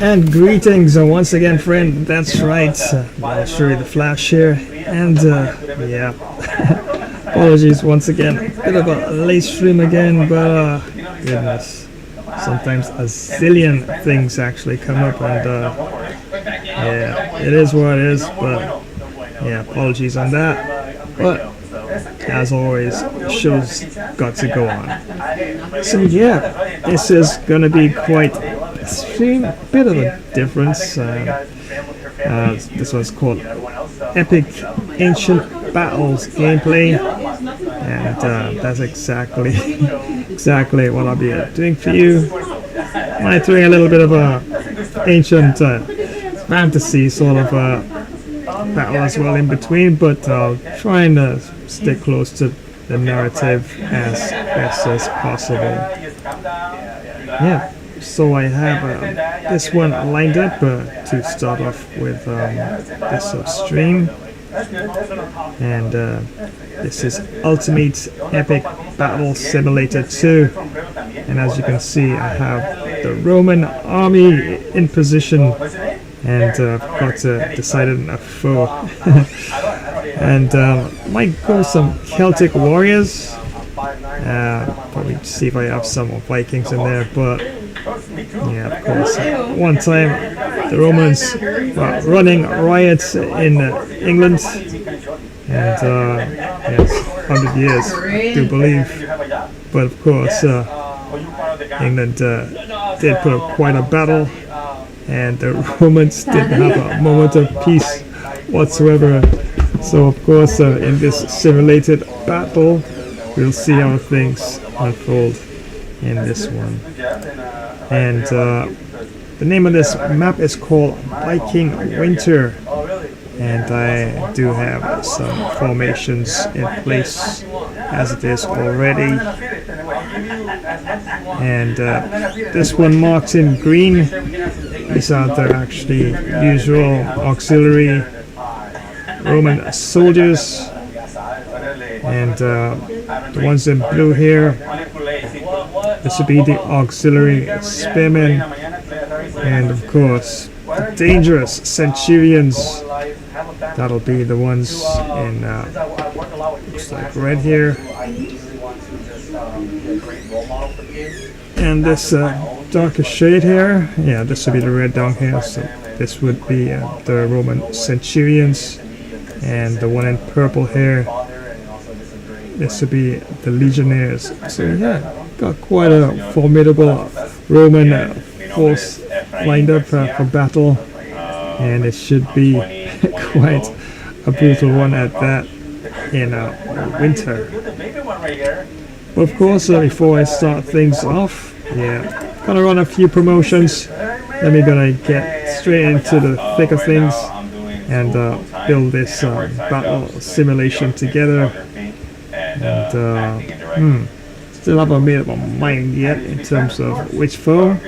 And greetings once again, friend. That's right. I'll show you the flash here. And yeah, apologies once again. Bit of a late stream again, but goodness, sometimes a zillion things actually come up, and yeah, it is what it is. But yeah, apologies on that. But as always, the show's got to go on. So yeah, this is gonna be quite a stream, a bit of a difference. This one's called Epic Ancient Battles Gameplay, and that's exactly what I'll be doing for you. I'm doing a little bit of a ancient fantasy sort of battle as well in between, but I'll try and stay close to the narrative as best as possible. Yeah, so I have this one lined up to start off with this stream, and this is Ultimate Epic Battle Simulator 2, and as you can see, I have the Roman army in position, and I've got decided on a foe. And might go some Celtic warriors, probably see if I have some Vikings in there, but yeah, of course, one time the Romans were running riots in England, and yes, 100 years, I do believe, but of course England did put up quite a battle, and the Romans didn't have a moment of peace whatsoever. So of course, in this simulated battle, we'll see how things unfold in this one. And the name of this map is called Viking Winter, and I do have some formations in place as it is already. And this one marked in green, these are the actually usual auxiliary Roman soldiers, and the ones in blue here, this would be the auxiliary spearmen, and of course the dangerous centurions, that'll be the ones in looks like red here, and this darker shade here, yeah, this would be the red down here, so this would be the Roman centurions. And the one in purple here, this would be the legionnaires. So yeah, got quite a formidable Roman force lined up for battle, and it should be quite a brutal one at that in winter. But of course, before I start things off, yeah, gonna run a few promotions. Then we're gonna get straight into the thick of things and build this battle simulation together. And still haven't made up my mind yet in terms of which foe.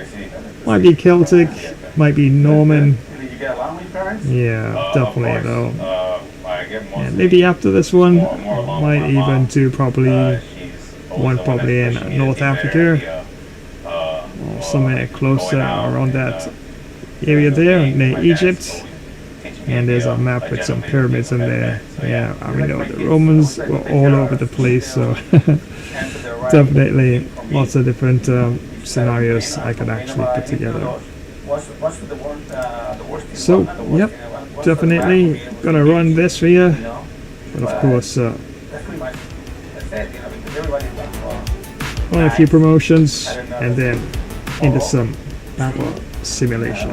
Might be Celtic, might be Norman. Yeah, definitely though. And maybe after this one, might even do probably one in North Africa, or somewhere closer around that area there near Egypt. And there's a map with some pyramids in there. Yeah, I mean, the Romans were all over the place, so definitely lots of different scenarios I could actually put together. So, yep, definitely gonna run this for you, but of course, run a few promotions and then into some battle simulation.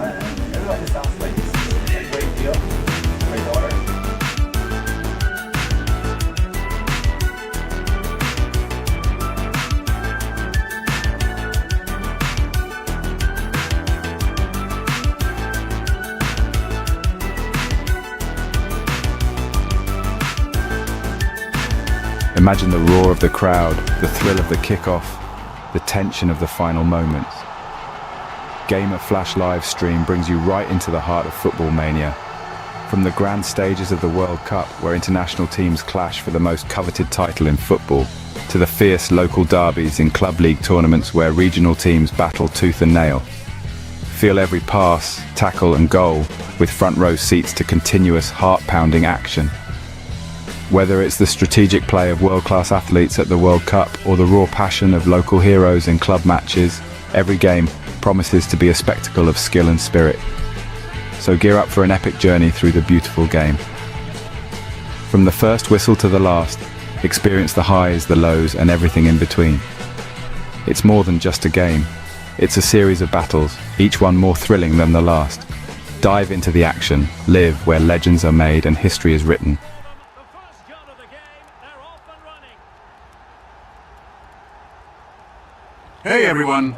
Imagine the roar of the crowd, the thrill of the kickoff, the tension of the final moments. Gamer Flash live stream brings you right into the heart of football mania. From the grand stages of the World Cup, where international teams clash for the most coveted title in football, to the fierce local derbies in club league tournaments where regional teams battle tooth and nail. Feel every pass, tackle and goal with front row seats to continuous heart-pounding action. Whether it's the strategic play of world-class athletes at the World Cup or the raw passion of local heroes in club matches, every game promises to be a spectacle of skill and spirit. So gear up for an epic journey through the beautiful game. From the first whistle to the last, experience the highs, the lows and everything in between. It's more than just a game. It's a series of battles, each one more thrilling than the last. Dive into the action, live where legends are made and history is written. Hey everyone!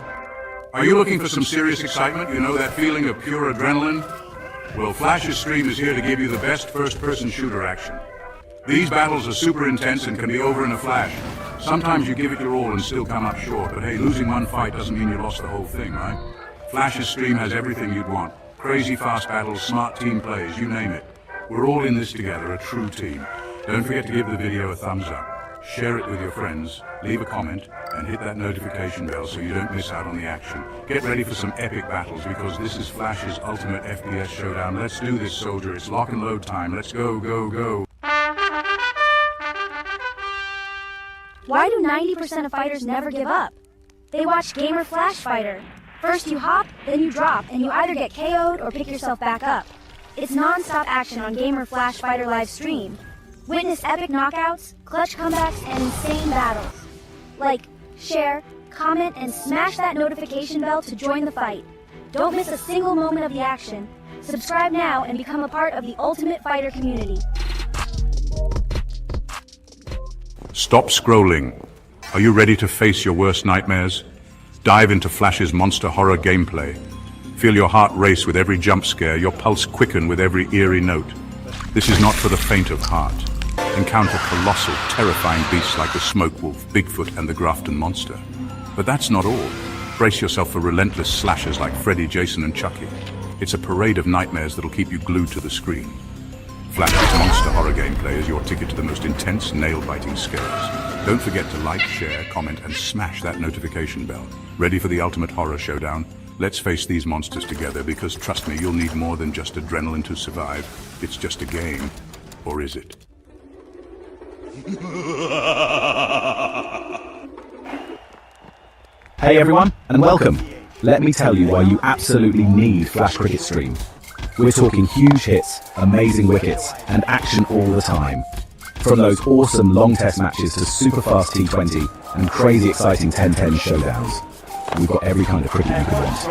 Are you looking for some serious excitement? You know, that feeling of pure adrenaline? Well, Flash's stream is here to give you the best first-person shooter action. These battles are super intense and can be over in a flash. Sometimes you give it your all and still come up short, but hey, losing one fight doesn't mean you lost the whole thing, right? Flash's stream has everything you'd want. Crazy fast battles, smart team plays, you name it. We're all in this together, a true team. Don't forget to give the video a thumbs up. Share it with your friends, leave a comment, and hit that notification bell so you don't miss out on the action. Get ready for some epic battles because this is Flash's ultimate FPS showdown. Let's do this, soldier. It's lock and load time. Let's go, go, go. Why do 90% of fighters never give up? They watch Gamer Flash Fighter. First you hop, then you drop, and you either get KO'd or pick yourself back up. It's non-stop action on Gamer Flash Fighter live stream. Witness epic knockouts, clutch comebacks, and insane battles. Like, share, comment, and smash that notification bell to join the fight. Don't miss a single moment of the action. Subscribe now and become a part of the Ultimate Fighter community. Stop scrolling. Are you ready to face your worst nightmares? Dive into Flash's monster horror gameplay. Feel your heart race with every jump scare, your pulse quicken with every eerie note. This is not for the faint of heart. Encounter colossal, terrifying beasts like the Smoke Wolf, Bigfoot, and the Grafton Monster. But that's not all. Brace yourself for relentless slashers like Freddy, Jason, and Chucky. It's a parade of nightmares that'll keep you glued to the screen. Flash's monster horror gameplay is your ticket to the most intense, nail-biting scares. Don't forget to like, share, comment, and smash that notification bell. Ready for the ultimate horror showdown? Let's face these monsters together because, trust me, you'll need more than just adrenaline to survive. It's just a game. Or is it? Hey everyone, and welcome. Let me tell you why you absolutely need Flash Cricket Stream. We're talking huge hits, amazing wickets, and action all the time. From those awesome long test matches to super fast T20 and crazy exciting 10-10 showdowns. We've got every kind of cricket you could want.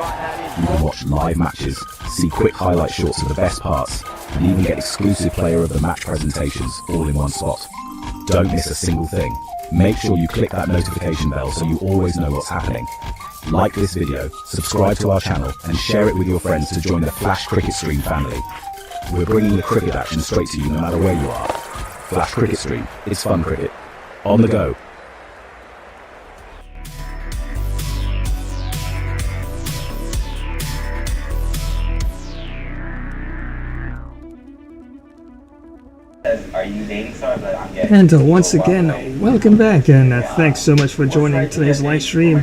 You can watch live matches, see quick highlight shots of the best parts, and even get exclusive player of the match presentations all in one spot. Don't miss a single thing. Make sure you click that notification bell so you always know what's happening. Like this video, subscribe to our channel, and share it with your friends to join the Flash Cricket Stream family. We're bringing the cricket action straight to you no matter where you are. Flash Cricket Stream, it's fun cricket. On the go. Are you dating someone? But I'm getting. And once again, welcome back, and thanks so much for joining today's live stream.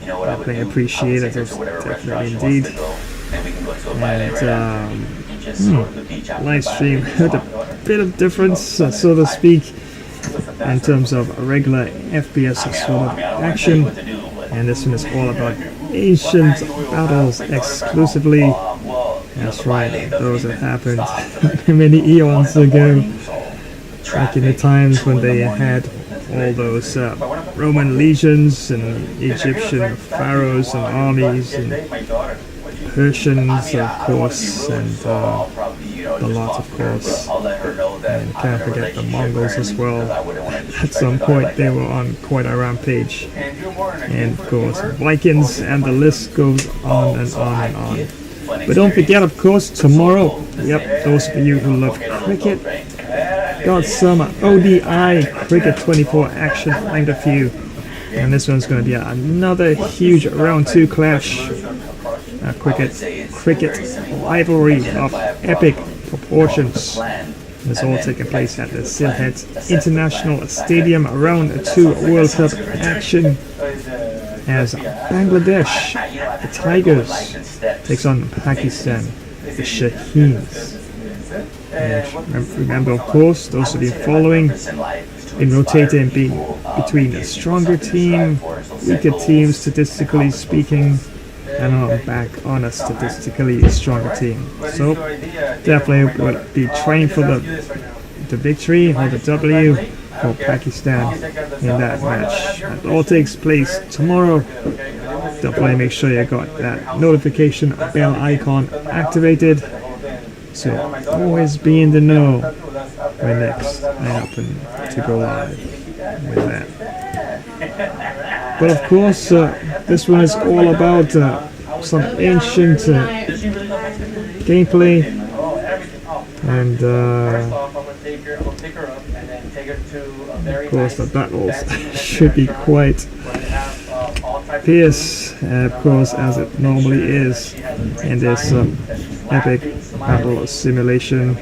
Definitely appreciate it, definitely indeed. And live stream had a bit of difference, so to speak, in terms of a regular FPS sort of action. And this one is all about ancient battles exclusively. That's right, those that happened many eons ago, back in the times when they had all those Roman legions and Egyptian pharaohs and armies and Persians, of course, and the lot, of course, and can't forget the Mongols as well. At some point they were on quite a rampage, and of course Vikings, and the list goes on and on and on. But don't forget, of course, tomorrow, yep, those of you who love cricket, got some ODI Cricket 24 action lined up for you. And this one's going to be another huge round 2 clash. Cricket rivalry of epic proportions. It's all taking place at the Sylhet International Stadium, round 2 World Cup action. as Bangladesh, the Tigers, takes on Pakistan, the Shaheens. And remember, of course, those of you following, in rotating between a stronger team, weaker team, statistically speaking, and I'm back on a statistically stronger team. So definitely will be trying for the victory or the W for Pakistan in that match. It all takes place tomorrow. Definitely make sure you got that notification bell icon activated, so always be in the know when next I happen to go live with that. But of course, this one is all about some ancient gameplay, and of course the battles should be quite fierce, of course, as it normally is in this epic battle simulation.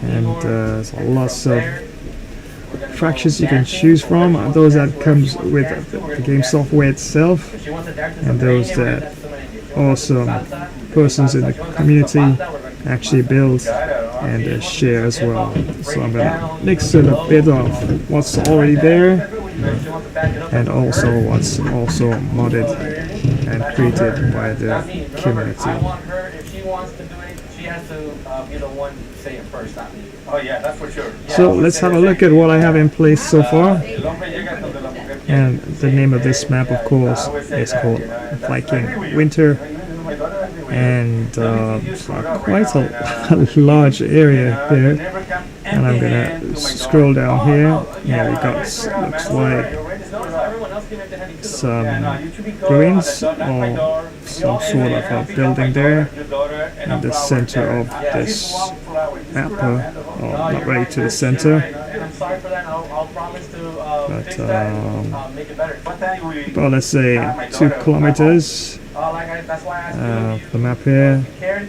And there's lots of fractions you can choose from, those that comes with the game software itself, and those that awesome persons in the community actually build and share as well. So I'm gonna mix it a bit of what's already there and also what's also modded and created by the community. So let's have a look at what I have in place so far. And the name of this map, of course, is called Viking Winter, and quite a large area here. And I'm gonna scroll down here. Yeah, we got, looks like some ruins or some sort of a building there in the center of this map, or not right to the center, but about, let's say, 2 kilometers the map here, and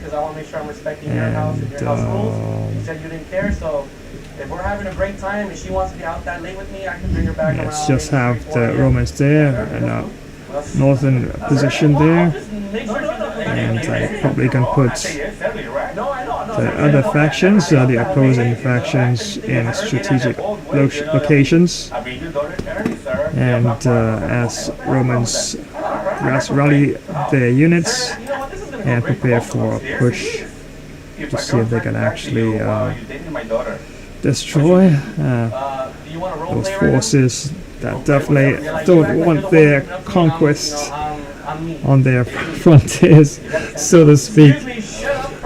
if we're having a great time and she wants to be out that late with me, I can bring her back. Let's just have the Romans there and northern position there, and I probably can put the other factions, the opposing factions, in strategic locations, and as Romans rally their units and prepare for a push to see if they can actually destroy those forces that definitely don't want their conquests on their frontiers, so to speak.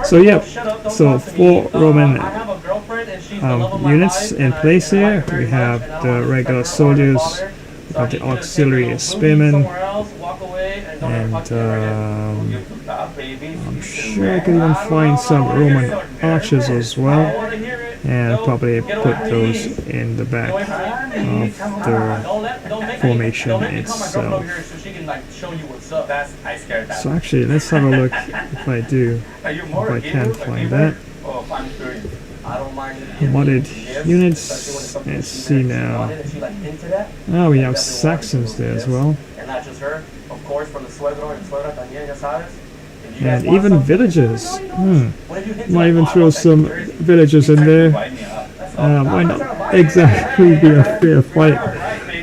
So yep, so 4 Roman units in place here. We have the regular soldiers, we have the auxiliary spearmen, and I'm sure I can even find some Roman archers as well, and probably put those in the back of the formation itself. So actually, let's have a look if I can find that. Modded units, let's see now. Oh, we have Saxons there as well. And even villages. Might even throw some villages in there. Might not exactly be a fair fight.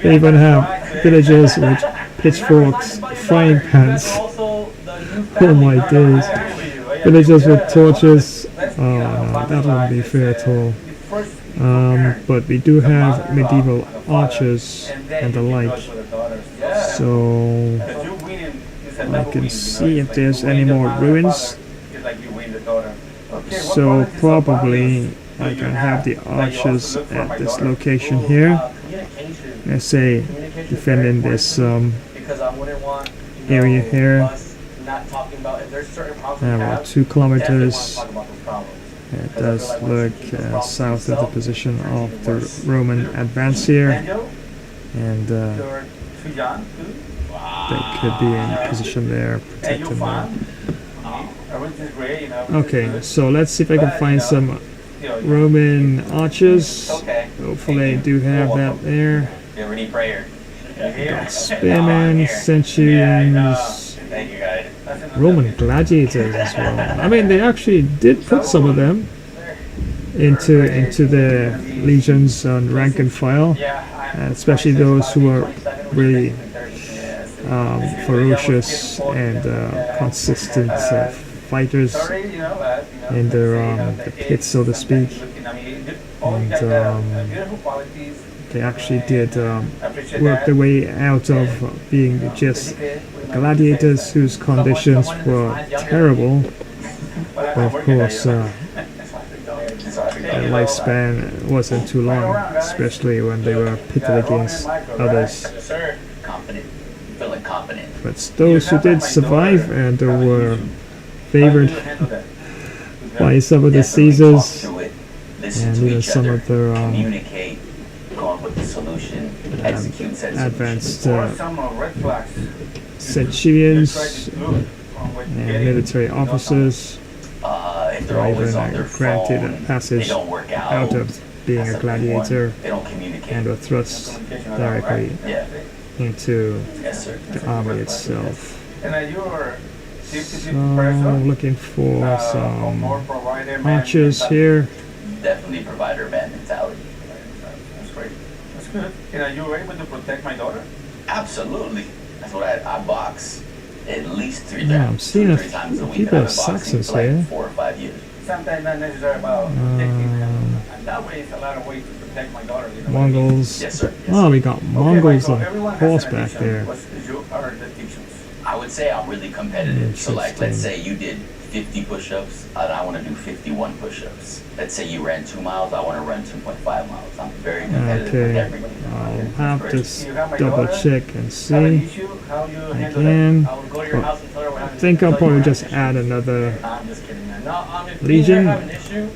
They even have villages with pitchforks, frying pans. Oh my days. Villagers with torches. Oh no, that wouldn't be fair at all. But we do have medieval archers and the like. So I can see if there's any more ruins. So probably I can have the archers at this location here. Let's say defending this area here. About 2 kilometers. It does look south of the position of the Roman advance here, and they could be in position there, protecting them. Okay, so let's see if I can find some Roman archers. Hopefully I do have that there. got spearmen, centurions, Thank you, guys. Roman gladiators as well. I mean, they actually did put some of them into their legions on rank and file, especially those who are really ferocious and consistent fighters in the pit, so to speak. And they actually did work their way out of being just gladiators whose conditions were terrible. But of course, their lifespan wasn't too long, especially when they were pitted against others. But those who did survive and were favored by some of the Caesars and even some of their advanced centurions and military officers were even granted a passage out of being a gladiator and were thrust directly into the army itself. So, looking for some archers here. Definitely provider man mentality. That's great. That's good. And are you able to protect my daughter? Absolutely. That's what I box at least 3 times. Yeah, I'm seeing a times a week. few of Saxons like here. 4 or 5 years. Sometimes not necessarily about protecting them. And that way it's a lot of ways to protect my daughter. You know Mongols. Yes, sir. Yes, Oh, we got Mongols on everyone has horseback an addition. there. What's your additions? I would say I'm really competitive. So like, let's say you did 50 push-ups, and I want to do 51 push-ups. Let's say you ran 2 miles, I want to run 2.5 miles. I'm very competitive with Okay, everybody. I'll have to double check and see again. I think I'll probably just add another I'm just kidding, man. No, if legion. you have an issue,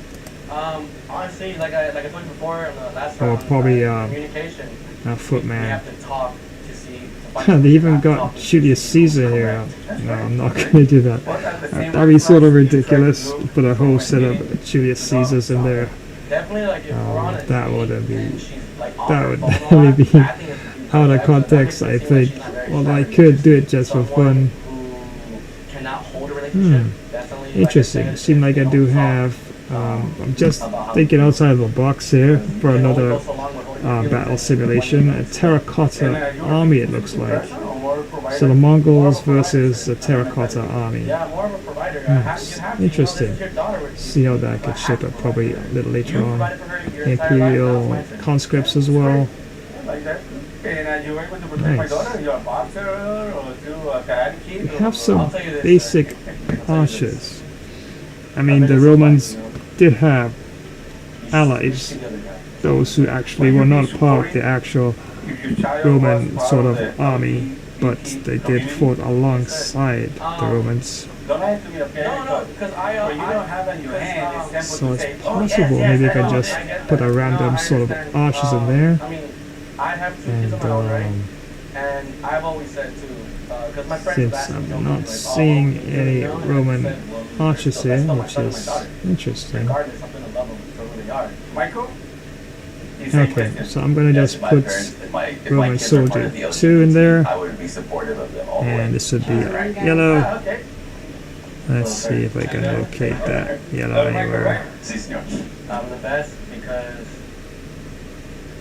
honestly, like I told you before in the last Or round, probably communication, a we footman. have to talk to see. They even got Julius Caesar here. No, I'm not going to do that. That'd be sort of ridiculous. Put a whole set of Julius Caesars in there. Definitely, like if we're on a That date wouldn't be. and she's, like, on That her would phone a definitely lot, be I think it's out of context, I think. Well, I could do it just for fun. who cannot hold a relationship. Definitely, like I Interesting. said, Seems like I do have. I'm just thinking outside of the box here for another battle simulation. A terracotta army, it looks like. So the Mongols versus the terracotta army. Interesting. See how that could shape up probably a little later on. Imperial conscripts as well. Nice. We have some basic archers. I mean, the Romans did have allies, those who actually were not part of the actual Roman sort of army, but they did fought alongside the Romans. So it's possible maybe I can just put a random sort of archers in there. And since I'm not seeing any Roman archers here, which is interesting. Okay, so I'm gonna just put Roman soldier 2 in there, and this would be yellow. Let's see if I can locate that yellow anywhere. I'm the best because,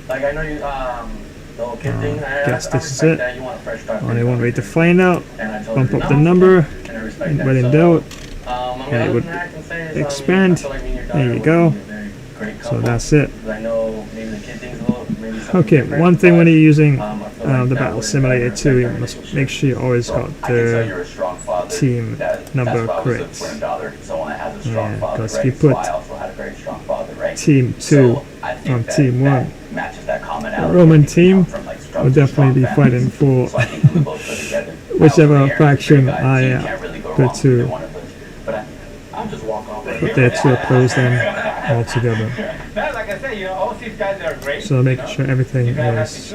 like, I know you, the whole kid thing. Guess this is it. Only one way to find find out. Bump up the number, when in doubt, and it would expand. There you go. So that's it. Okay, one thing when you're using the battle simulator too, you must make sure you always got the team number correct. Yeah, because if you put team 2 on team 1, the Roman team will definitely be fighting for whichever faction I put to. But they're to oppose them altogether. So making sure everything is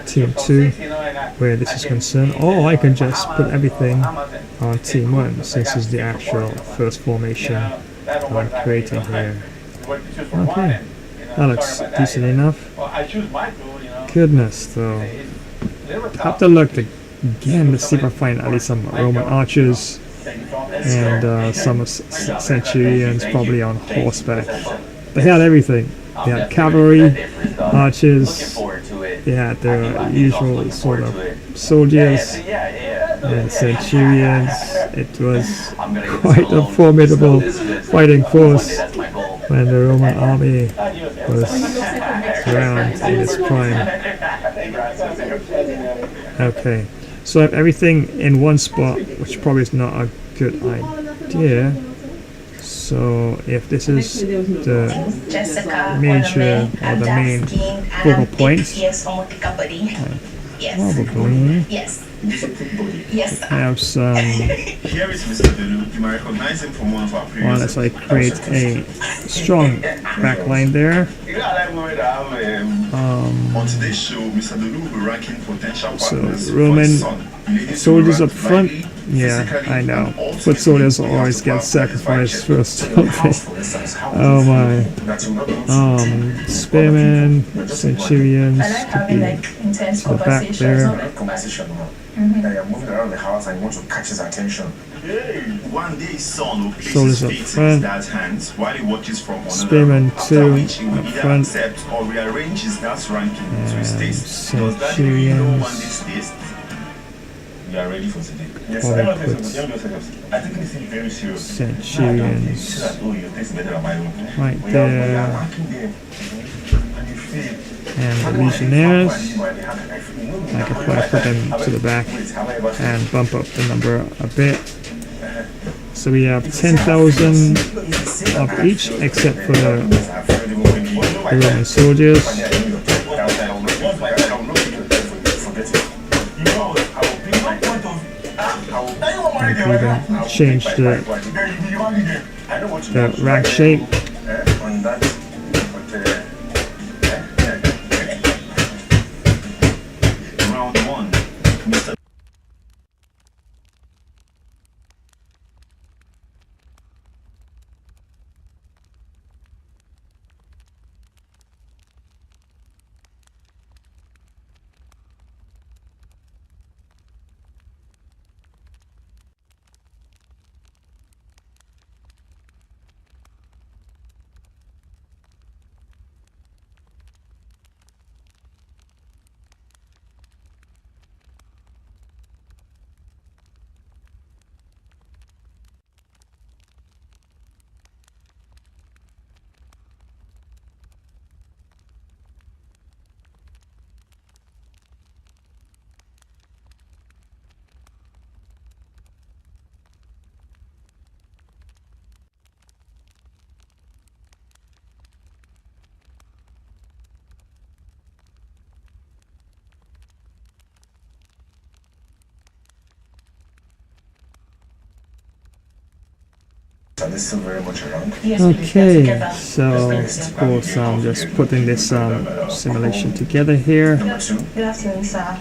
team 2 where this is concerned. Or I can just put everything on team 1 since it's the actual first formation I'm creating here. Okay, that looks decent enough. Goodness though. have to look again to see if I find at least some Roman archers and some centurions probably on horseback. They had everything. They had cavalry, archers, they had the usual sort of soldiers and centurions. It was quite a formidable fighting force when the Roman army was around in its prime. Okay, so I have everything in one spot, which probably is not a good idea. So if this is the major or the main focal point, probably have some, unless I create a strong backline there. So Roman soldiers up front, yeah, I know. Foot soldiers always get sacrificed first, don't they? Oh my. Spearmen, centurions to be to the back there. Moving around the house and you want to catch his attention. One day, son will place his feet in his dad's hands while he watches from another. Spearmen 2 up front. Accept or rearrange his dad's ranking to his taste. Does that really know one day's taste? You are ready for today. Yes, I think this is very serious. Centurions right there. And the legionnaires, I could probably put them to the back and bump up the number a bit. So we have 10,000 of each except for the Roman soldiers. I can even change the rank shape. Are they still very much around? Okay, so of course I'm just putting this simulation together here. Number 2. Good afternoon, sir.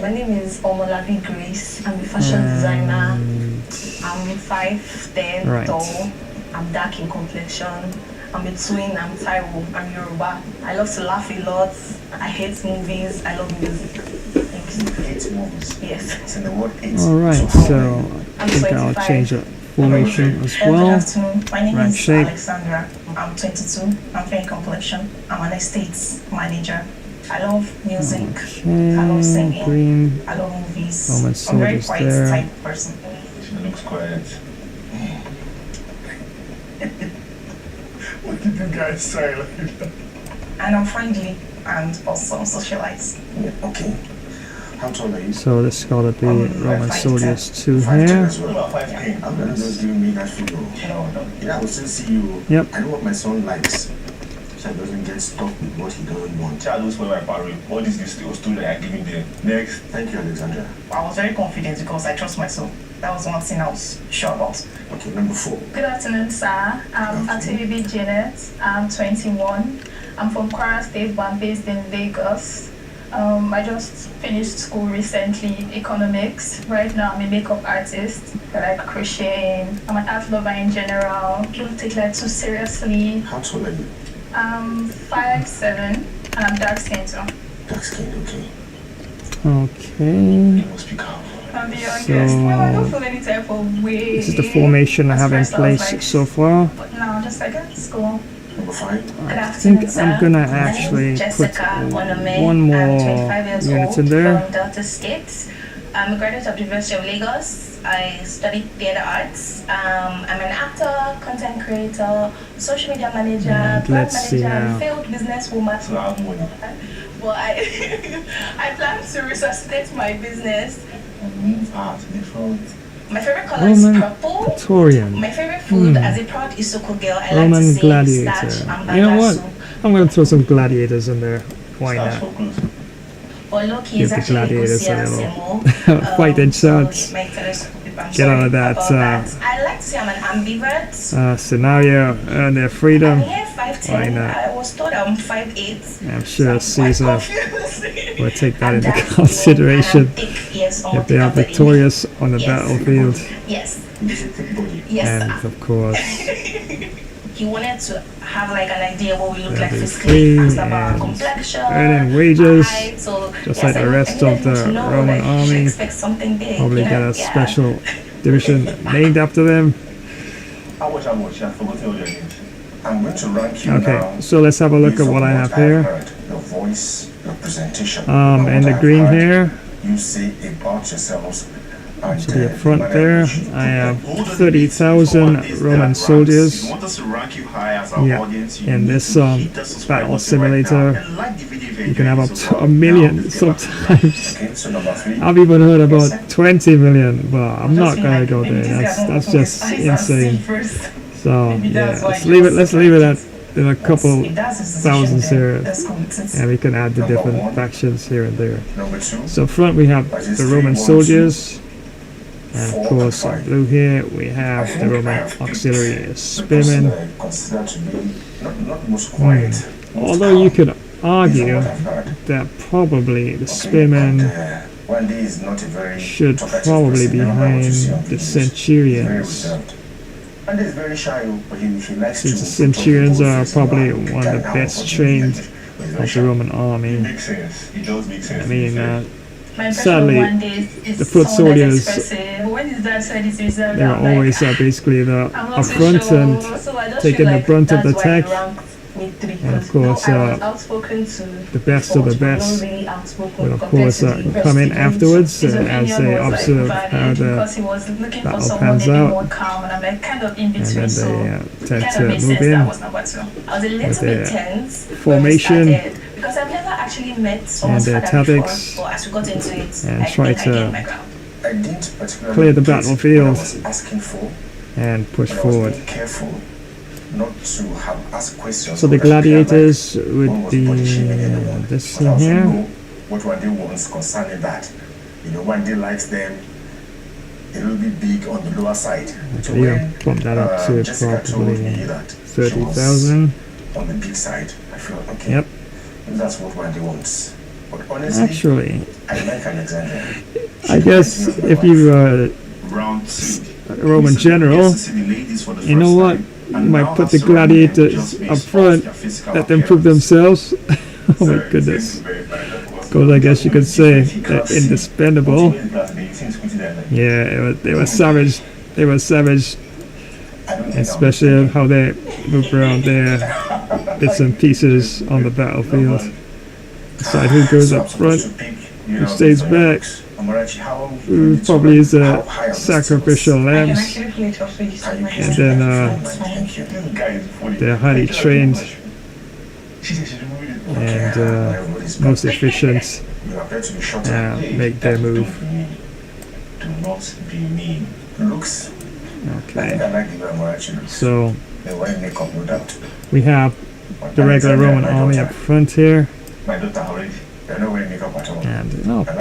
My name is Omolabi Grace. I'm a fashion designer. I'm 5'10" tall. I'm dark in complexion. I'm a twin. I'm Taiwo. I'm Yoruba. I love to laugh a lot. I hate movies. I love music. Thank you. Hate movies. Yes. It's in the word hate. Alright, so I think I'll change it. Formation as well. Good afternoon. My name is shape. Alexandra. I'm 22. I'm fair in complexion. I'm an estates manager. I love music. I love singing. Green. I love movies. Roman I'm very soldiers quiet there. type of person. She looks quiet. What did you guys say like that? And I'm friendly and also socialite. Yeah, okay. How tall are you? So this is gotta be Roman 5'10". soldiers 2 5'10" here. as well. 5'10". I'm gonna just give me that figure. No. Yeah, I will still see you. Yep. I know what my son likes. So he doesn't get stuck with what he doesn't want. Child was my parent. What is this story that I'm giving them? Next. Thank you, Alexandra. I was very confident because I trust myself. That was one thing I was sure about. Okay, number 4. Good afternoon, sir. I'm Ativibi Janet. I'm 21. I'm from Kwara State, but I'm based in Lagos. I just finished school recently, economics. Right now, I'm a makeup artist. I like crocheting. I'm an art lover in general. Don't take life too seriously. How tall are you? I'm 5'7", and I'm dark skinned too. Dark skin, okay. Okay. I'm the youngest. No, I don't feel any type of way. This is the formation I have in place so far. But now, just like at school. I think I'm gonna actually put one more unit in there. From Delta State. I'm a graduate of the University of Lagos. I studied theatre arts. I'm an actor, content creator, social media manager, brand manager, and failed businesswoman. Well, I plan to resuscitate my business. My favorite color is purple. Victorian. My favorite food as a proud Isoko girl, I Roman like to say gladiator. starch and You know what? soup. I'm gonna throw some gladiators in there. Why not? But Loki Give is the actually gladiators a little fighting chance. Get out of that I like to say I'm an ambivert. scenario, earn their freedom. I'm here 5'10". Why not? I was told I'm 5'8". I'm sure Caesar will take that into That's consideration and I'm thick, yes, if they are victorious on the battlefield. Yes. And Yes. of course, He wanted to have like an idea what we look like be physically, free asked about and complexion, earning wages, height, so just like the rest of the Roman army. Expect something big, probably you got know? a special division named after them. How much? I've forgotten all your names. I'm going to rank you now. Okay, so let's have a look at what I have here. Your voice, your presentation. And the green here, You say about yourselves. to the front there, I have 30,000 Roman soldiers. Yeah, in this battle simulator, you can have up to 1 million sometimes. I've even heard about 20 million, but I'm not gonna go there. That's just insane. So yeah, let's leave it at a couple thousands here, and we can add the different factions here and there. So front we have the Roman soldiers. And of course, in blue here, we have the Roman auxiliary spearmen. Although you could argue that probably the spearmen should probably be behind the centurions. Since the centurions are probably one of the best trained of the Roman army. I mean, sadly, the foot soldiers, they are always basically up front and taking the brunt of the attack. And of course, the best of the best will of course come in afterwards as they observe how the battle pans out. And then they tend to move in with their formation and their tactics and try to clear the battlefield and push forward. So the gladiators would be this thing here. What one day wants concerning that. You know, one day likes them, it will be big on the lower side. Yeah, bump that up to probably 30,000. On the big side, I feel okay. Yep. That's what one day wants. But honestly, actually, I like Alexander. I guess if you were a Roman general, you know what? You might put the gladiators up front, let them prove themselves. Oh my goodness. Because I guess you could say they're indispensable. Yeah, they were savage. They were savage. Especially how they move around their bits and pieces on the battlefield. Decide who goes up front, who stays back, who probably is a sacrificial lambs. And then they're highly trained and most efficient make their move. Okay, so we have the regular Roman army up front here, and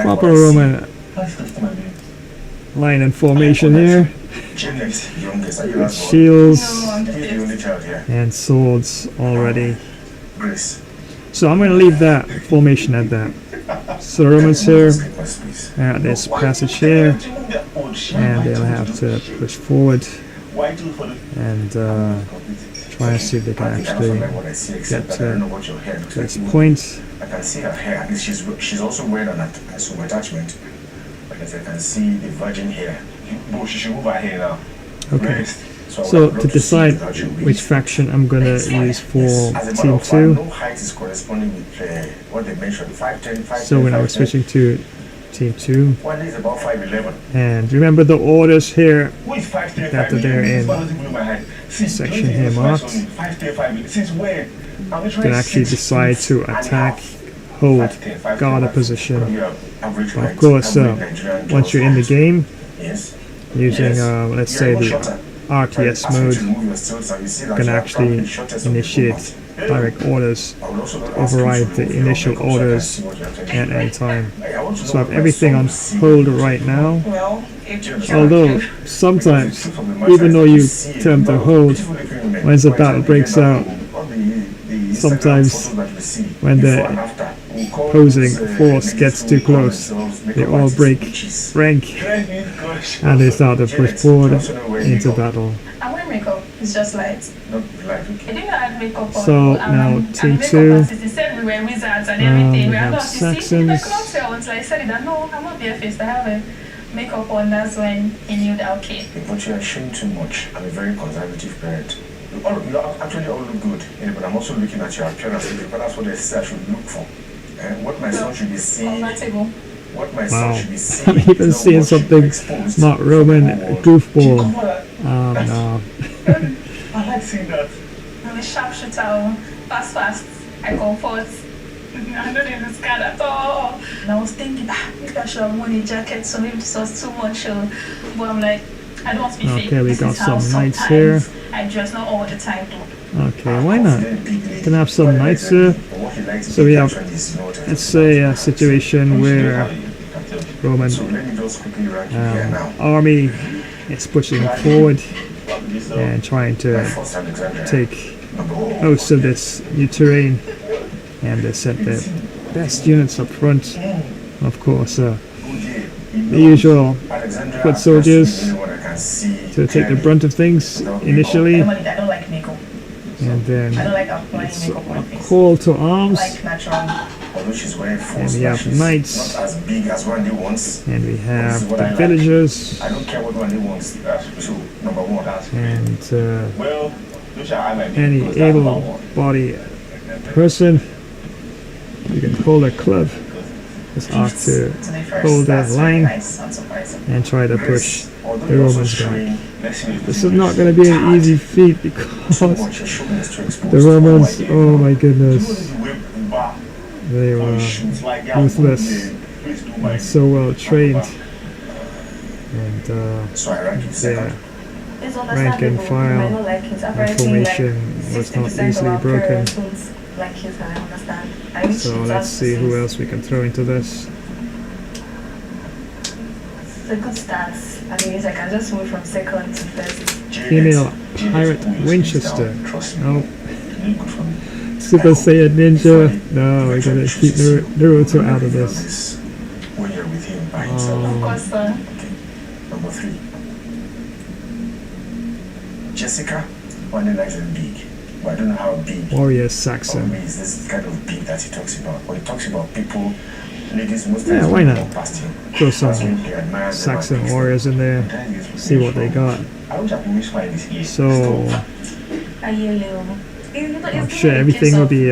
proper Roman line and formation here, with shields and swords already. So I'm going to leave that formation at that. So the Romans here, this passage here, and they'll have to push forward and try and see if they can actually get to this point. I can see her hair. At least she's also wearing some attachment. Because I can see the virgin hair. But she should move her hair now. Okay. So to decide which faction I'm gonna use for Team 2. So when I was switching to Team 2. And remember the orders here that they're in section here marked. You can actually decide to attack, hold, guard a position. But of course, once you're in the game, using let's say the RTS mode, you can actually initiate direct orders, override the initial orders at any time. So I have everything on hold right now. Although sometimes, even though you turn to hold, once the battle breaks out, sometimes when the opposing force gets too close, they all break rank and they start to push forward into battle. It's just light. I didn't add makeup on. So now Team 2, They said we were wizards and everything. we have Saxons. I couldn't tell until I said it that no, I'm not barefaced. I have a makeup on. That's when he knew that okay. But you are showing too much. I'm a very conservative parent. You actually all look good, but I'm also looking at your appearance because that's what I said I should look for. What my son should be seeing. What my son should be seeing. I'm even seeing something not Roman goofball. No. I like seeing that. I'm a sharpshooter. Fast. I comfort. I don't even scared at all. And I was thinking, maybe I should have worn a jacket, so maybe this was too much. But I'm like, I don't want to be fake. Okay, we got some knights here. I dress not all the time though. Okay, why not? Can have some knights here. So we have, let's say, a situation where Roman army is pushing forward and trying to take most of this new terrain, and they sent their best units up front. Of course, the usual foot soldiers to take the brunt of things initially, and then it's a call to arms, and we have knights, and we have the villagers, and any able-bodied person. You can hold a club, this arc to hold that line and try to push the Romans back. This is not going to be an easy feat because the Romans, oh my goodness, they were ruthless and so well trained, and their rank and file and formation was not easily broken. So let's see who else we can throw into this. The good stats. I mean, I can just move from second to first. Female pirate Winchester. No. Super Saiyan Ninja. No, we're gonna keep Naruto out of this. Number 3. Jessica, one that likes it big. But I don't know how big. Warrior Saxon. Is this kind of big that he talks about? When he talks about people, ladies most yeah, why not? Past him. Throw some Saxon warriors in there. See what they got. So I'm sure everything will be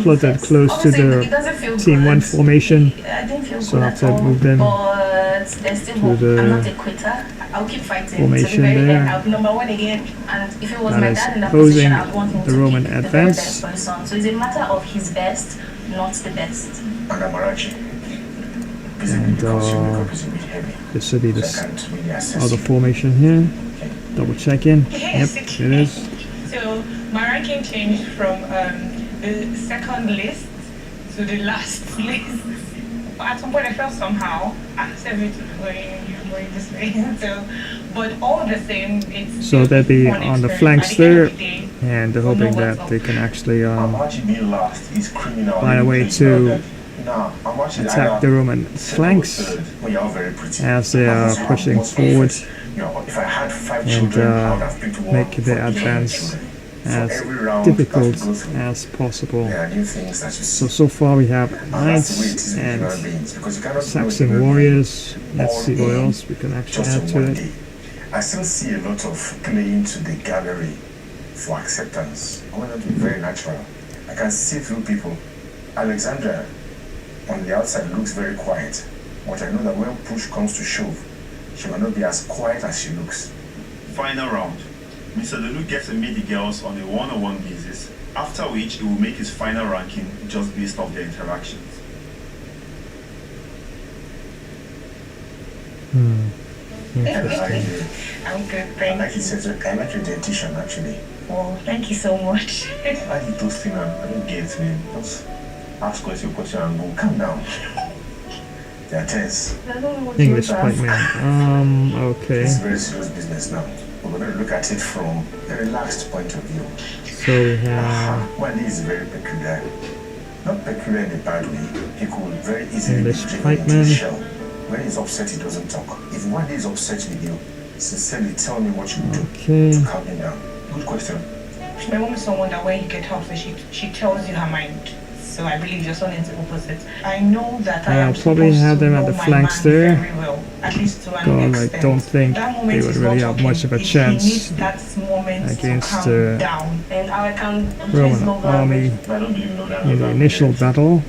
cluttered close to the Team 1 formation. So I have to move them to the formation there. That is opposing the Roman advance. So it's a matter of his best, not the best. And this should be this other formation here. Double check in. Yep, it is. So my ranking changed from the second list to the last list. At some point I felt somehow everything going this way. So, but all the same, it's so they'll be on the flanks there, and they're hoping that they can actually find a way to attack the Roman flanks as they are pushing forward and make their advance as every round difficult that we go through, as possible. there are new things that you see. So far we have And that's the way it knights is with and human beings, because you cannot know Saxon human warriors. Let's all see what in else we can actually just add in to one it. day. I still see a lot of playing to the gallery for acceptance. I want that to be very natural. I can see through people. Alexandra on the outside looks very quiet, but I know that when push comes to shove, she will not be as quiet as she looks. Final round. Mr. Delu gets to meet the girls on a one-on-one basis, after which he will make his final ranking just based off their interactions. I'm good, thank you. I like your dentition actually. Oh, thank you so much. I did those things and I don't get me. Just ask question and go, calm down. They are tense. I don't know what English you want to ask. pikeman. Okay. It's very serious business now. We're going to look at it from a relaxed point of view. So we have Wande is very peculiar. Not peculiar in a bad way. He could very easily English be driven into pikeman. a shell. When he's upset, he doesn't talk. If Wande is upset with you, sincerely tell me what you do Okay. to calm him down. Good question. My mom is someone that when you get upset, she tells you her mind. So I believe your son is the opposite. I know that I am I'll probably supposed have to them at know the my flanks man there. very well, at least to an God, I extent. don't think That they moment would is really not have much of a talking. He chance needs that moment against to calm down. And I can Roman army I don't believe no that. in the initial battle.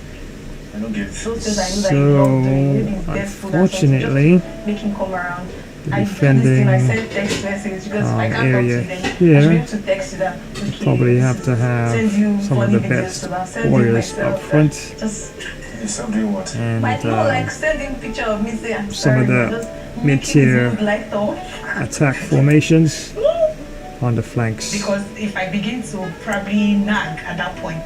I don't get it. those things I know that you love doing. Maybe it's deathful, that's why you Unfortunately, just make him come around. the I do this thing, I defending send text message because if I can't talk to area you, then I here should be able to text you that. Okay, probably have to have send you some of funny the videos best to that, send you warriors myself up that. front, Just You stop doing what? and but more like sending picture of me saying I'm some sorry, of the just making mid-tier his mood light up. attack formations on the flanks. Because if I begin to probably nag at that point,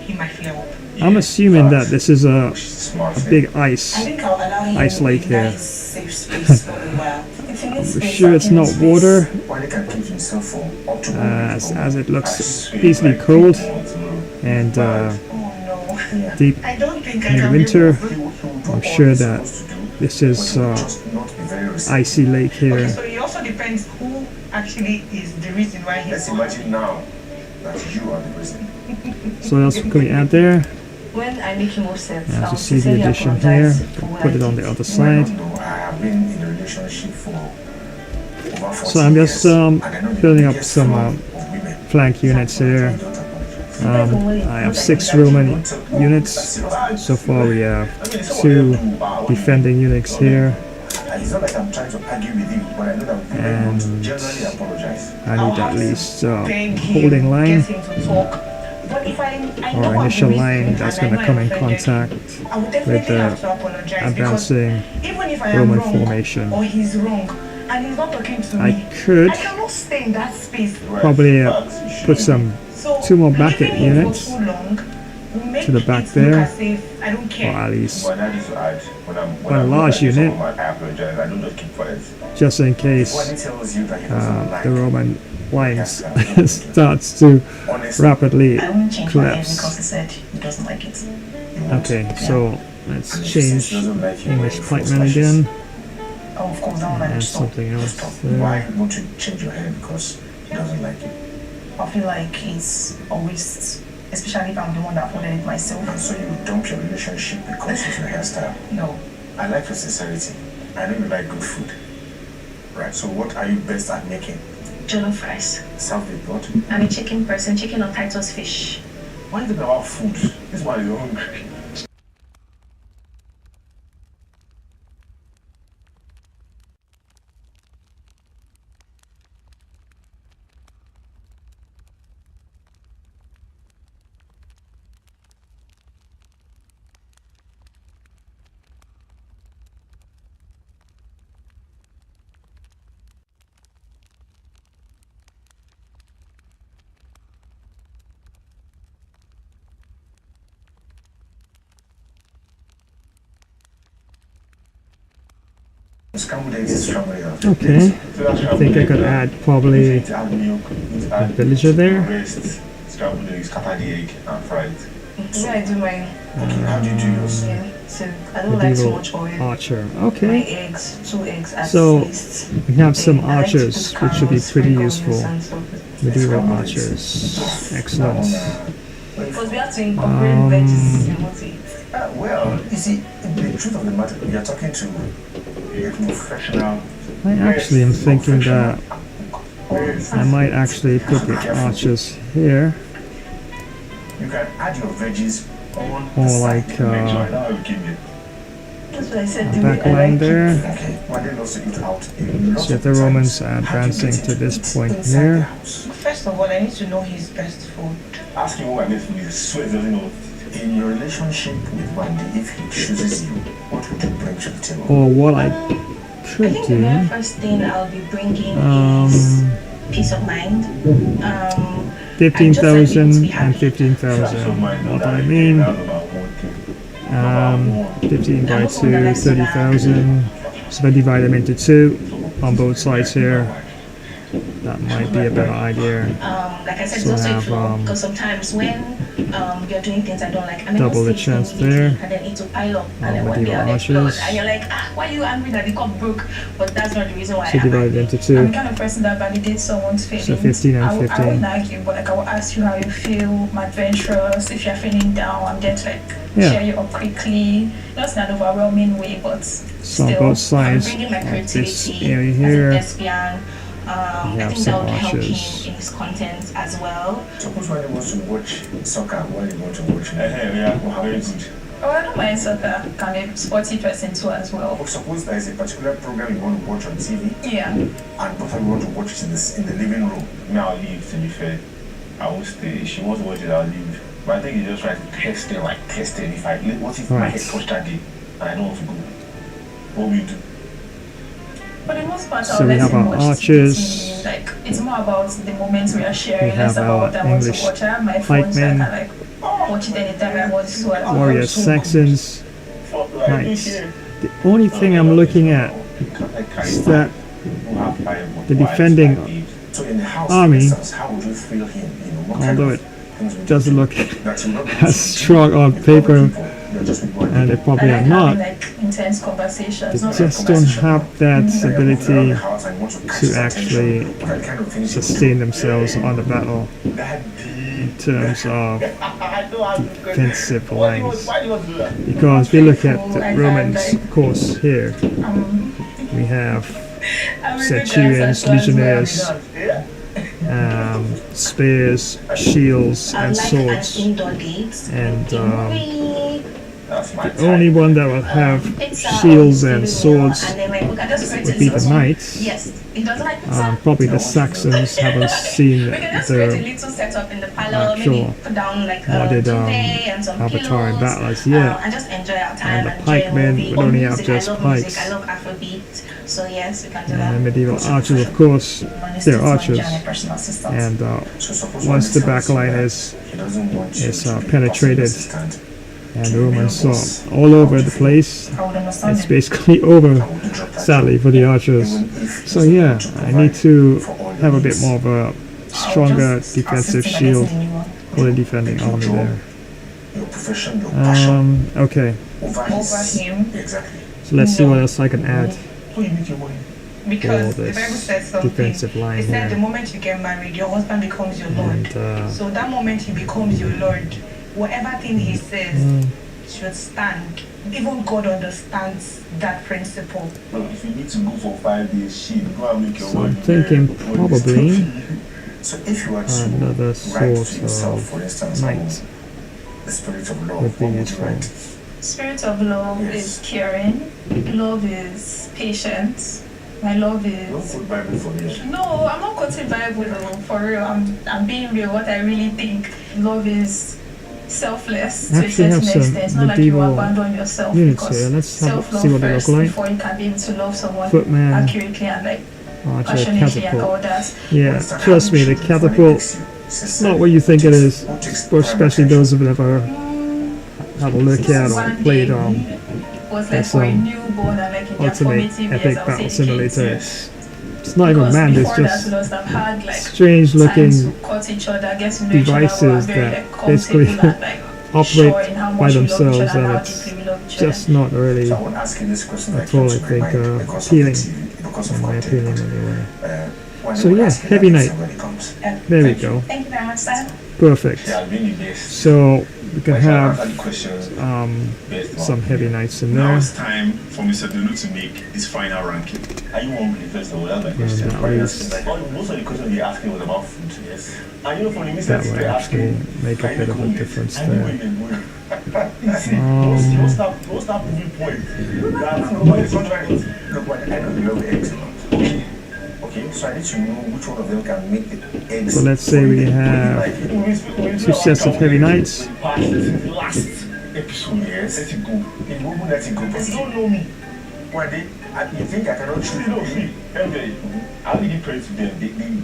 he might flare up. I'm assuming that this is a Smart big I ice. think I'll allow him Ice lake in that here. his safe space for a while. If you need I'm space, sure I'll it's give you not space. water, Wande can keep himself for up to 1 week. as it looks swear, easily like, cold people and Oh no. Yeah. deep I don't think I in can winter. He will do I'm all sure he's that supposed to do, this but is he will just not be very receptive. icy lake Okay, here. so it also depends who actually is the reason why he's Let's imagine now that you are the person. So what else can we add there? When I make him upset, As I'll you see the sincerely addition here, apologize for what put I it on did. the other I side. don't know. I have been in a relationship for over 40 So I'm just years, and I know the building up biggest some flaw of women. flank units here. Don't apologize. I have 6 Roman units. So far we have 2 defending units here, It's not like I'm trying to argue with you, but I know that women and don't generally apologize. I need at least beg him, holding line get him to talk. But if I know or I'm initial the reason line that's and I going to know come I in offended contact him, I would with definitely the have to apologize because advancing even if I am Roman wrong formation. or he's wrong and he's not talking to I me, could I cannot stay in that space. probably put some So 2 more backup leaving him units, for too long will make to the back it look there. as if I don't or care. at least But that is hard. When When a I'm large looking at unit- someone, I apologize. I don't just keep quiet. just in case When he tells you that he doesn't like the Roman lines Yes, starts to honestly, rapidly I won't change my name because collapse. he said he doesn't like it. he won't. Okay, so let's And if he change doesn't like you, English he force pikeman lashes. again, Oh, of course, that one I and would stop. something else Stop. there. Why won't you change your hair? Because he doesn't like you. I feel like he's always, especially if I'm the one that ordered it myself. And so you dump your relationship because of your hairstyle. No. I like your sincerity. I know you like good food. Right, so what are you best at making? Jollof rice. Serve with what? I'm a chicken person, chicken or Titus fish. Why is it about food? This one is hungry. Scrambled eggs is scrambled eggs. Okay, So that's I think I could add probably to add milk, to a add villager there. rest, scrambled eggs, scatter the egg, and fry it. The way I do mine. Okay, how do you do yours? Yeah. So I don't like so much oil. archer. My Okay. eggs, 2 eggs at So least. we have some I like to archers, put which should be carrots, pretty sprinkles, useful. and so forth. Medieval archers. Excellent. Because we have to incorporate veggies in what we eat. Well, you see, the truth of the matter, you're talking to a professional. I actually am thinking that I might actually put the archers here, You can add your veggies on or the side. like Make sure I know how you keep it. That's what I said. The back way I line like there. Okay, one day lost to eat out. A lot So of the times, Romans are how do you advancing get to it this eat point inside the here. house? First of all, I need to know his best food. Ask him what my best food is. Swear he doesn't know. In your relationship with Wendy, if he chooses you, what would you bring to the table? Or what I I could think the very do. first thing I'll be bringing Um, is peace of mind. 15,000 and 15,000. What I mean, 15 by 2, 30,000. So if I divide them into 2 on both sides here, that might be a better idea. Like I said, So it's also a have, flaw because sometimes when you're doing things I don't like, I mean, double the most things chance immediately, there. and then it will pile up, and then Oh, one day I'll medieval explode, archers. and you're like, why are you angry that the cup broke? But that's not the reason why So I'm divide it into angry. I'm the 2. kind of person that validates someone's feelings. So 15 and I wouldn't 15. argue, but like I will ask you how you feel, I'm adventurous, if you're feeling down, I'm there to like Yeah. cheer you up quickly. Not in an overwhelming way, but So on still. both sides I'm bringing my of creativity this area as here, a thespian. we I have think some that would help archers. him in his content as well. Suppose when he wants to watch soccer, when he wants to watch Yeah, very good. Oh, I don't mind soccer. Can be a sporty person too as well. Or suppose there is a particular program you want to watch on TV, Yeah. and both of you want to watch it in the living room. Me, I'll leave, to be fair. I won't stay. If she wants to watch it, I'll leave. But I think you just try to test it, like test it. If what if my Right. head touched that day and I don't want to go? What will you do? For the most part, So I'll we let have him our watch archers. TV. Like, it's more about the moments we are sharing, We less have about our what I want to English watch. I have my phone, so I pikemen. can like watch it anytime I want to. Warrior Saxons. What do I do Nice. here? The only thing I'm looking at is that the defending So in the house, army, for instance, how would you feel him? You know, what kind although of it things would you doesn't do? look That you will not be as strong on paper, and they I probably like are having not, like intense conversations. they Not just don't have that ability to actually sustain themselves on the battle in terms of defensive lines. Because if we look at the Romans, of course, here we have centurions, legionnaires, spears, shields, I and like an swords. indoor date. And the the only one that will have shields and swords and then like we can just create would a be the little- knights. Yes, it doesn't like pizza. Probably the Saxons haven't seen We can just create a the little setup in the parlor, maybe actual put down like a modded duvet and some avatar in pillows, battle as yet. and just enjoy our time And the enjoy a pikemen movie. would Or only have music. just I love pikes. music, I love Afrobeat, so yes, we can do And that. the medieval archers, of course, they're archers. Personal assistant. And once the back line is penetrated, and the Romans saw all over the place, I would understand it's it. basically over, sadly, for the archers. So yeah, I need to have a bit more of a stronger defensive shield for the defending army there. Your profession, your passion Okay, over him. Exactly. so let's see what else I can add So you make your money. Because for the Bible this says something. defensive line It said the here. moment you get married, your husband becomes your Lord. And So that moment he becomes your Lord, whatever thing he says should stand. Even God understands that principle. Well, if you need to go for 5 days, shit, go and make your so I'm money. thinking probably So if you are to another write sort to yourself, of for instance, knight the spirit of love, would be what would you useful. write? Spirit of love Yes. is caring. Love is patient. My love Don't is. put Bible for me. No, I'm not quoting Bible though, for real. I'm being real. What I really think. Love is selfless to a Actually have certain some extent. It's not like you medieval abandon yourself units because here. Let's have a- self-love see what they first look like. before you can be able to love someone Footman, accurately and like archer, passionately and all catapult. that. Yeah, trust me, the catapult, not what you think it is, for especially those who've never had a look at or played Was like That's, for a newborn and like in their ultimate formative epic years, I would battle say kids. simulator. It's not even Because manned, it's before that, just we must have had like strange time looking to cut each other, get to know each other, we were devices very that like basically comfortable and like operate sure in how by much we love each themselves, other and and how it's deeply we love each other. just not really So I won't ask you this question at all, I think, appealing, because of in my content, opinion but, anyway. when So you yeah, ask you Heavy that Night. when it comes. There we go. Thank you very much, sir. Perfect. Yeah, really best. So we can Like, I'll have answer the questions. Best one. some Heavy Nights in Now there. it's time for Mr. Dunu to make his final ranking. Are you hungry first of all? That's my And question. that least, Most of the questions you're asking was about food, yes. And you know, from the that mistakes would they're actually asking, make a bit of a difference there. You see, don't stop moving points. That's Nobody is contrary. Look, what I know you love eggs a lot. Okay. Okay, so I need to know which one of them can make the eggs. So let's say we have two sets of Heavy Nights. Last episode, Yes. let it go. It won't let it go. But you don't know me. One day, you think I cannot choose? You know, see, MJ, I really give credit to them.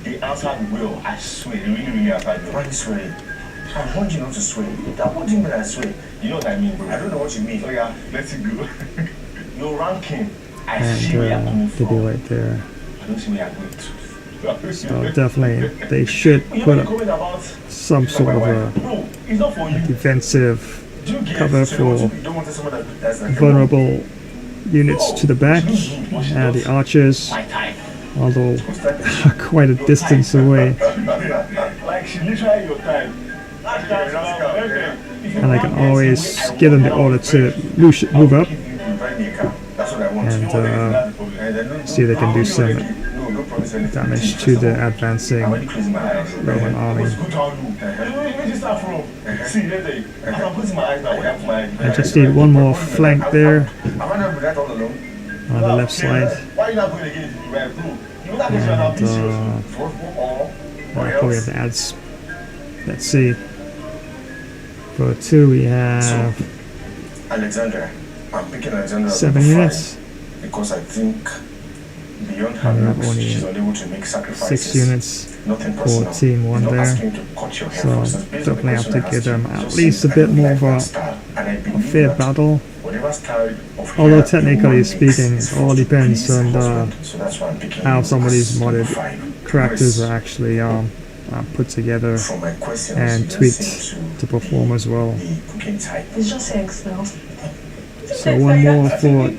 They answered well. I swear, they really answered well. Why are you swearing? I want you not to swear. What do you mean I swear? You know what I mean, bro? I don't know what you mean. Oh yeah, let it go. Your ranking, I see And where you're coming to be from. right there. I don't see where you're going to. So definitely, they should You put know, up comment about some sort of a no, it's not for you. defensive Do you get cover it? for You don't want someone that's like vulnerable units to the back. The archers, My time. although quite a distance away, Like she literally your time. and I can always give them the order to move up That's what I want. and see if they can do some No, don't promise anything. damage to the advancing I'm already closing my eyes. Roman army. It's good to how you. Where you start from? See, as I'm putting my eyes now, where I put my eyes. I just need one more flank there Have I not been that all along? on the left side. Why are you not going again if you right, bro? You not getting out of this And I probably have to add. Let's see. For 2 we have Alexandra. I'm picking Alexandra as 7 number units. 5 because I think beyond her And we have looks, only she's unable to make sacrifices. 6 units Nothing for personal. team 1 He's not there. asking to cut your hair So first. It's based on the definitely have to question I give asked them you. at Just least a say, bit I more like of that a style, and I believe fair that battle. whatever style of Although hair technically a woman speaking, makes it all is depends for on his the husband. So that's why I'm picking how you some of these as number modded 5. characters Chris, are actually put together from my questions, and you don't tweaked seem to perform as well. the cooking type. It's just eggs now. So one more for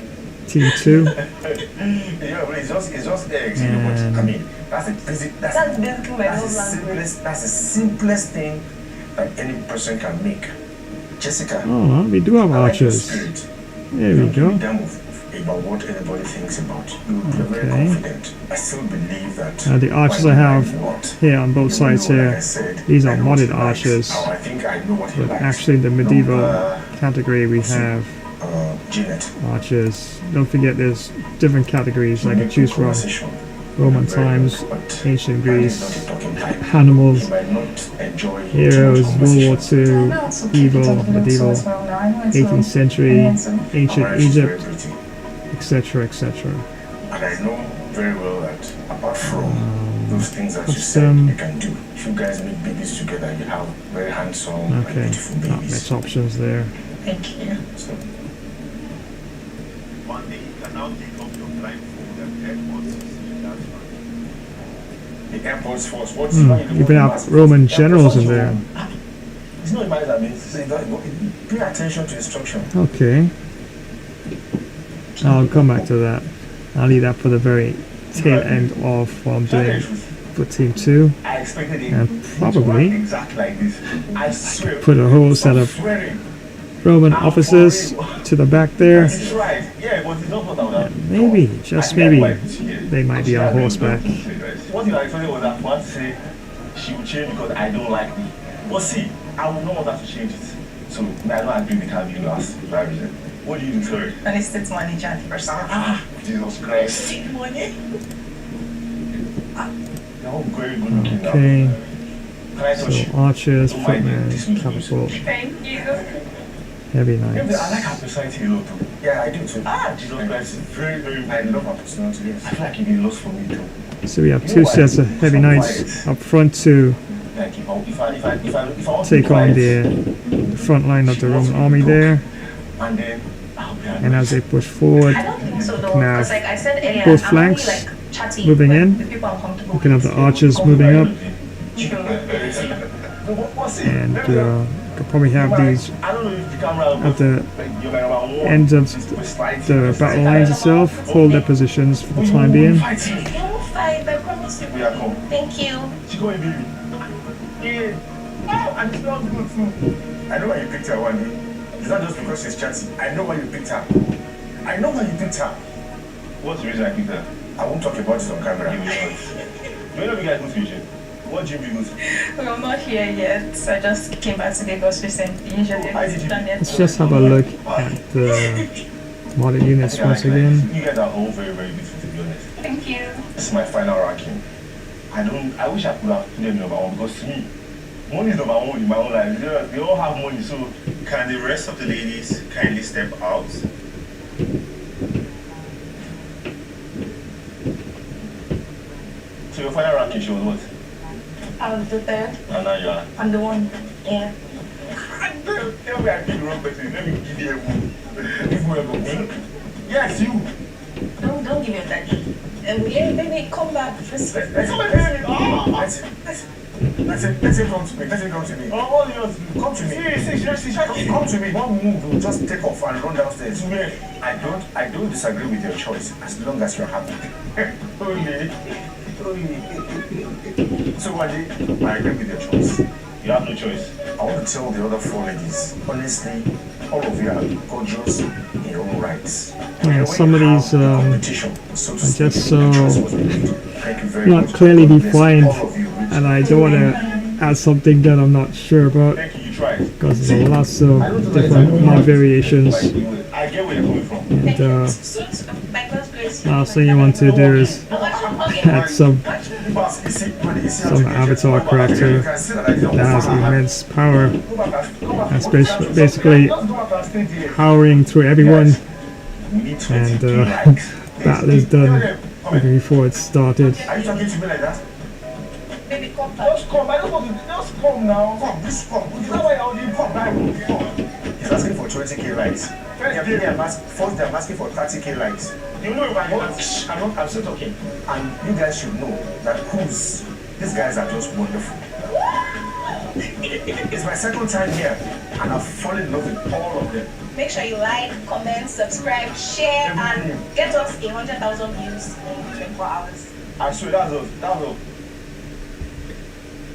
team 2. Yeah, but it's just eggs. You know what? I mean, that's basically my that's the simplest thing that any person can make. Jessica. Oh, we do have I like your archers. spirit. There You we don't give a go. damn about what anybody thinks about you. You're very Okay. confident. I still believe that. Now the archers I when you have like what, here on both you sides know, like here, I said, these I are know what he modded likes. archers. I think I know what he But likes. actually in the medieval Number category we have Janet. archers. Don't forget there's different categories I can choose from. Conversation. Roman Very times, good, but ancient Andy Greece, is not a talking type. animals, You might not enjoy heroes, too much World War conversation. II, evil, medieval, 18th century, ancient Alright, she's very Egypt, pretty. etc., etc. And I know very well that apart from those things that you custom. said you can do, if you guys make babies together, you have very handsome and Okay, beautiful not babies. much options there. Thank you. So, One day you can now take off your blindfold and airpods. That's fine. the airports force, what's why you Even don't have Roman generals in there. It's not about that means. Pay attention to instruction. Okay. I'll come back to that. I'll leave that for the very tail end of what I'm doing for team 2. I expected it And to probably work exactly like this. I swear. put a whole set of Swearing. Roman officers to the back there. It's right. Yeah, but it's not what I would have Maybe, done. just I maybe, like what she is. they might be She on had been horseback. done. What you expected was that one say she would change because I don't like me. But see, I would not want her to change it. So I don't agree with having you last. For that reason. What do you do, sorry? And it's state manager at first. Jesus Christ. State money? You're very good looking now. Okay, Can I touch so you? archers, Don't mind footmen, this means catapult, Thank you. heavy I like knights. her personality a lot too. Yeah, I do too. Jesus Christ is very, very I good. love her personality, yes. I feel like you'd be lost for me too. So we have 2 sets of heavy knights up front to Like if I want to take be on quiet, the front line of the Roman army there. and then I'll be And as they push forward, I don't think so you though, can because have like I said earlier, both I'm flanks only, like, chatting moving in. with people I'm comfortable You can have with. the archers moving up True. and could probably have these I don't know if the camera at the you're my number one. ends of the battle lines itself, hold their positions for the time being. You won't fight, I promise you. We are come. Thank you. She go baby. Yeah. Oh, and it smells good too. I know why you picked her, one day. It's not just because she's chatty. I know why you picked her. I know why you picked her. What's the reason I picked her? I won't talk about it on camera. You will not. Do you know the guy who's fishing? What gym you go to? Well, I'm not here yet. So I just came back to Lagos recently. Usually, Let's just have a look at the model units once again. You guys are all very, very beautiful, to be honest. Thank you. This is my final ranking. I wish I could have put them number one, because to me, money is number one in my own life. They all have money, so Can the rest of the ladies kindly step out? so your final ranking shows what? I was the third. And now you are. I'm the one. Yeah. Tell me I did the wrong person. Let me give you a move. If we are going. Yes, you. Don't give him that. Yeah, baby, come back. Let's him come to me. Let him come to me. Oh, what do you want to do? Come to me. Seriously. Come to me. One move will just take off and run downstairs. I don't disagree with your choice as long as you're happy. So Wadi, I agree with your choice. You have no choice. I want to tell the other 4 ladies, honestly, all of you are gorgeous in your own rights. Yeah, some of these are just so not much. clearly God bless defined, all of you. and I don't want to add something that I'm not sure about, Thank you, you tried. because there's lots of different mod variations. I get where you're coming from. And By God's grace. last thing you want to do is add some avatar character that has immense power. That's basically powering through everyone, and battle is done even before it started. Are you talking to me like that? Baby, come back. Just come. I don't want to. Just come now. Come. Just come. Is that why you come? He's asking for 20k likes. First, they're asking for 30k likes. You know if I'm still talking. And you guys should know that these guys are just wonderful. It's my second time here, and I've fallen in love with all of them. Make sure you like, comment, subscribe, share, and get us 100,000 views in 24 hours. I swear that's all.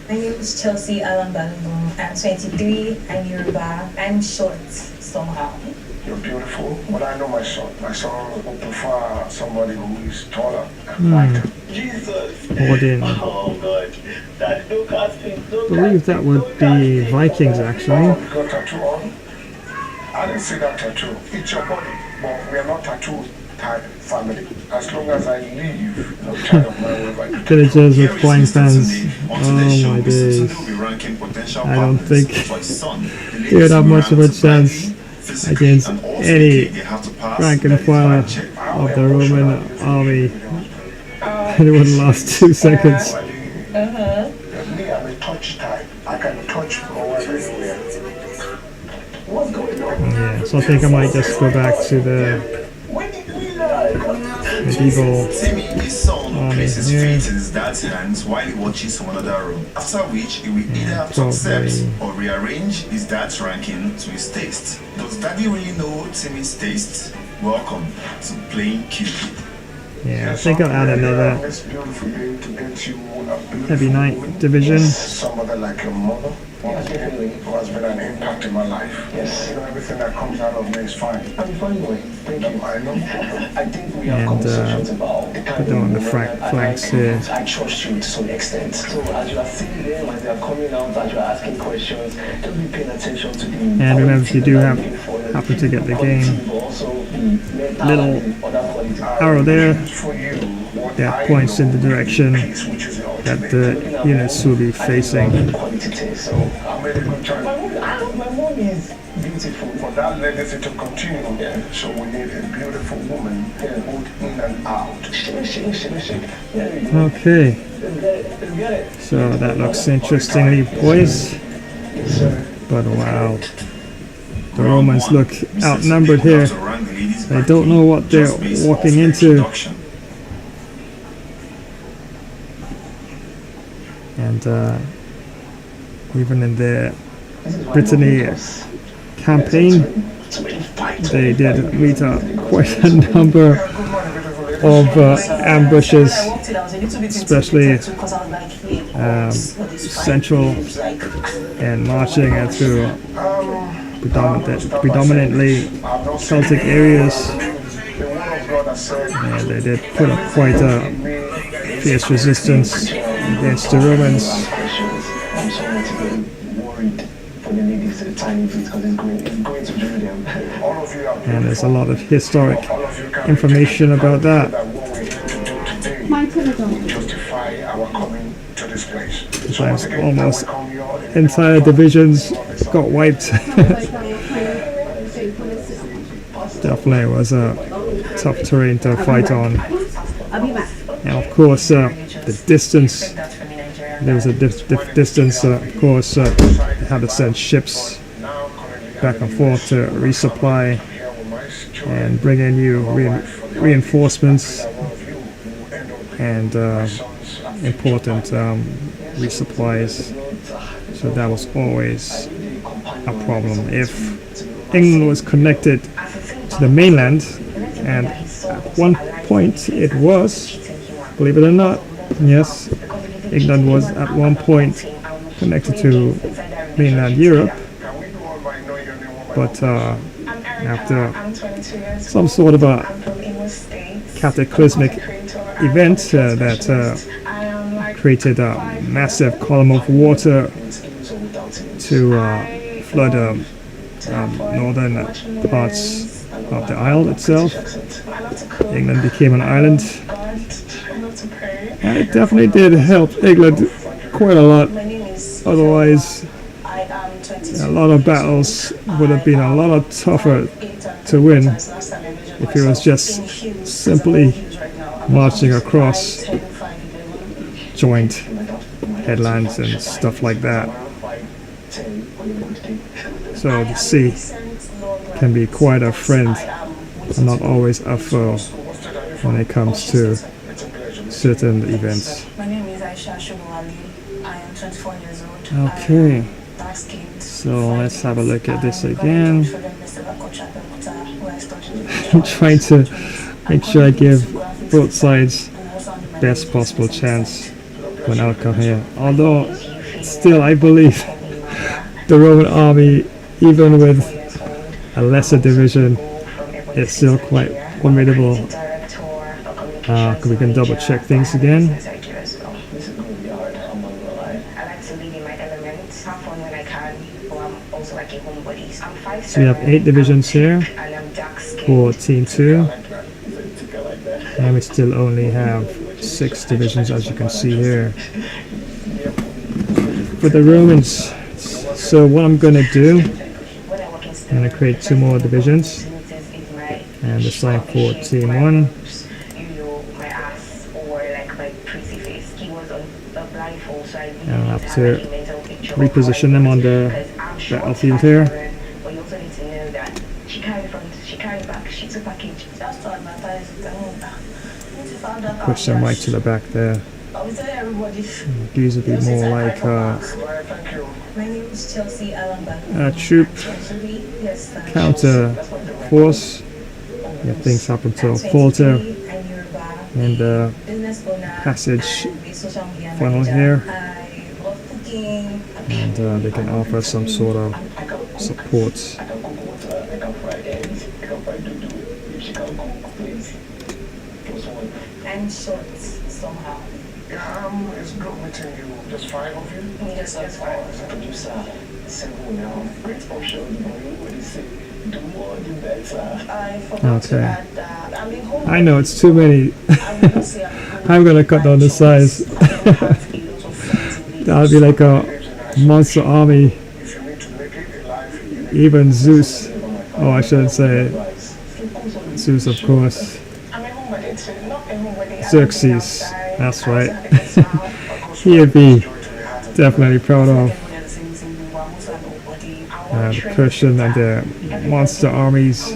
My name is Chelsea Alan Balungo. I'm 23. I'm Yoruba. I'm short somehow. You're beautiful, but I know my son. My son will prefer somebody who is taller and lighter. Jesus. Odin. Oh God. That no casting. I believe that would be Vikings, actually. You got tattoo on? I didn't see that tattoo. It's your body, but we are not tattoo type family. As long as I leave, no child of mine will like. Villagers with flying fans. Oh my days. I don't think they would have much of a chance against any rank and file of the Roman army. It wouldn't last 2 seconds. Me, I'm a touch type. I can touch more everywhere. What's going on? Yeah, so I think I might just go back to the medieval army places here. feet in his dad's hands while he watches from another room. After which he will either have to accept or rearrange his dad's ranking to his taste. Does daddy really know Timmy's taste? Welcome to Playing Cupid. Yeah, I think I'll add another It's beautiful to get you a heavy beautiful knight woman. division. Somebody like your mother who has been an impact in my life. Yes. You know, everything that comes out of me is fine. I'm a funny boy. Thank you. I know. I think we have And, conversations about the kind put them on the of women that flanks I here. like. I trust you to some extent. So as you are sitting there, as they are coming out, as you are asking questions, just be paying attention to the. And remember, if you do happen to get the game, little arrow there that points in the direction that the units will be facing. I made a good choice. My mom is beautiful. For that legacy to continue, so we need a beautiful woman both in and out. Okay, so that looks interestingly poised, but wow, the Romans look outnumbered here. They don't know what they're walking into. And even in their Brittany campaign, they did meet quite a number of ambushes, especially central and marching through predominantly Celtic areas, and they did put up quite a fierce resistance against the Romans. And there's a lot of historic information about that. Sometimes almost entire divisions got wiped. Definitely was a tough terrain to fight on. And of course, the distance. There was a distance. Of course, they had to send ships back and forth to resupply and bring in new reinforcements and important resupplies. So that was always a problem. If England was connected to the mainland, and at one point it was, believe it or not, yes, England was at one point connected to mainland Europe, but after some sort of a cataclysmic event that created a massive column of water to flood northern parts of the isle itself, England became an island. And it definitely did help England quite a lot. Otherwise, a lot of battles would have been a lot tougher to win if it was just simply marching across joint headlands and stuff like that. So the sea can be quite a friend and not always a foe when it comes to certain events. My name is Aisha Shubawali. I am 24 years old. Okay, so let's have a look at this again. I'm trying to make sure I give both sides best possible chance when I come here. Although, still I believe the Roman army, even with a lesser division, is still quite formidable. We can double check things again. So we have 8 divisions here for Team 2, and we still only have 6 divisions, as you can see here, for the Romans. So what I'm going to do, I'm going to create 2 more divisions, and this time for Team 1. And I'll have to reposition them on the battlefield here. Push them right to the back there. These would be more like a troop counter force. Yeah, things happen to falter in the passage funnel here, and they can offer some sort of support. I'm short somehow. It's good meeting you. Just 5 of you? Just 5. As a producer, simple now. Great option. What do you say? Do more, do better. I forgot to add that. I know it's too many. I'm gonna cut down the size. That'll be like a monster army. Even Zeus. Oh, I shouldn't say Zeus, of course. Xerxes, that's right. He'd be definitely proud of the Persian and their monster armies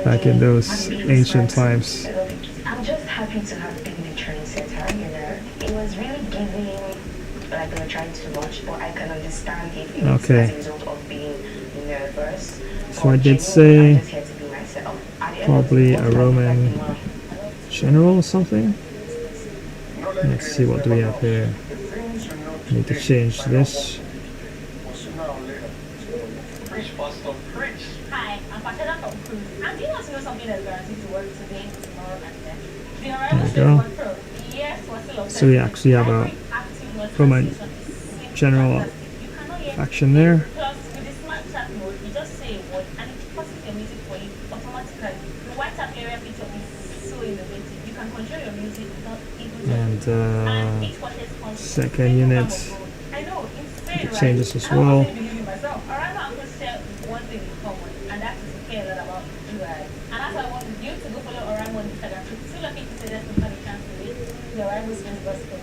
back in those ancient times. I'm just happy to have been the trendsetter, you know. It was really giving like like gonna try too much, but I can understand if it's Okay. as a result of being nervous. So I did say I'm just here to be myself. At the end of probably the a day, Roman general or something. Let's see, what do we have here? Need to change this. Hi, I'm Patricia from Cruise. And do you want to know something that's guaranteed to work today, tomorrow, and then? The There arrival we stage go. 1 Pro. Yes, we're still on So we actually have a Roman general faction there. Plus, with the smart chat mode, you just say a word and it pauses your music for you automatically. The white tap area feature is so innovative. You can control your music without even And each purchase comes second unit, I know, insane, you can right? change this as I well. don't believe in myself. Arrival and Cruise share one thing in common, and that is to care a lot about you guys. And that's why I want you to go follow Arrival on Instagram. It's still lucky to say that somebody chance to read the Arrival's best gospel.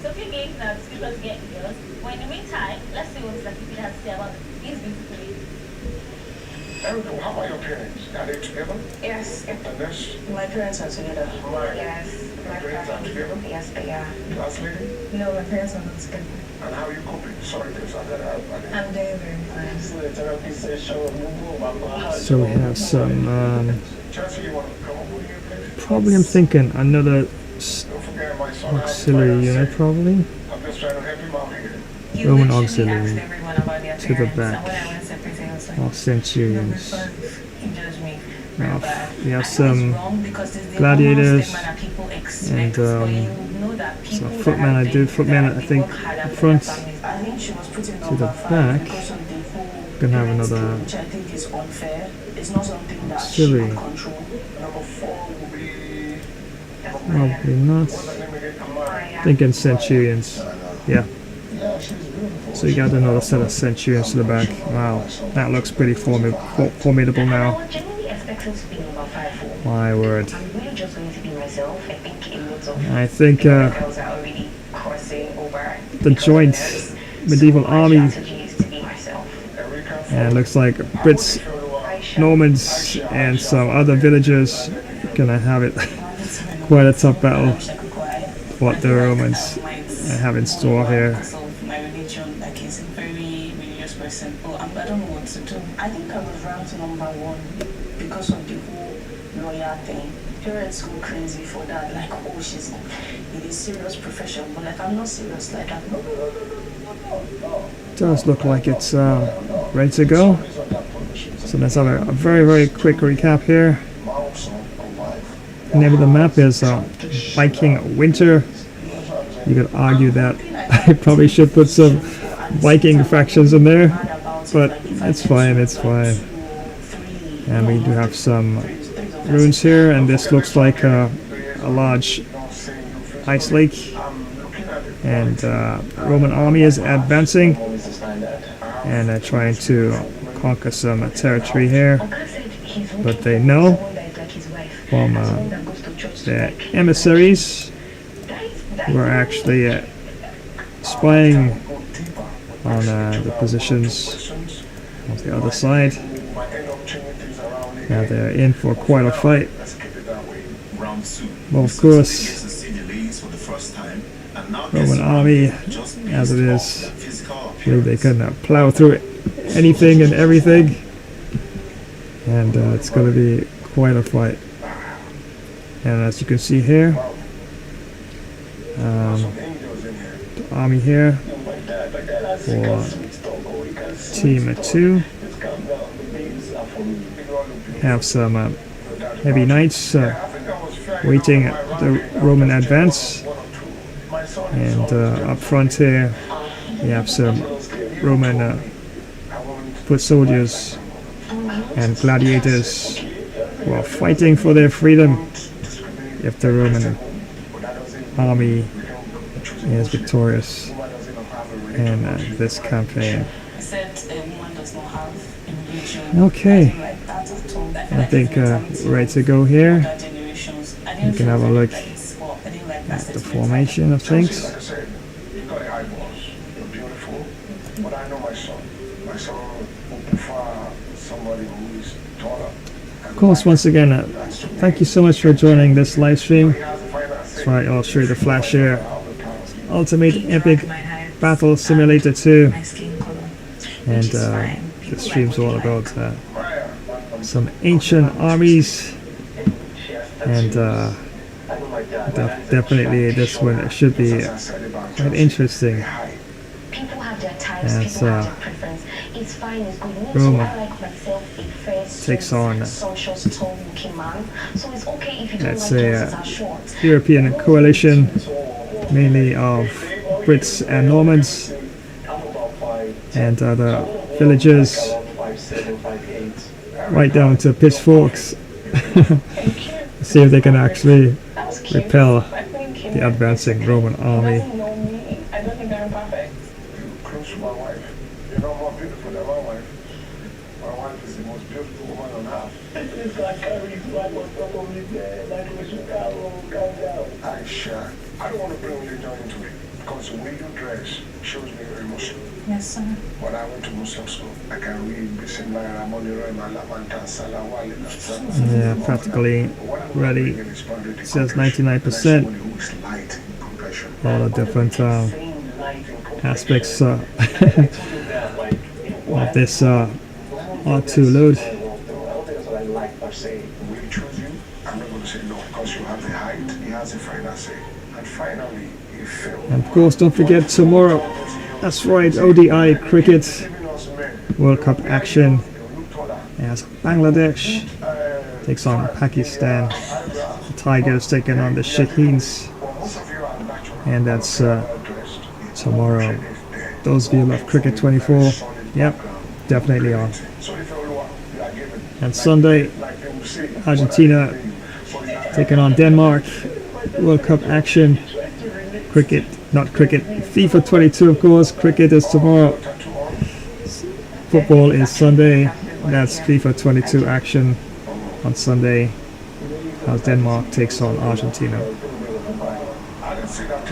So few games now, description to get yours. But in the meantime, let's see what Mr. Kipi has to say about these beautiful ladies. Erica, how about your parents? Are they together? Yes. And this? My parents are together. Right. Yes. My parents are together? Yes, they are. Last lady? No, my parents are not together. And how are you coping? Sorry, this. I didn't. I'm doing very fine. So we have some, Chelsea, you want to come up with your place? probably I'm thinking another Don't forget my son. auxiliary unit, probably. I'm just trying to help him out here. Roman auxiliary to the back of No, centurions. he judged me. Now, we have some gladiators and some footmen. I do footmen, I think, up front. To the back, we're gonna have another auxiliary. Probably not. Thinking centurions. Yeah. So you got another set of centurions to the back. Wow, that looks pretty formidable now. My word. I think the joint medieval army, and looks like Brits, Normans, and some other villagers gonna have it quite a tough battle. What the Romans have in store here. My religion, like he's a very religious person. I don't know what to do. I think I was ranked #1 because of the whole lawyer thing. Parents go crazy for that, like, oh, she's in a serious profession, but like, I'm not serious like that. Does look like it's ready to go. So let's have a very, very quick recap here. The name of the map is Viking Winter. You could argue that I probably should put some Viking factions in there, but it's fine, it's fine. And we do have some ruins here, and this looks like a large ice lake. And Roman army is advancing, and they're trying to conquer some territory here. But they know from their emissaries who are actually spying on the positions of the other side. Now they're in for quite a fight. Well, of course, Roman army, as it is, I believe they can plow through anything and everything, and it's going to be quite a fight. And as you can see here, the army here for team 2 have some heavy knights waiting the Roman advance, and up front here we have some Roman foot soldiers and gladiators who are fighting for their freedom if the Roman army is victorious in this campaign. Okay, I think we're ready to go here. You can have a look at the formation of things. Of course, once again, thank you so much for joining this live stream. That's right, I'll show you the flash here Ultimate Epic Battle Simulator 2. And the stream's all about some ancient armies. And definitely this one should be quite interesting. As Rome takes on, let's say, a European coalition, mainly of Brits and Normans and other villagers, right down to pitchforks. See if they can actually repel the advancing Roman army. I don't want to bring religion into it because the way you dress shows me you're a Muslim. Yes, sir. When I went to Muslim school, I can read Yeah, practically ready. It says 99%. All the different aspects of this R2 load. I'm not going to say no because you have the height, he has the final say. And finally, he failed. And of course, don't forget tomorrow. That's right, ODI cricket World Cup action as Bangladesh takes on Pakistan. The Tigers taking on the Shaheens. And that's tomorrow. Those of you who love Cricket 24, yep, definitely on. And Sunday, Argentina taking on Denmark. World Cup action. Cricket, not cricket. FIFA 22, of course. Cricket is tomorrow. Football is Sunday. That's FIFA 22 action on Sunday as Denmark takes on Argentina.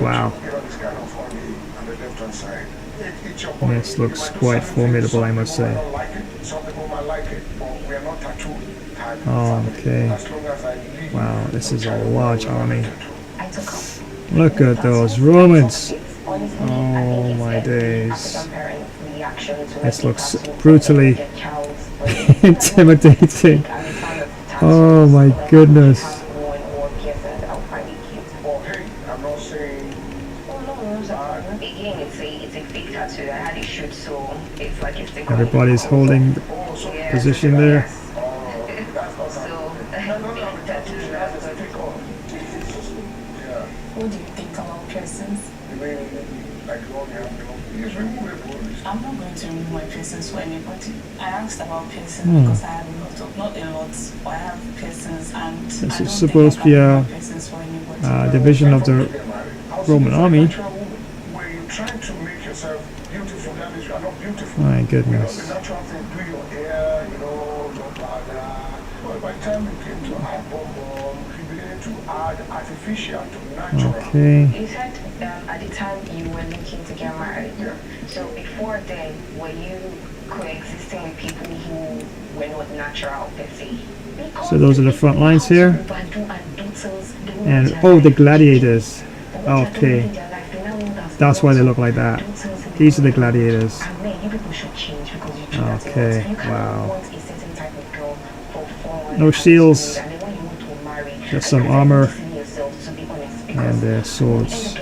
Wow. This looks quite formidable, I must say. Okay. Wow, this is a large army. Look at those Romans. Oh my days. This looks brutally intimidating. Oh my goodness. Everybody's holding the position there. What do you think about piercings? I'm not going to remove my piercings for anybody. I asked about piercings because I have a lot of, not a lot, but I have piercings and this is supposed to be a division of the Roman army. My goodness. Okay. You said at the time you were looking to get married. So before then, were you coexisting with people who were not natural per se? So those are the front lines here. And oh, the gladiators. Okay. That's why they look like that. These are the gladiators. Okay, wow. No shields. Just some armor. And their swords.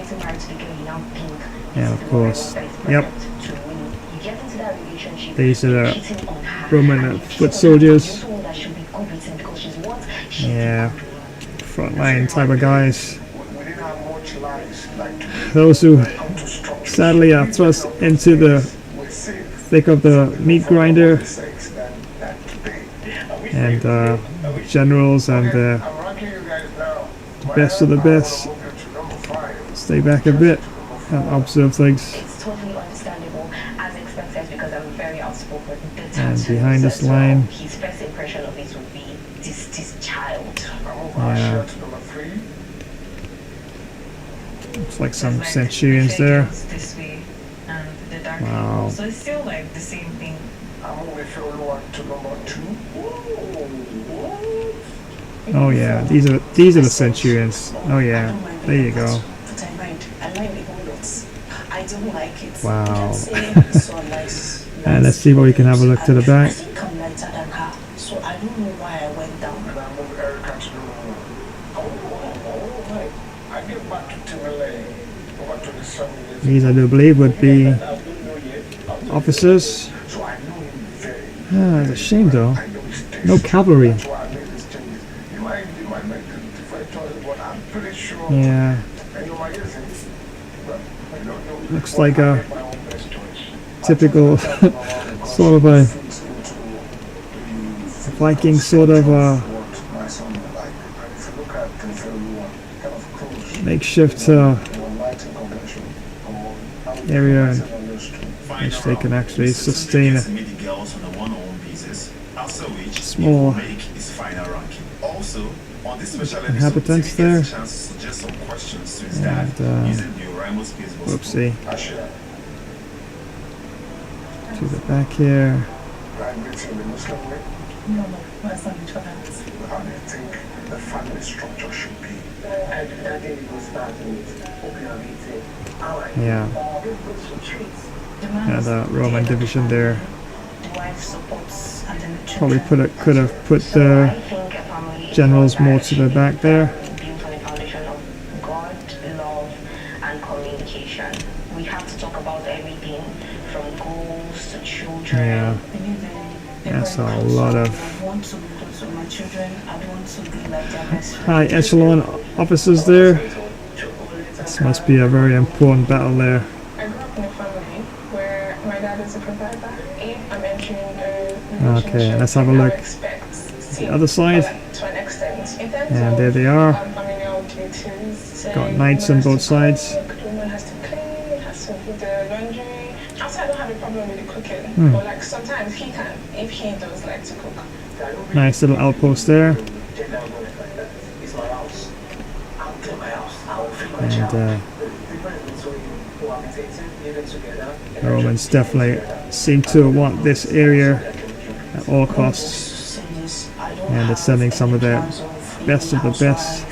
And of course, yep. These are the Roman foot soldiers. Yeah. Frontline type of guys. Those who sadly are thrust into the thick of the meat grinder. And generals and the best of the best stay back a bit and observe things. It's totally understandable, as expected, because I'm very outspoken. And behind this line, his first impression of it would be this child. yeah, looks like some centurions there. Wow. So it's still like the same thing. Oh yeah, these are the centurions. Oh yeah, there you go. I don't like it. Wow. You can say it's so nice. And let's see what we can have a look to the I back. think I'm lighter than her, so I don't know why I went down. These, I do believe, would be officers. It's a shame though. No cavalry. Yeah. Looks like a typical sort of a Viking sort of makeshift area in which they can actually sustain a small inhabitants there. And whoopsie. To the back here. No, that's not each other. How do you think the family structure should be? I think it goes back to Yeah. Yeah, the Roman division there. Probably could have put the generals more to the back there. God, love, and communication. We have to talk about everything from goals to children. Yeah. That's a lot of high echelon officers there. This must be a very important battle there. I grew up in a family where my dad is a provider. If I'm entering a Okay, let's have a look. The other side. To an extent. And there they are. Got knights on both sides. The woman has to clean, has to do the laundry. I don't have a problem with the cooking, but like sometimes he can, if he does like to cook. Nice little outpost there. And the Romans definitely seem to want this area at all costs. And they're sending some of their best of the best.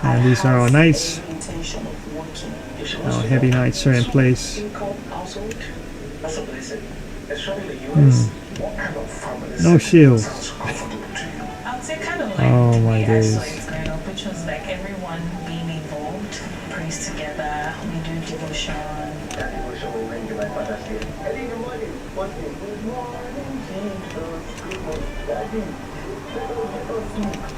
And these are our knights. Our heavy knights are in place. No shields. Oh my days. Which was like everyone being involved, prays together, we do devotion.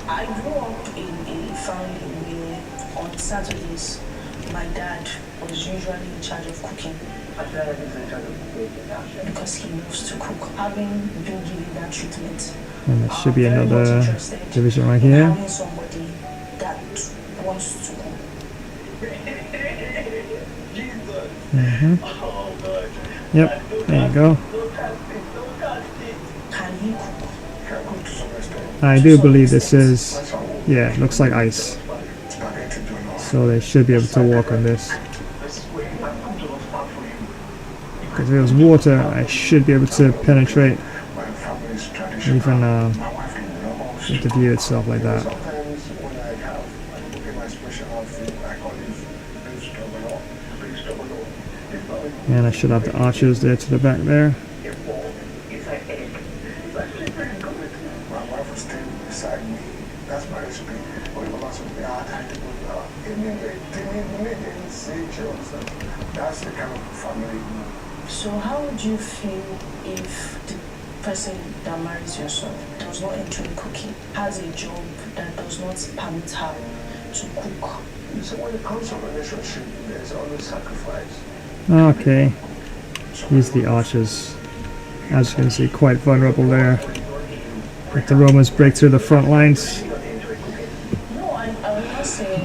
I grew up in a family where on Saturdays my dad was usually in charge of cooking because he loves to cook. Having been given that treatment, And there should be another division right here. having somebody that wants to cook. Yep, there you go. Can he cook? I do believe this is, yeah, it looks like ice. So they should be able to walk on this. Because if it was water, I should be able to penetrate even the view itself like that. And I should have the archers there to the back there. So how would you feel if the person that marries your son does not enjoy cooking, has a job that does not permit her to cook? So when it comes to a relationship, there's always sacrifice. Okay, here's the archers. As you can see, quite vulnerable there. If the Romans break through the front lines,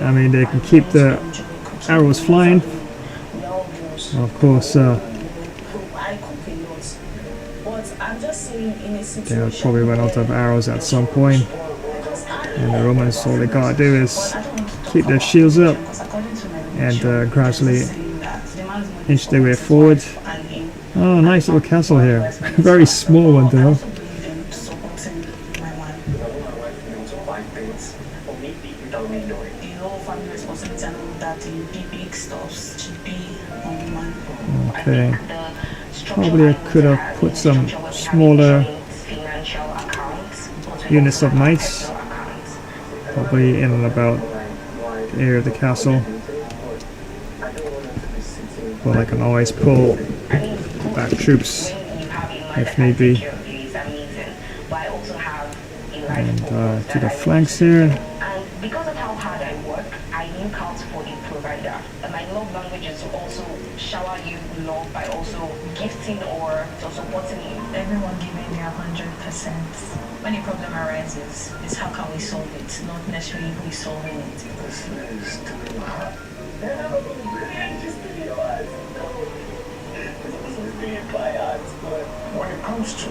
I mean, they can keep the arrows flying. Of course, they'll probably run out of arrows at some point. And the Romans, all they gotta do is keep their shields up and gradually inch their way forward. Oh, nice little castle here. Very small one though. Okay. Probably I could have put some smaller units of knights. Probably in and about the area of the castle. But I can always pull back troops if need be. And to the flanks here. And because of how hard I work, I look out for a provider. And my love language is to also shower you love by also gifting or supporting you. Everyone giving their 100%. When a problem arises, it's how can we solve it, not necessarily who is solving it. This is too hard. When it comes to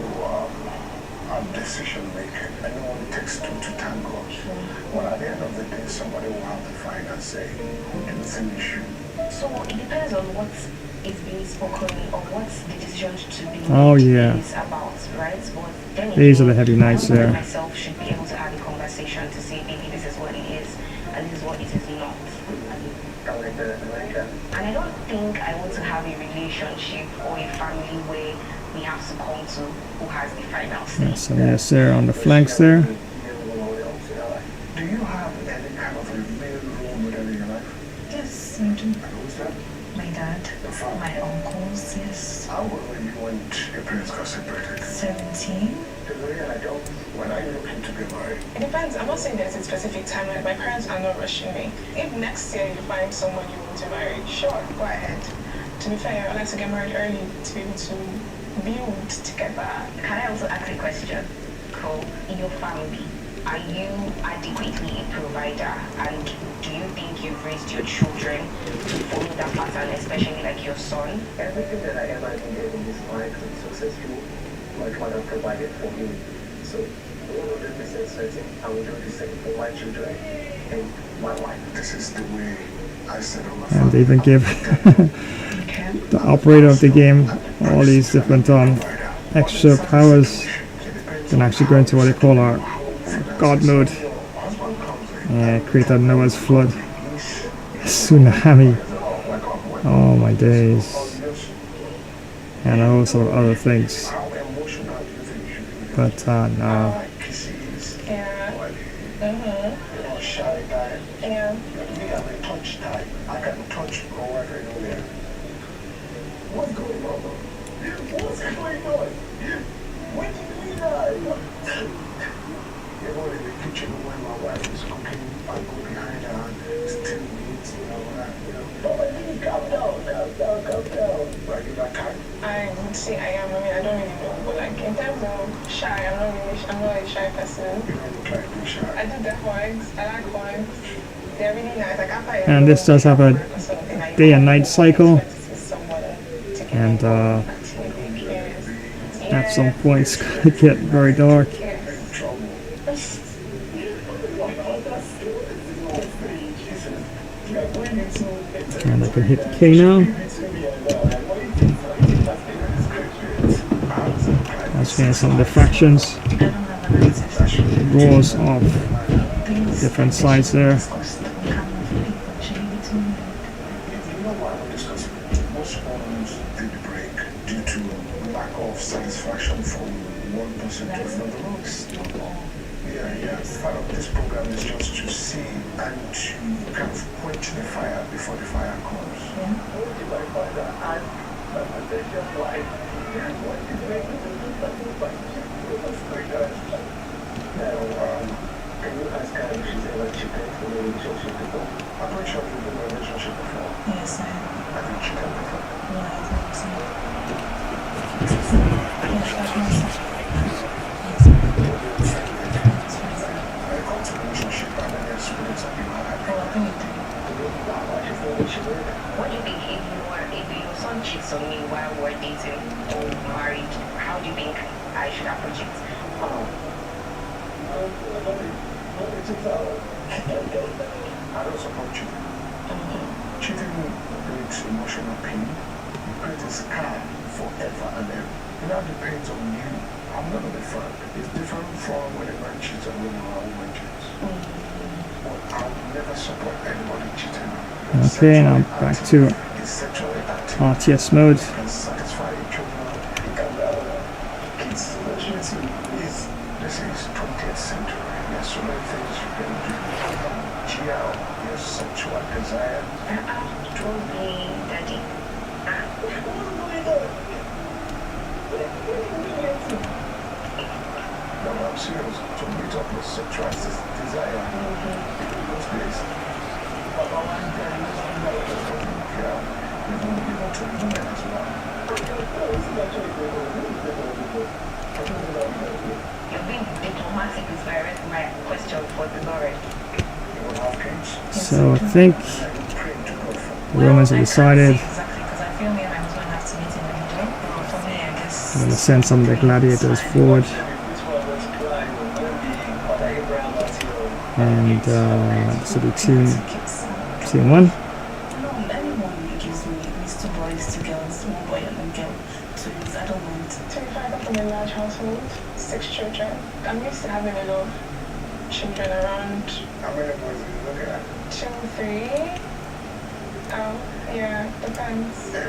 decision making, anyone takes two to tango. Well, at the end of the day, somebody will have to find and say, who do you think we should? So it depends on what is being spoken or what the decision to be made is about, right? But then these are the heavy knights there. I myself should be able to have a conversation to say, maybe this is what it is and this is what it is not. And I don't think I want to have a relationship or a family where we have to come to who has the final say. So yes, there on the flanks there. Do you have any kind of a male role model in your life? Yes, I do. And who's that? My dad, my uncles, yes. How old were you when your parents got separated? 17. When are you looking to get married? It depends. I'm not saying there's a specific timeline. My parents are not rushing me. If next year you find someone you want to marry, sure, go ahead. To be fair, I like to get married early to be able to build together. Can I also ask a question? Cool. In your family, are you adequately a provider? And do you think you've raised your children to follow that pattern, especially like your son? Everything that I ever needed in this life to be successful, my father provided for me. So 100% certain I will do the same for my children and my wife. This is the way I set on my And they even give the operator of the game all these different extra powers. Can actually go into what they call our God mode. Create a Noah's flood, tsunami. Oh my days. And also other things. But no. Yeah. Yeah. I can touch whoever in there. What's going on? What's going on? When did we die? Even in the kitchen when my wife is cooking, I go behind her and still meat, Mama, calm down. Like if I can. I would say I am. I mean, I don't really know, but like in terms of shy, I'm not a shy person. You don't look like you're shy. I do the hugs. I like hugs. They're really nice. Like after And this does have a day and night cycle. And at some point it's going to get very dark. And I can hit the K now. That's getting some diffractions. Roars of different sides there. Satisfaction from one person to another. Yeah. Part of this program is just to see and to kind of quench the fire before the fire comes. Can you ask her if she's ever cheated in a relationship before? I'm not sure you've been in a relationship before. Yes, I have. Have you cheated before? Yeah, I think so. What do you think if your son cheats on me while we're dating or married? How do you think I should approach it? I don't support cheating. Cheating creates emotional pain. It creates a scar forever and ever. It now depends on you. I'm not going to be frank. It's different from when a man cheats and when a woman cheats. But I would never support anybody cheating. Okay, now back to RTS mode. Can satisfy each other. Kids, this is 20th century. There's so many things you can do. GL, your sexual desire. Don't be daddy. No, I'm serious. To meet up your sexual desire. Those days. Even to women as well. You're being diplomatic with my question for the Lord. So I think the Romans have decided I'm going to send some of the gladiators forward. And this will be team 1. Anyone gives me these 2 boys, 2 girls, 1 boy and 1 girl. Twins, I don't mind. 25 up in a large household, 6 children. I'm used to having a lot of children around. How many boys are you looking at? 2, 3. Yeah, depends. I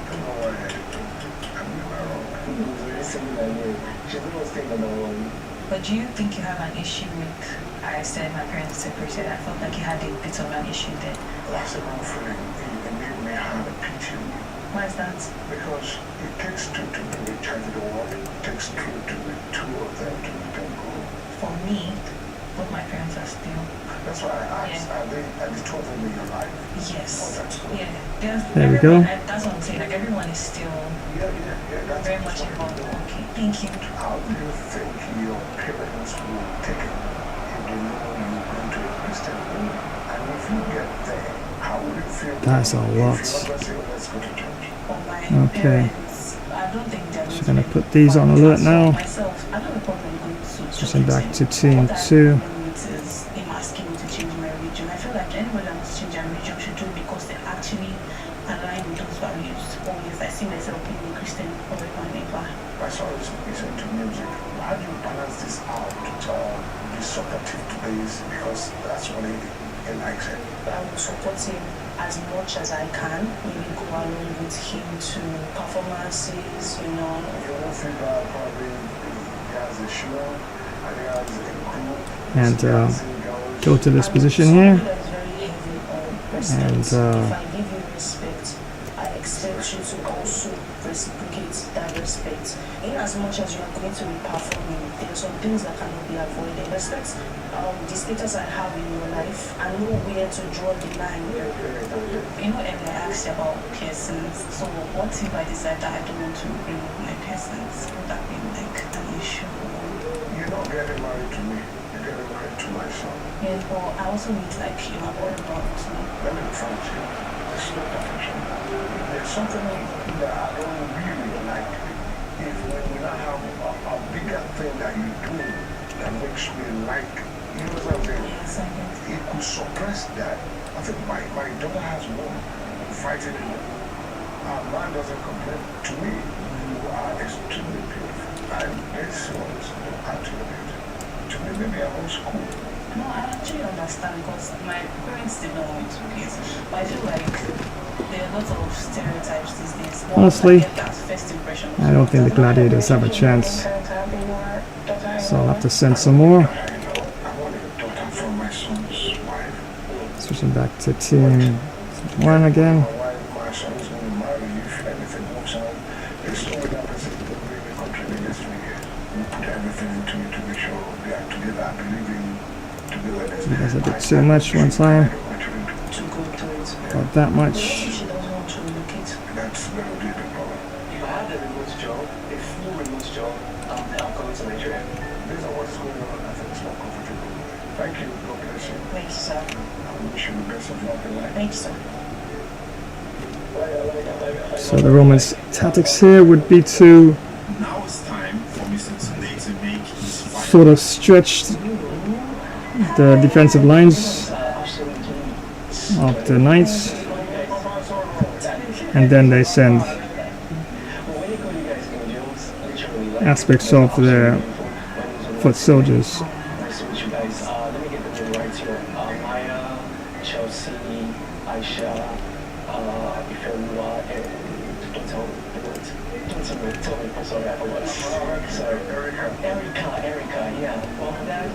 don't know why I'm never wrong. But do you think you have an issue with, I said my parents separated, I felt like you had a bit of an issue there. That's a wrong feeling. It made me have a pity. Why is that? Because it takes 2 to bring a child to the world. It takes 2 to bring 2 of them to make them grow. For me, both my parents are still. That's why I asked, are the 2 of them in your life? Yes. Oh, that's good. Yeah. There we go. That's what I'm saying. Like everyone is still very much involved. Okay. Thank you. How do you think your parents will take it if they know you're going to a Christian home? And if you get there, how will you feel? That's a lot. If you want to say, let's go to church. Okay. I don't think they're So I'm going to put these on alert now. myself. I don't have a problem going to Switching back to team 2. is him asking me to change my religion. I feel like anybody that wants to change their religion should do it because they actually align with those values. Or yes, I see myself being a Christian or a neighbor. My son is into music. How do you balance this out to be supportive to this? Because that's what he likes it. I will support him as much as I can. Maybe go along with him to performances, you know. You won't feel that probably he has a show and he has a group. And go to this position here. And If I give you respect, I expect you to also reciprocate that respect. In as much as you are going to be performing, there are some things that cannot be avoided. Respect the status I have in your life and know where to draw the line. You know, Emily, I asked you about piercings. So what if I decide that I don't want to remove my piercings? Would that be like an issue? You're not getting married to me. You're getting married to my son. Yeah, but I also need like you have all about me. Let me try to you. There's no perfection. There's something that I don't really like. If when we not have a bigger thing that you do that makes me like, you know what I'm saying? Yes, I get it. It could suppress that. I think my daughter has one fighting it. Our man doesn't complain. To me, you are extremely beautiful. And this one's actually beautiful. To me, maybe I'm old school. No, I actually understand because my parents did not want me to pierce. But I feel like there are lots of stereotypes these days. Honestly, That first impression. I don't think the gladiators have a chance. So I'll have to send some more. Switching back to team 1 again. You guys a bit too much one time. Not that much. That's going to be the problem. If I had a remote job, a full remote job, I'm coming to Nigeria. Based on what's going on, I think it's more comfortable. Thank you. God bless you. Thank you, sir. I wish you the best of luck in life. Thank you, sir. So the Romans' tactics here would be to Now it's time for Mr. Tunde to make his final sort of stretch the defensive lines of the knights, and then they send aspects of their foot soldiers. Let me get the name right here. Maya, Chelsea, Tell me, I'm sorry, I forgot. Sorry. Erica, yeah. Well, that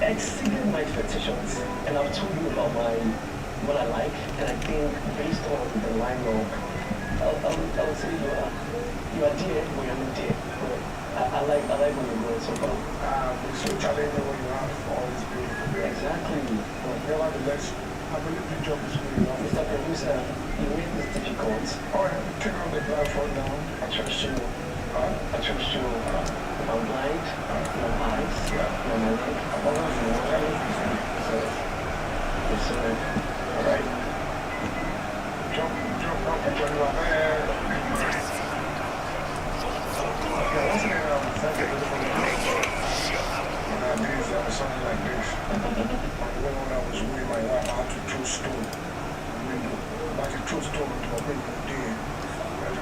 exceeded my expectations. And I've told you about what I like, and I think based on the lineup, I would say you are dear, but you're not dear. But I like where you're going so far. It's so challenging when you have all this beautiful. Exactly. But nevertheless, I believe the job is good enough. Mr. Producer, you made this difficult. Alright, take on the platform now. I trust you. I trust you. If I'm blind, your eyes, your leg, I'm always your so, yes, sir. Alright. Jump up and join your man. Okay, once again, thank you for the when I did something like this, when I was with my wife, I had to throw stone. Like a throw stone to a window there.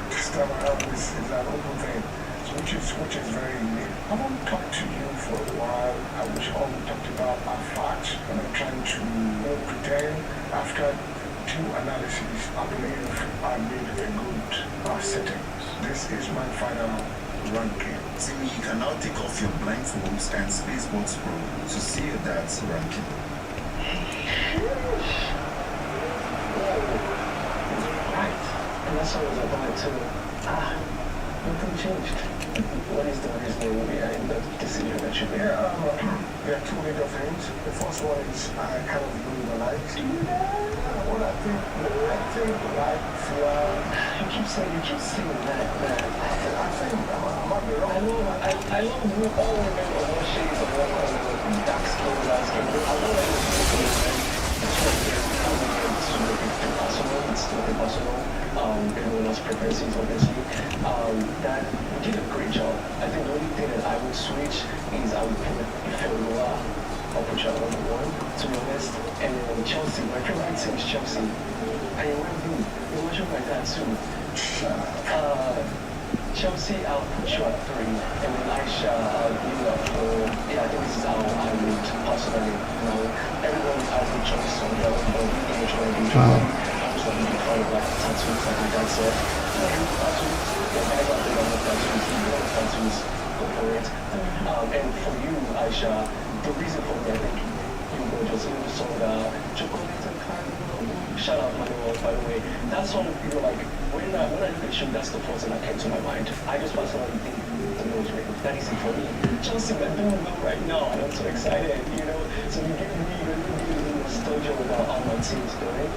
This time around is an open thing, which is very unique. I want to talk to you for a while. I wish all we talked about are facts, and I'm trying to pretend. After due analysis, I believe I made a good setting. This is my final ranking. Timmy, you can now take off your blindfolds and Spacebox Pro to see your dad's ranking. Right. And that's how I was about it too. Nothing changed. What is the reason behind the decision that you made? There are two major things. The first one is I kind of realized what I think life you keep saying that. I think I might be wrong. I love you all remember what shades of one color, dark skin, light skin. I love everything. It's still impossible. Everyone else preferences, obviously. That we did a great job. I think the only thing that I would switch is I would put Foryou. I'll put you at number 1, to be honest. And then Chelsea, my favorite team is Chelsea. And you will be. You watch like that too. Chelsea, I'll put you at 3, and then Aisha, I'll give you at 4. Yeah, I think this is how I would personally know. Everyone has a choice on their own, but each one of them. I just want to be part of like tattoos, like my dad said. Tattoos, the guys out there love tattoos, you love tattoos, go for it. And for you, Aisha, the reason for me, I think you were just in the song, Chocolate and Caramel. Shout out Manuel, by the way. That song, like, when I look at you, that's the first thing that came to my mind. I just personally think the nose ring. That is it for me. Chelsea, we're doing well right now, and I'm so excited, So you give me a little bit of nostalgia about how my team's doing.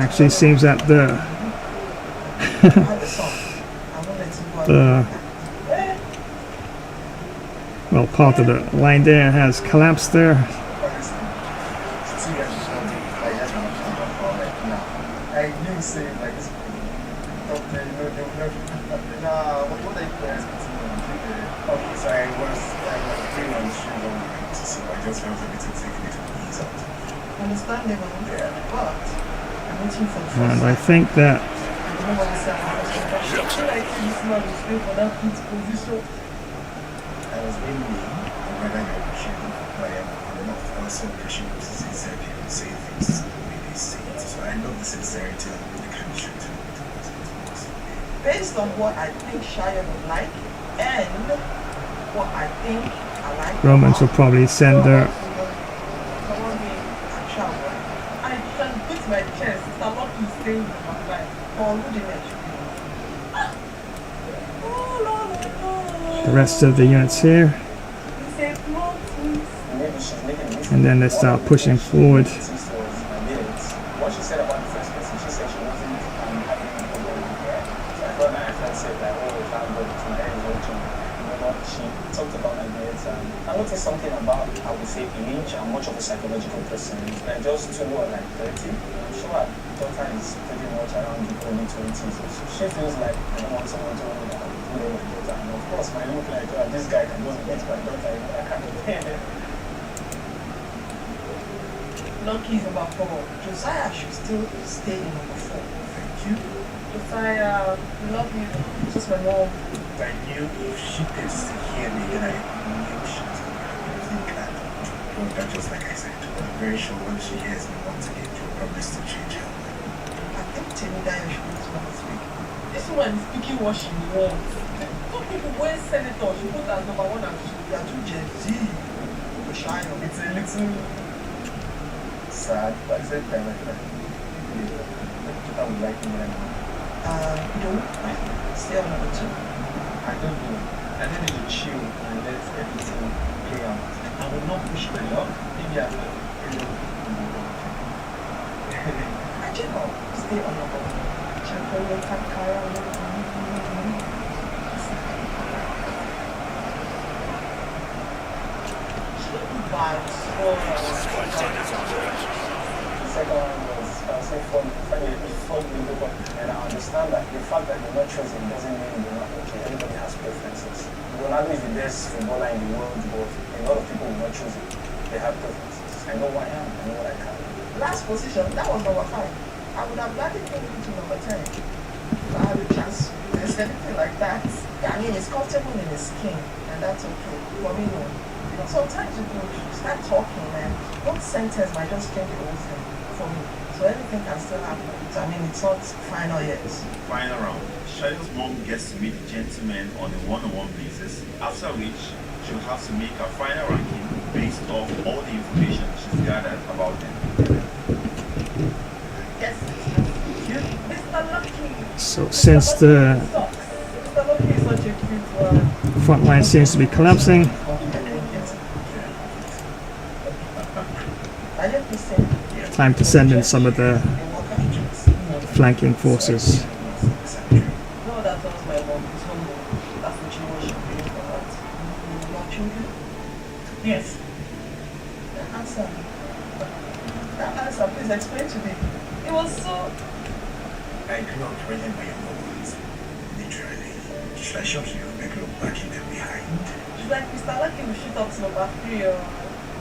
actually seems that the well, part of the line there has collapsed there. And I think that I was being mean, whether you're appreciating who I am or not. I also appreciate the sincere people who say things the way they say it. So I love the sincerity and the chemistry to it. Based on what I think Shia would like and what I think I like. Romans will probably send their I can beat my chest. It's a lot to stay in my life. Or who did I the rest of the units here, and then they start pushing forward. What she said about the first person, she said she wasn't having a problem with her. So I thought my friend said that, oh, thank God it's my head is working. She talked about my grades. I noticed something about, I would say, age. I'm much of a psychological person. I just told her like 30. I'm sure her daughter is pretty much around the early 20s. So she feels like I don't want someone to know that I'm good with my daughter. And of course, my look like, this guy can just get my daughter. I can't. Lucky is number 4. Josiah should still stay in number 4. Thank you. Josiah, love you. This is my mom. I knew if she gets to hear me, then I knew she was going to think that. Well, that's just like I said. I'm very sure when she hears me once again, she'll probably still change her mind. I think Trinidad should go to number 3. This woman is speaking what she wants. Some people, when senator, she put as number 1 and 2. They are too Gen Z. Josiah, it's a little sad, but it's a time like that. I would like me right now. No, stay on number 2. I don't know. I don't need to chill and let everything play out. I will not push my luck. Maybe I'm not really I just know. Stay on number 1. Champion Takara. Second one was, I'll say, and I understand that the fact that you're not choosing doesn't mean you're not okay. Everybody has preferences. Ronaldo is the best footballer in the world, but a lot of people will not choose it. They have preferences. I know who I am. I know what I can. Last position, that was number 5. I would have gladly moved to number 10. If I had a chance to do anything like that. I mean, it's comfortable in his skin, and that's okay. For me, no. Sometimes you start talking, and one sentence might just change the whole thing for me. So anything can still happen. So, I mean, it's not final yet. Final round. Shia's mom gets to meet the gentleman on a one-on-one basis, after which she'll have to make her final ranking based off all the information she's gathered about them. Yes. Mr. Lucky. So since the Mr. Lucky is such a cute front line seems to be collapsing, time to send in some of the flanking forces. No, that was my mom. It's humble. That's what she was doing for that. Your children? Yes. That answer, please explain to me. It was so... I grew up raising my younger ones, literally. Should I show you? I grew up backing them behind. She's like, Mr. Lucky will shoot up to number 3 or...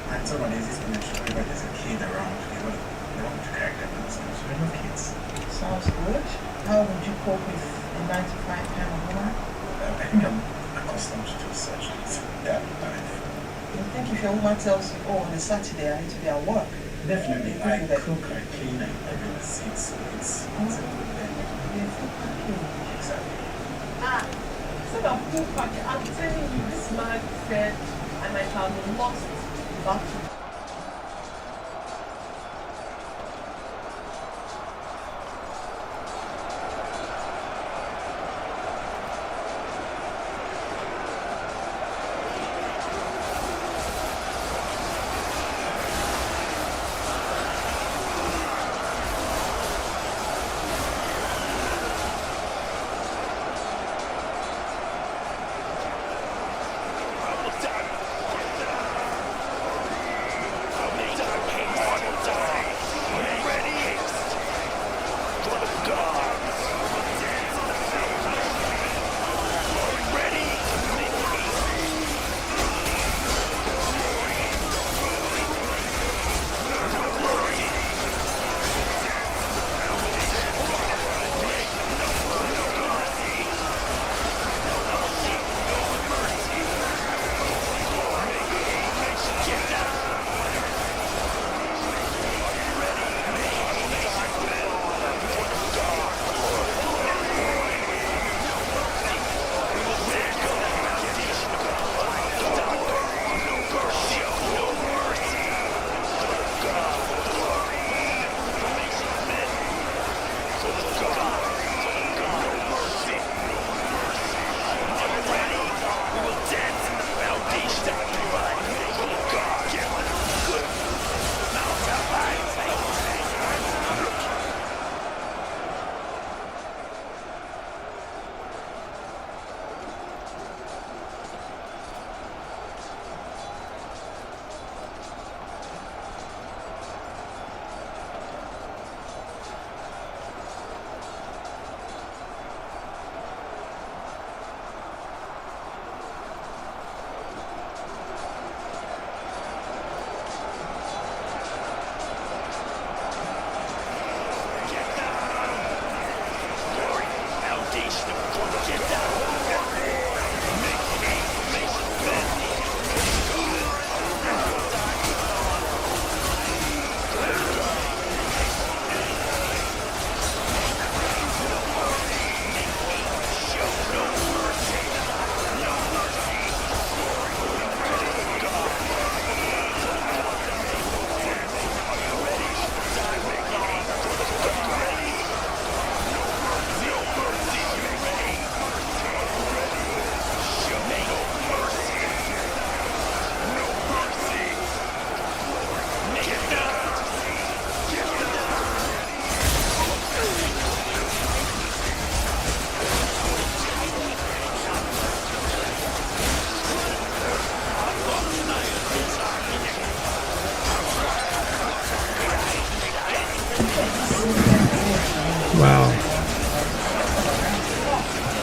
And so when there's this connection, whenever there's a kid around, they want to correct them themselves. We're not kids. Sounds good. How would you cope with a 9 to 5 kind of woman? I think I'm accustomed to such that life. You think if your woman tells you, oh, on a Saturday I need to be at work? Definitely. I cook, I clean, I do the seats. It's a good thing. Exactly. Instead of full package, I'm telling you, this man said, and I have lost battle.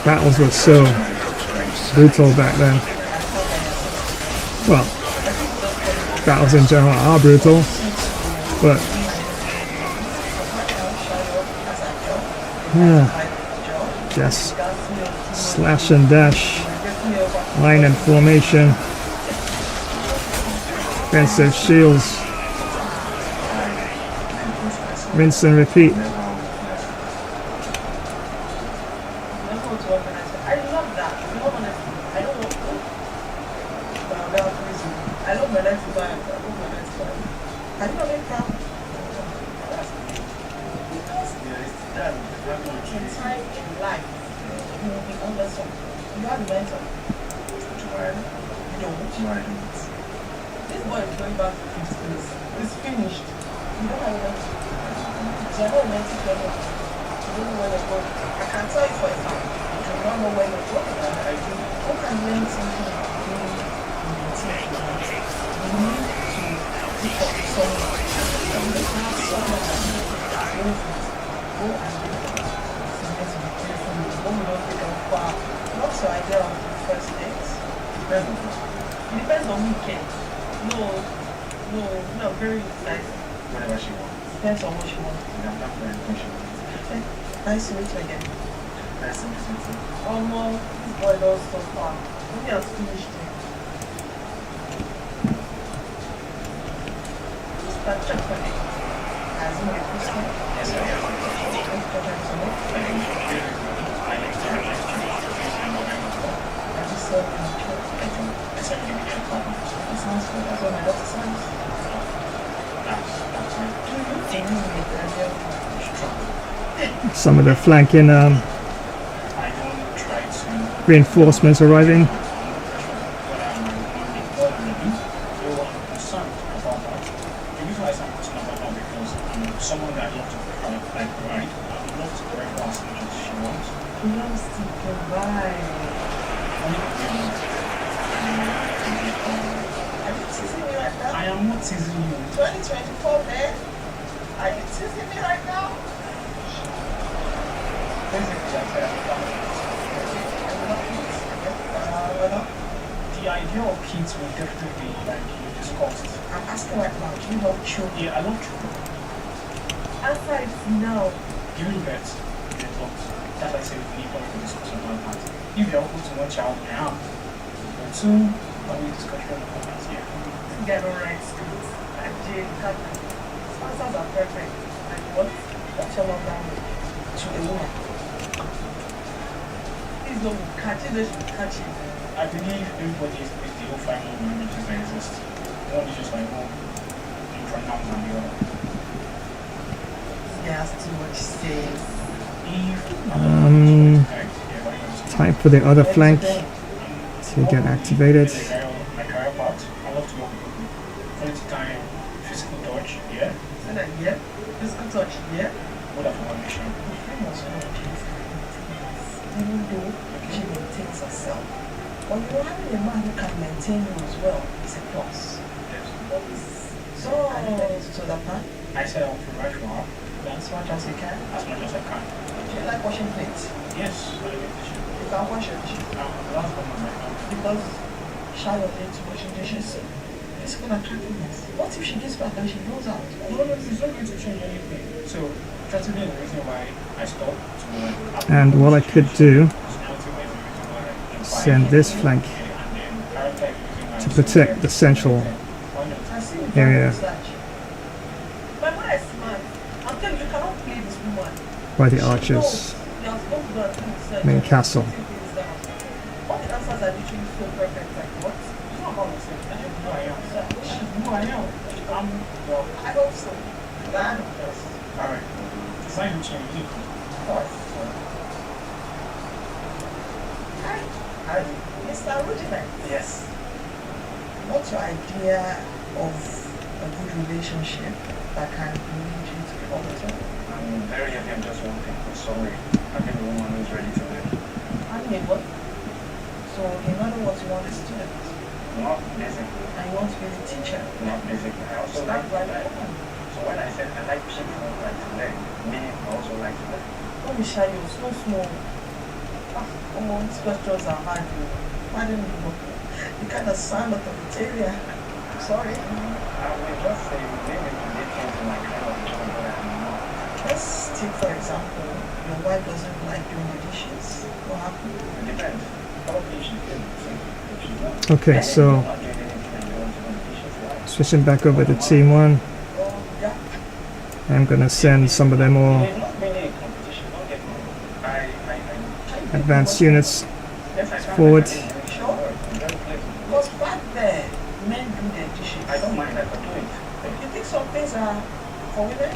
battles were so brutal back then. Well, battles in general are brutal, but yeah, just slash and dash, line and formation, defensive shields, rinse and repeat. Nice to meet you again. Nice to meet you too. Almost, this boy does so far. Maybe I've finished it. Start check for me. As in the question. Yes, I am. Some of the flanking reinforcements arriving. I am not teasing you. 2024, man. Are you teasing me right now? The idea of kids will definitely be like you discussed. I'm asking right now, do you love children? Yeah, I love children. Answer it no. Giving birth, you get lost. That's why I say we need to discuss about that. If you're open to one child now, or two, but we discuss about that, yeah. Get alright, schools. And Jane, sponsors are perfect. And what? That's your love language to a woman. Please don't catch it, they should catch it. I believe everybody is the whole five languages that exist. One is just like one pronouns and the other. Yes, too much says. Time for the other flank to get activated. My career part, I love to work with people. Quality time, physical touch, yeah. Say that, yeah. Physical touch, yeah. What are formation? Even though she maintains herself. But you know, having a man who can maintain you as well is a plus. Yes. So, are you ready to that part? I said I want to provide for her. As much as you can? As much as I can. Do you like washing plates? Yes, I like it. You can wash your dishes. Last one on my phone. Because Charlotte hates washing dishes. Physical attractiveness. What if she gets back and she goes out? No, it's not going to change anything. So, attractiveness is the reason why I stopped to And what I could do, send this flank to protect the central area by the archers. Main castle. All the answers are literally so perfect. Like what? You know how to say I hope so. That alright. Design change. Hi, Mr. Rudiment. Yes. What's your idea of a good relationship that can lead you to all the time? I'm very happy. I'm just one thing. I'm sorry. I think the woman who's ready to live. I mean, what? So, in other words, you want a student? Not basically. And you want to be the teacher? Not basically. I also like woman. So when I said I like people who like to learn, meaning I also like to learn. Don't be shy, you're so small. Oh these questions are hard. I don't know. You kind of sound authoritarian. Sorry. I will just say maybe relating to my kind of job that I'm not. Let's take, for example, your wife doesn't like doing the dishes. What happened? It depends. Probably she's good. If she's not. Okay, so switching back over to team 1. I'm gonna send some of them all advanced units forward. Because back there, men do their dishes. I don't mind, I can do it. You think some things are for women?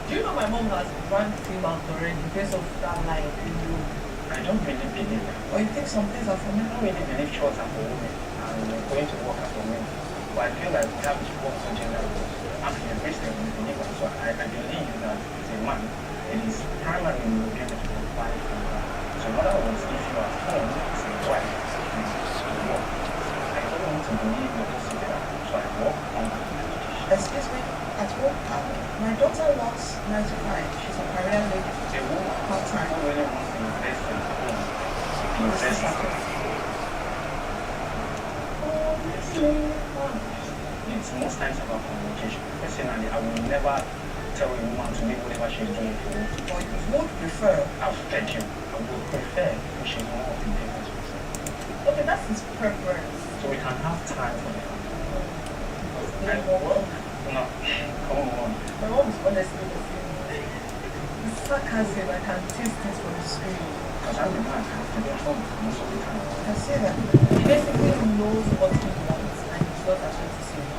Do you know my mom has one film out already because of that line? I don't really believe that. Or you think some things are for men? I don't really believe chores are for women and going to work are for men. But I feel like we have to work on gender roles. Actually, a Christian believer, so I believe that as a man, it is primarily obligated to provide for that. So in other words, if you are at home as a wife, you work. I don't want to believe you're just sitting at home, so I work on my education. Excuse me, at work, my daughter works 9 to 5. She's a career lady. A woman part-time. who really wants to invest in home, invest in home. It's most times about communication. Personally, I will never tell a woman to do whatever she's doing for me. Or you would prefer? I'll thank you. I would prefer if she's more of a business person. Okay, that's his preference. So we can have time for the family. And work? No, come on. My mom is honestly the same. The sarcasm, I can taste it from the screen. Because I'm the man, I have to be at home most of the time. I can see that. He basically knows what he wants and he's not afraid to say it.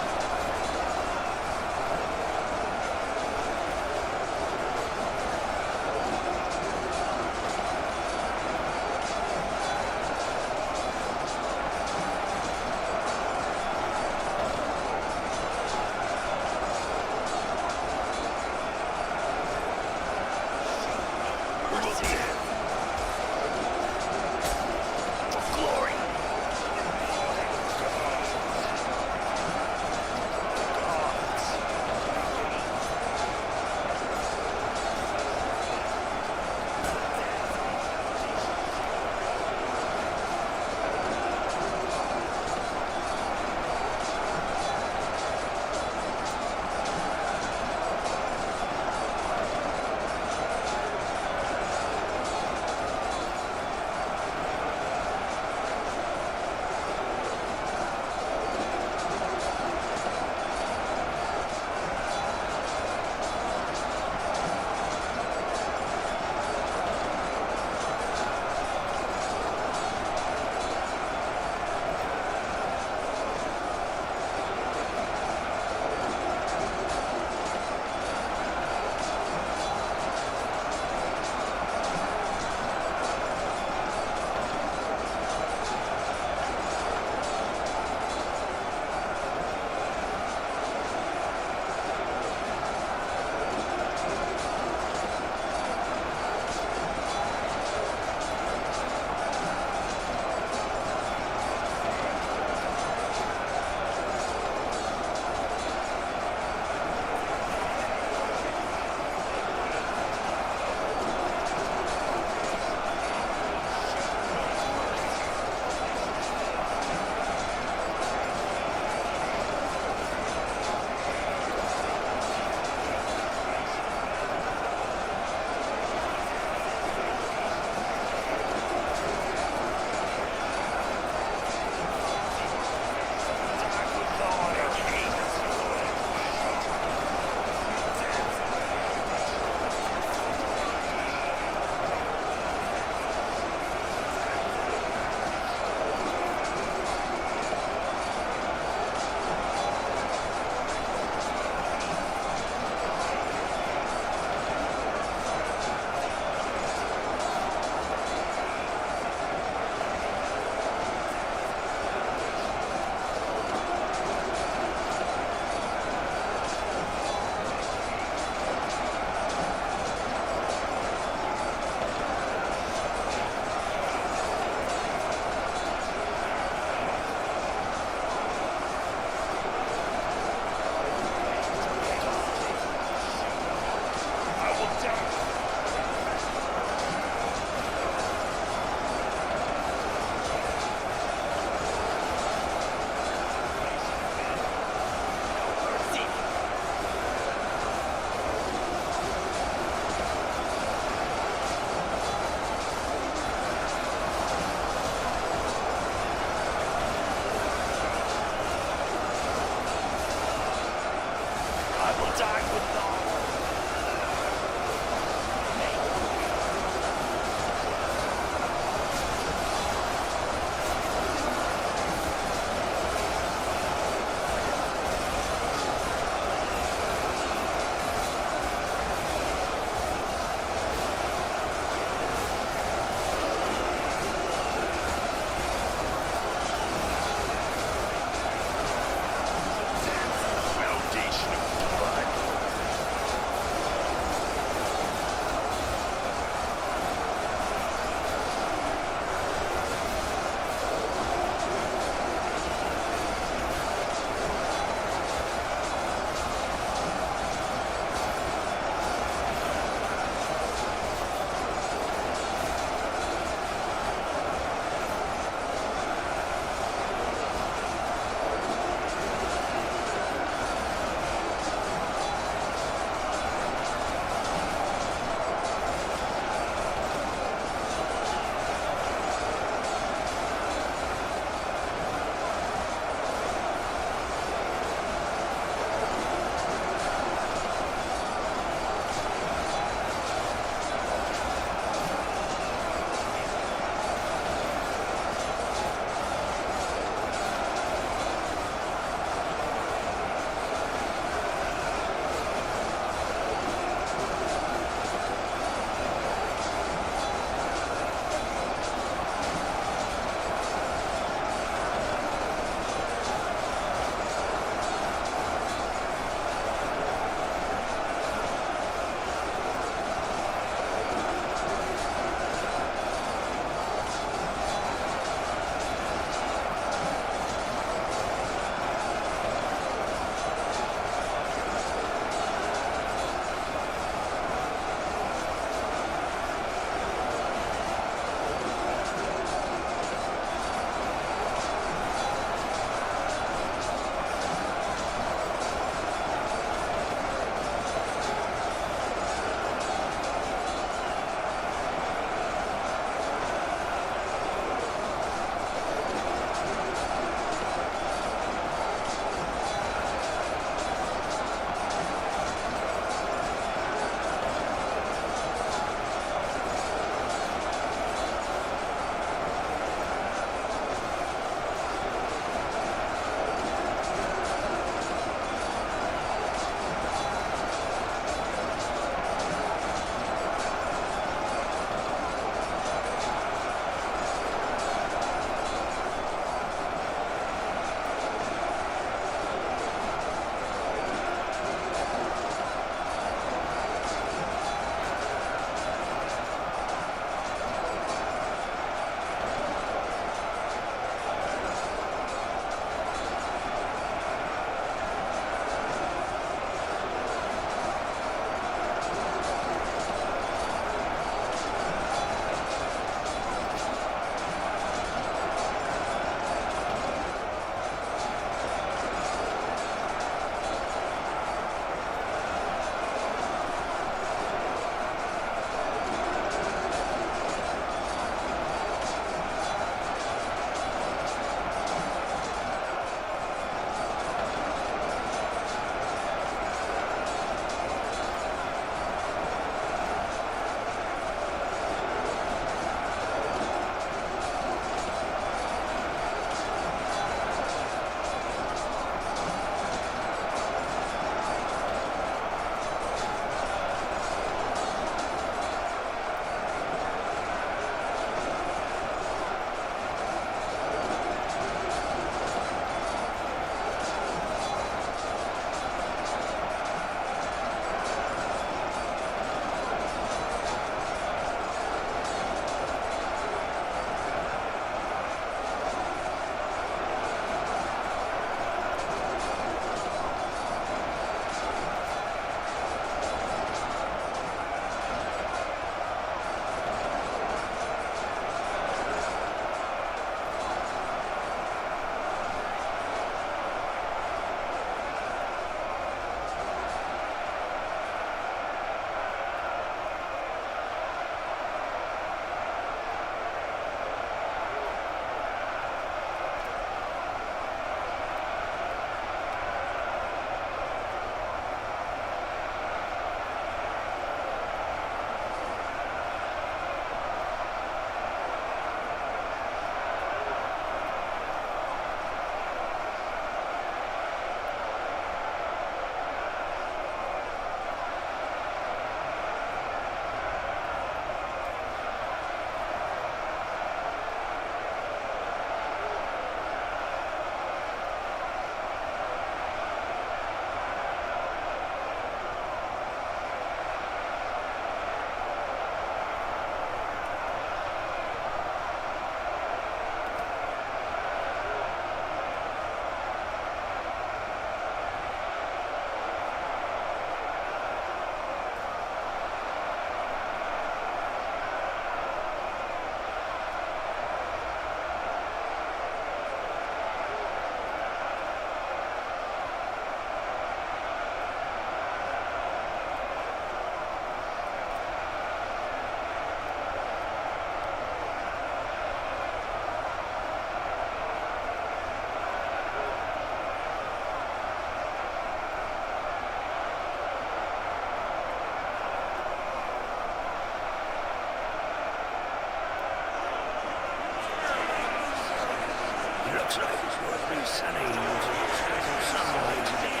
Looks like it's going to be sunny with sunlight today.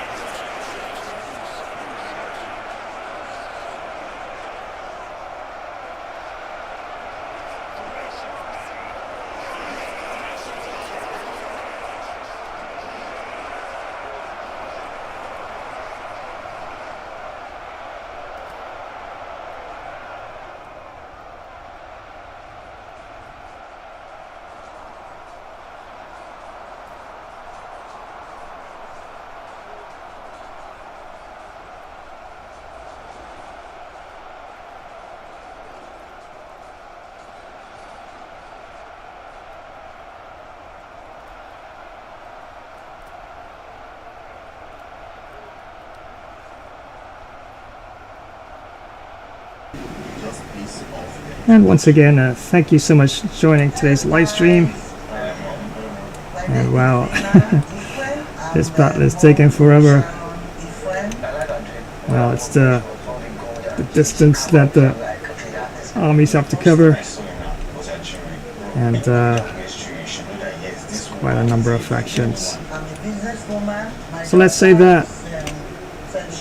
And once again, thank you so much for joining today's live stream. And wow, this battle is taking forever. Well, it's the distance that the armies have to cover, and it's quite a number of factions. So let's say that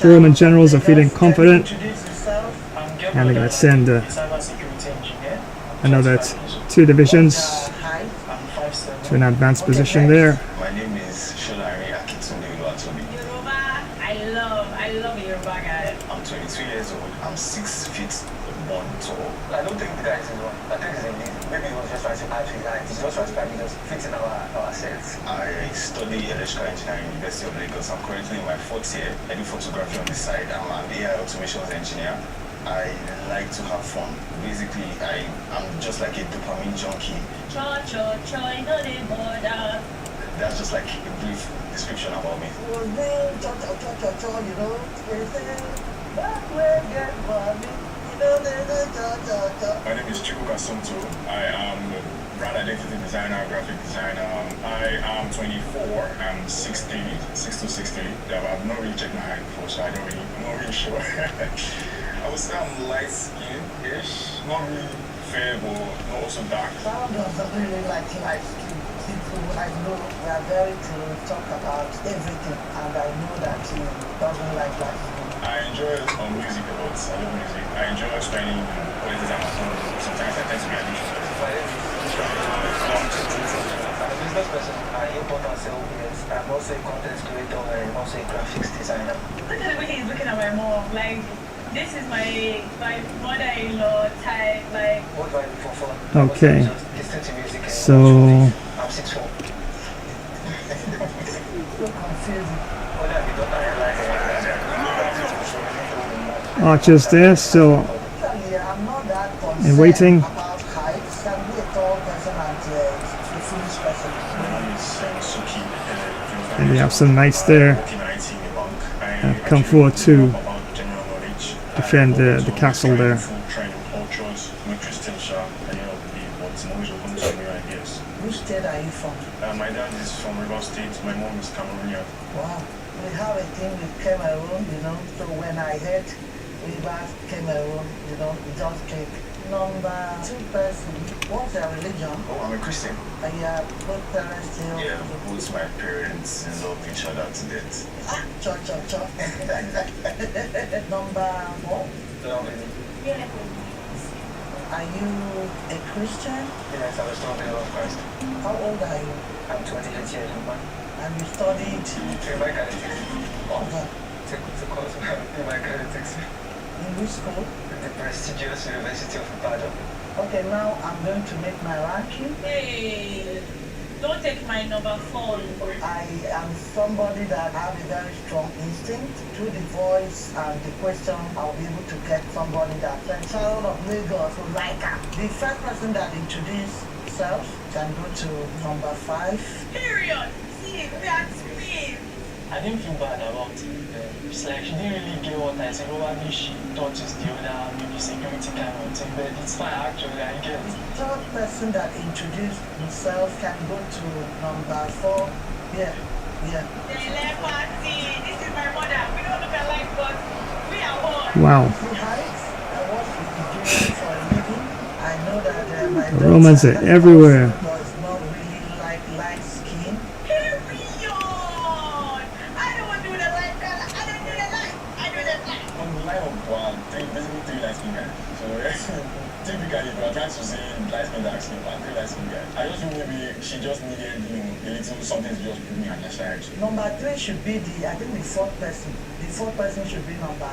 the Roman generals are feeling confident, and they're going to send another 2 divisions to an advanced position there. My name is Sholari Akitunde Oluwatobi. Yoruba, I love Yoruba guy. I'm 22 years old. I'm 6 feet 1 tall. I don't think the guy is wrong. I think it's indeed. Maybe he was just trying to add to his height. He's just trying to probably just fit in our sets. I study electrical engineering at University of Lagos. I'm currently in my 4th year. I do photography on the side. I'm an AI automations engineer. I like to have fun. Basically, I'm just like a dopamine junkie. That's just like a brief description about me. My name is Chukwuka Somto. I am a brand identity designer, graphic designer. I am 24. I'm 6'3", 6'2", 6'3". I've not really checked my height before, so I'm not really sure. I would say I'm light-skinned-ish, not really fair, but not also dark. Someone doesn't really like light-skinned people. I know we are very close, talk about everything, and I know that he doesn't like light-skinned. I enjoy music a lot. I love music. I enjoy spending quality time at home. Sometimes I tend to be addicted. I'm a business person. I import and sell goods. I'm also a content creator and also a graphics designer. Look at the way he's looking at my mom. Like, this is my mother-in-law type. Like, what do I do for fun? Okay, Listen to music. so I'm 6'4". So confusing. archers there still in waiting. And we have some knights there come forward to defend the castle there. Which state are you from? My dad is from River State, my mom is Cameroonian. Wow, we have a thing with Cameroon, so when I heard River Cameroon, we just click. Number 2 person, what's their religion? Oh, I'm a Christian. And your both parents still? Yeah, both my parents love each other to death. Cha. Number 4? Are you a Christian? Yes, I was still a believer of Christ. How old are you? I'm 28 years old. And you studied? To course in my kinetics. In which school? The prestigious University of Ibadan. Okay, now I'm going to make my ranking. Hey, don't take my number 4. I am somebody that have a very strong instinct. Through the voice and the question, I'll be able to get somebody that's a child of Lagos who like her. The first person that introduced themselves can go to number 5. Period. See, that's me. I didn't feel bad about it. It's like she didn't really get what I said. Probably she thought it's the other, maybe security kind of thing, but it's fine actually, I get it. The third person that introduced himself can go to number 4. Yeah. Telepathy. This is my mother. We don't look alike, but we are one. Wow. I work with the Jews for a living. I know that my The Romans are everywhere. does not really like light skin. she just needed, a little something to just put me on the side. Number 3 should be the fourth person. The fourth person should be number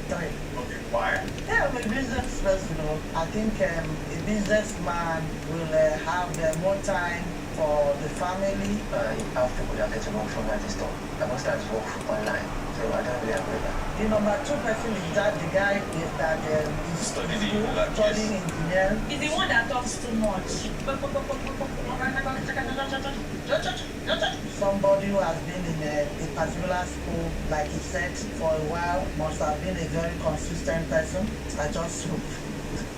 3. Okay, why? Yeah, I'm a business person. I think a businessman will have more time for the family. I have people that get to work from that store. I must start to work online, so I don't really agree with that. The number 2 person is that the guy that is studying engineering. He's the one that talks too much. Somebody who has been in a particular school, like he said, for a while, must have been a very consistent person. I just hope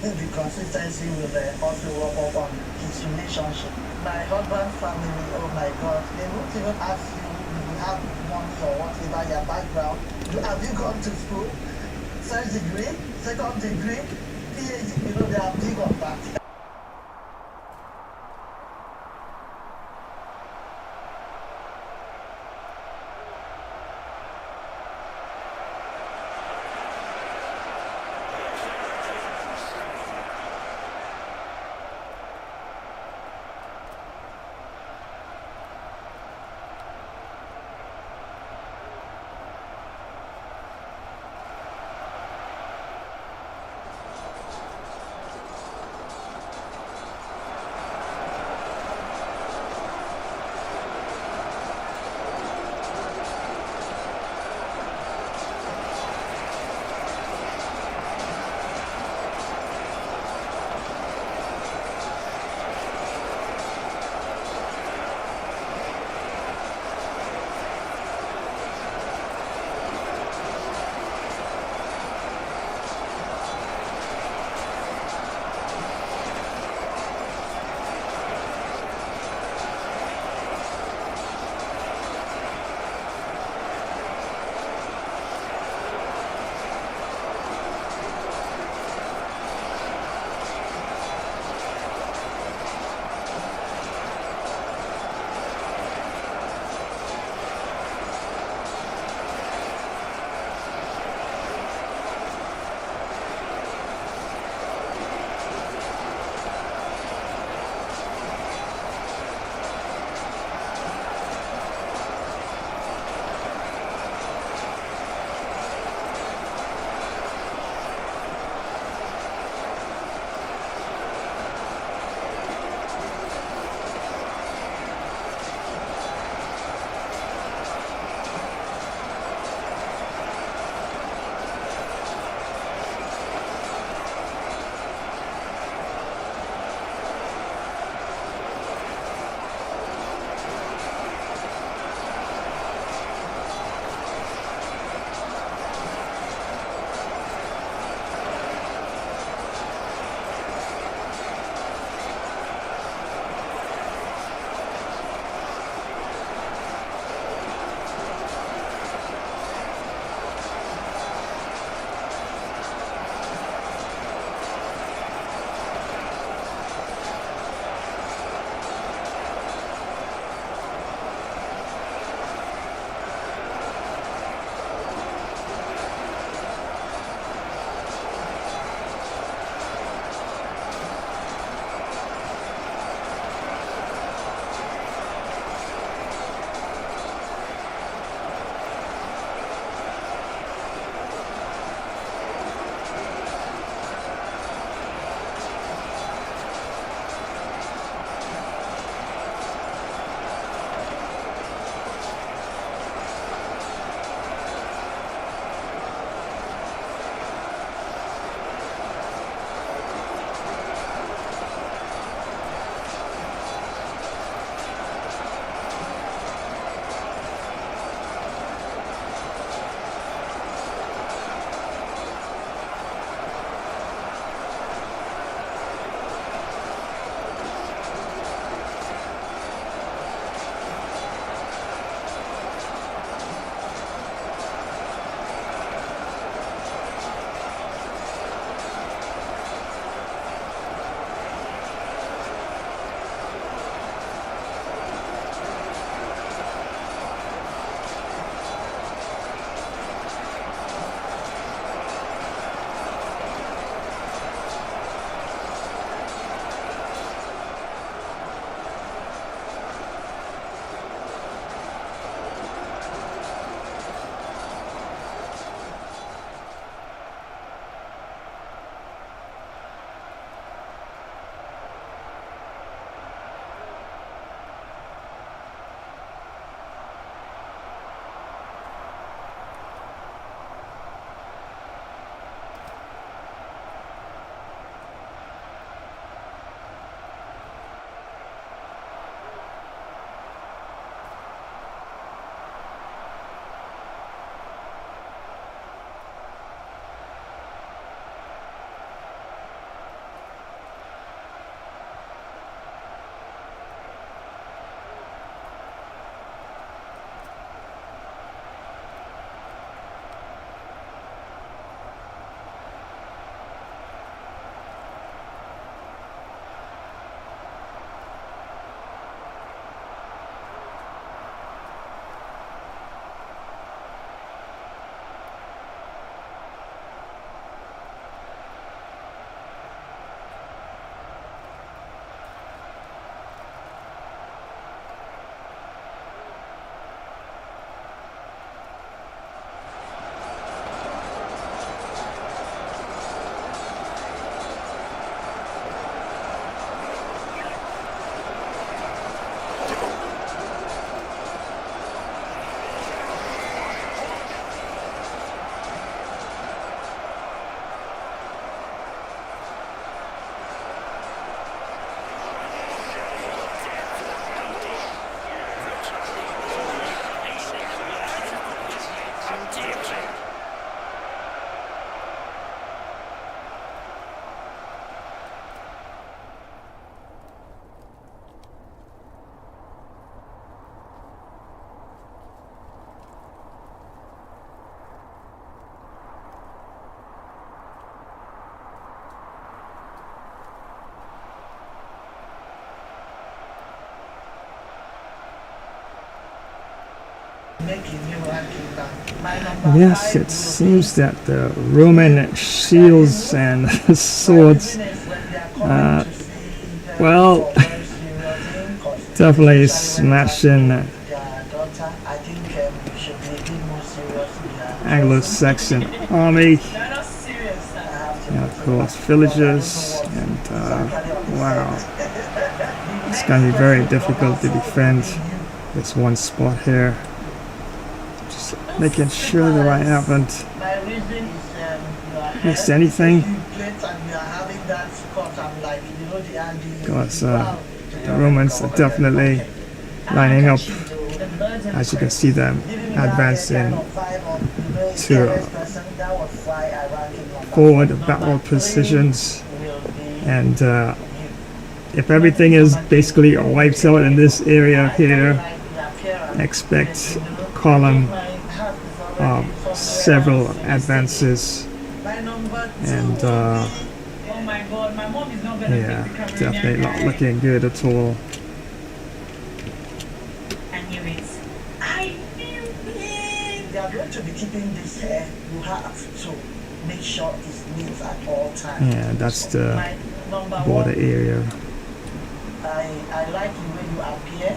the consistency will also work up on his relationship. My husband's family, oh my God, they won't even ask you if you have money or whatever, your background. Have you gone to school? First degree, second degree, PhD, they are big on that. Yes, it seems that the Roman shields and swords, well, definitely smashing Anglo-Saxon army. And of course, villagers, and wow, it's gonna be very difficult to defend this one spot here. Just making sure that I haven't missed anything, because the Romans are definitely lining up. As you can see them advancing to forward battle positions, and if everything is basically wiped out in this area here, expect column of several advances, and yeah, definitely not looking good at all. They are going to be keeping this hair. You have to make sure it's neat at all times. Yeah, that's the border area. I like the way you appear.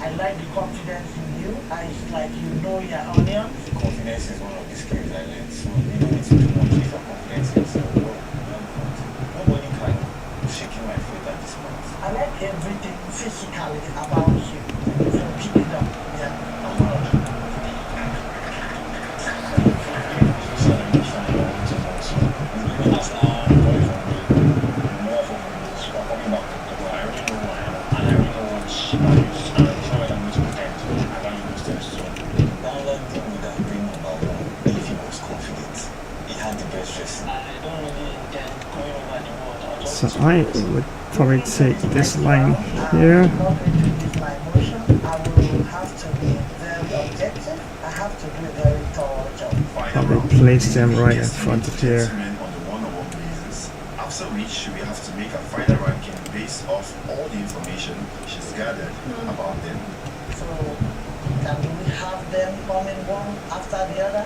I like the confidence in you. It's like you know your onions. Confidence is one of the skills I learned, so you don't need to do much if you're confident in yourself. Nobody can shake in my foot at this point. I like everything physically about you. So keep it up. Yeah. So I would probably take this line here. I will have to be very objective. I have to do a very thorough job. Probably place them right in front of here. After which we have to make a final ranking based off all the information she's gathered about them. So can we have them coming one after the other?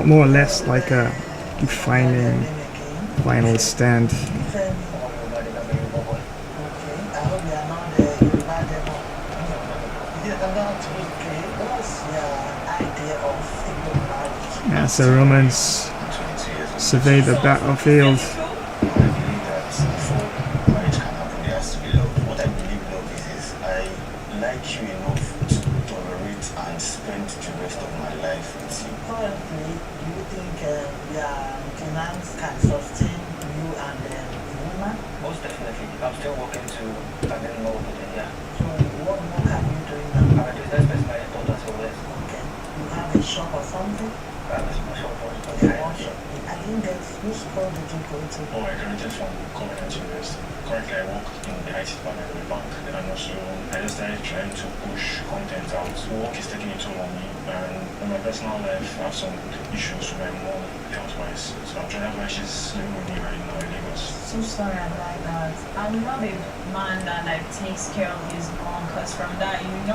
More or less like a defining final stand. Okay, I hope you are not there. You are them all. You are not okay. What's your idea of single marriage? As the Romans survey the battlefield, What I believe love is I like you enough to tolerate and spend the rest of my life with you. Currently, do you think your finance can sustain you and the woman? Most definitely. I'm still working to gain more with it, yeah. So what more can you do now? I'm a business person, I thought that's all this. Okay. You have a shop or something? I have a small shop for I think that which school did you go to? Oh, I graduated from Covenant University. Currently, I work in the IT department of the bank. Then I'm also, I just started trying to push content out. Work is taking a toll on me, and in my personal life, I have some issues with my mom, health-wise. So I'm trying to why she's living with me right now in Lagos. So sorry about that. I'm not a man that takes care of his mom, because from that, he's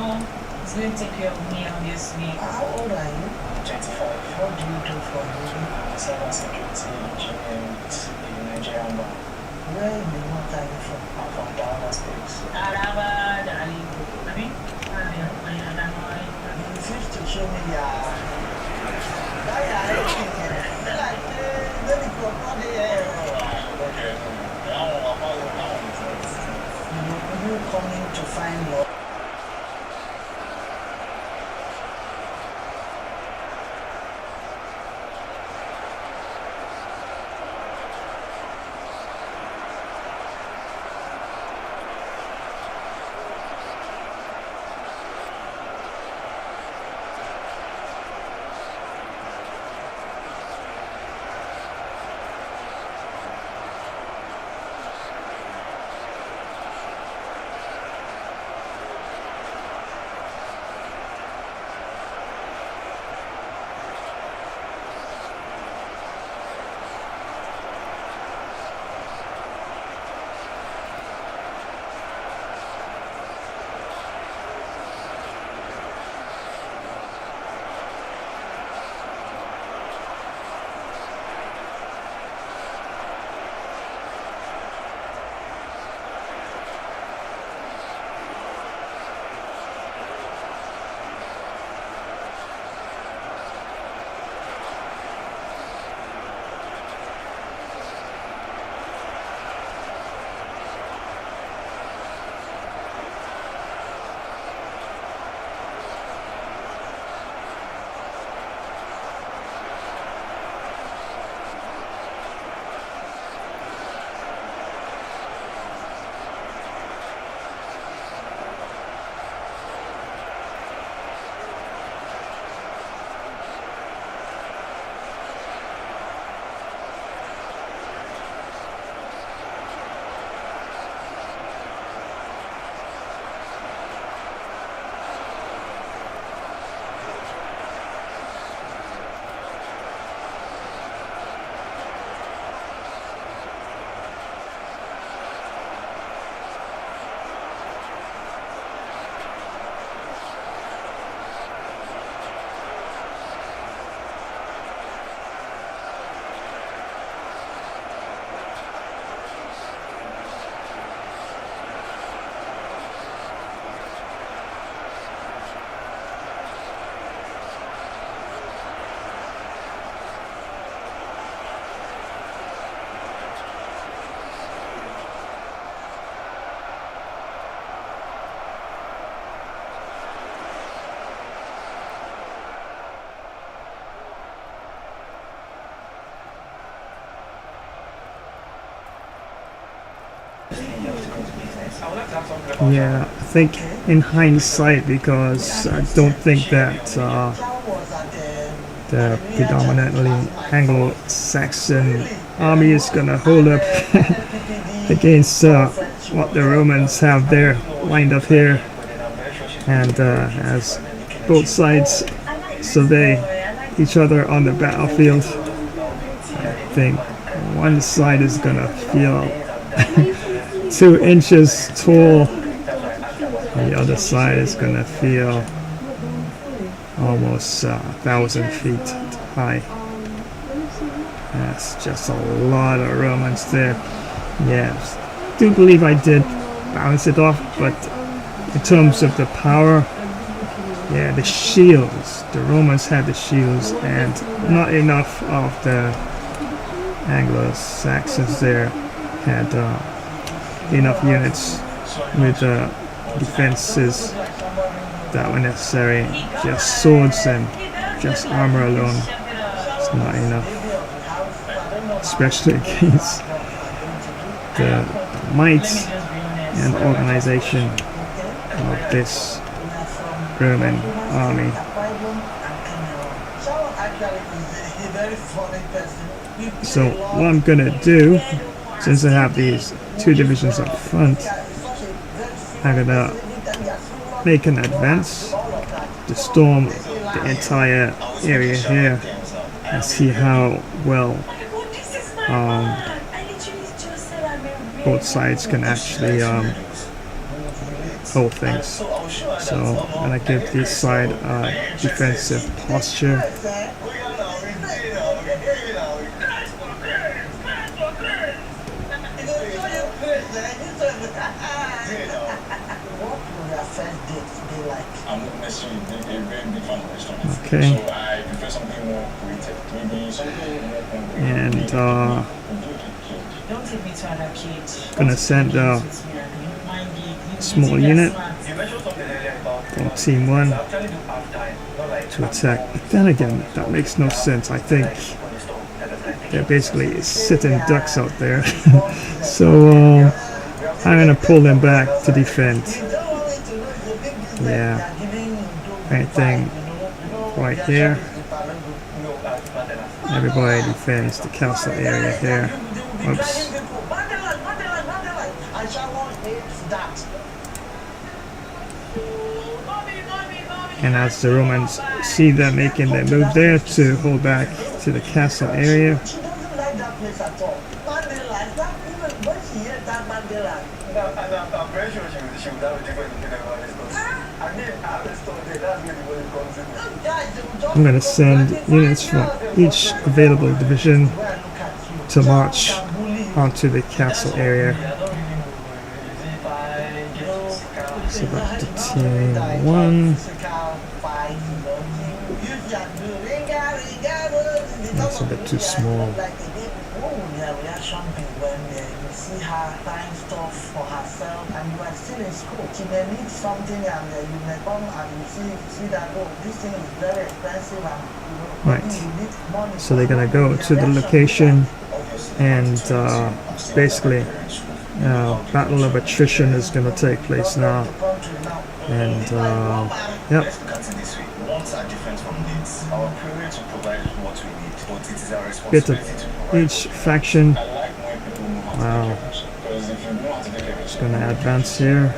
going to take care of me, obviously. How old are you? 25. What do you do for a living? Cybersecurity engineer with a Nigerian bank. Where in the north are you from? I'm from Ghana State. You refuse to show me your... You coming to find love? Yeah, I think in hindsight, because I don't think that the predominantly Anglo-Saxon army is gonna hold up against what the Romans have there lined up here, and as both sides survey each other on the battlefield, I think one side is gonna feel 2 inches tall, the other side is gonna feel almost 1,000 feet high. That's just a lot of Romans there. Yeah, I do believe I did balance it off, but in terms of the power, yeah, the shields, the Romans had the shields, and not enough of the Anglo-Saxons there had enough units with defenses that were necessary. Just swords and just armor alone is not enough, especially against the might and organization of this Roman army. So what I'm gonna do, since I have these 2 divisions up front, I'm gonna make an advance to storm the entire area here and see how well both sides can actually hold things. So I'm gonna give this side a defensive posture. Okay. And gonna send a small unit from Team 1 to attack. But then again, that makes no sense. I think they're basically sitting ducks out there. So I'm gonna pull them back to defend. Yeah, anything right here. Everybody defends the castle area here. Oops. And as the Romans see them making their move there to hold back to the castle area, I'm going to send units from each available division to march onto the castle area. So back to Team 1. That's a bit too small. See her buying stuff for herself, and you are still in school. She may need something, and you may come and you see that, oh, this thing is very expensive, and you need money. So they're gonna go to the location, and basically, battle of attrition is gonna take place now. And yep. Bit of each faction. Wow. Just gonna advance here.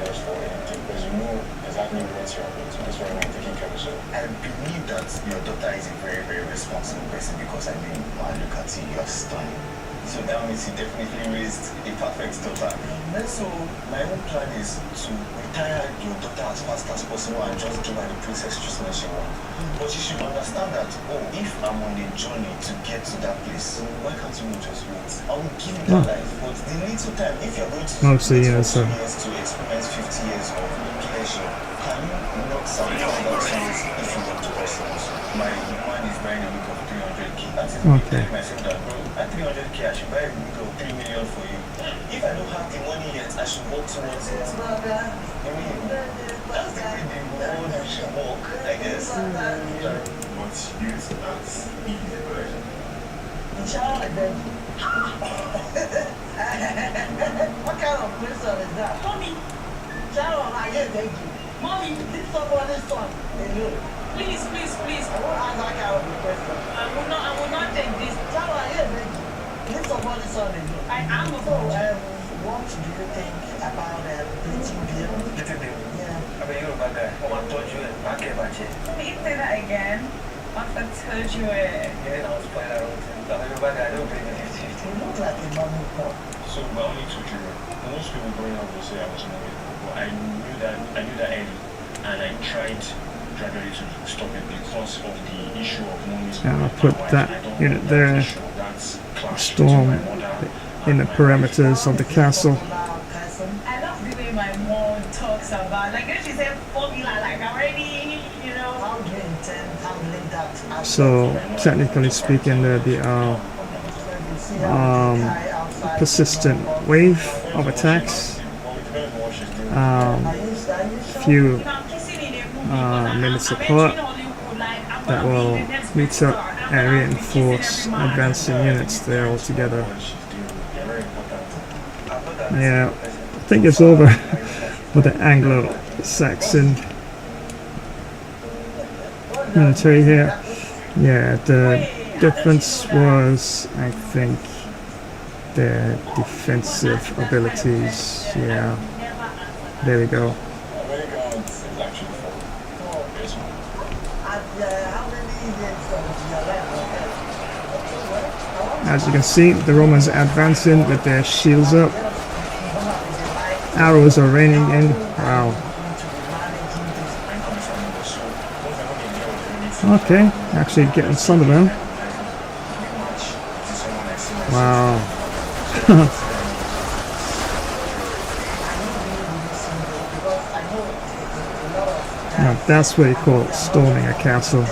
I believe that your daughter is a very, very responsible person, because I mean, look at you, you're stunning. So that means you definitely raised a perfect daughter. And so my own plan is to retire your daughter as fast as possible and just give her the princess treatment she wants. But you should understand that, oh, if I'm on a journey to get to that place, why can't you just wait? I will give you that life, but the little time, if you're going to years to experience 50 years of pleasure, can you not sacrifice that chance if you want to also? My man is buying a week of 300k. That's it. Okay. Myself that, bro, at 300k, I should buy a week of 3 million for you. If I don't have the money yet, I should work towards it. I mean, that's the way the world should work, I guess. But use that easy version. What kind of question is that? Mommy, Sharon, I hear thank you. mommy, Leave somebody's son alone. please, please, please. I won't answer that kind of a question. I will not take this. Sharon, I hear thank you. Leave somebody's son alone. I am a So, virgin. what do you think about dating Bill? Little Bill. Yeah. I mean, you're a bad guy. Oh, I told you, I can't match it. Can you say that again? What I told you? Yeah, I was playing around. I mean, you're a bad guy. I don't believe in it. You look like a mommy pop. So, my only two children. Most people growing up will say I was married, but I knew that early, and I tried gradually to stop it because of the issue of money. And I'll put that unit there. Storm in the perimeters of the castle. I love the way my mom talks about, like, she said formula, like, already, you know. How do you intend handling that? So technically speaking, there'll be a persistent wave of attacks. Few minutes apart that will meet up and reinforce advancing units there all together. Yeah, I think it's over for the Anglo-Saxon military here. Yeah, the difference was, I think, their defensive abilities. Yeah, there we go. As you can see, the Romans are advancing with their shields up. Arrows are raining in. Wow. Okay, actually getting some of them. Wow. Now that's what you call storming a castle.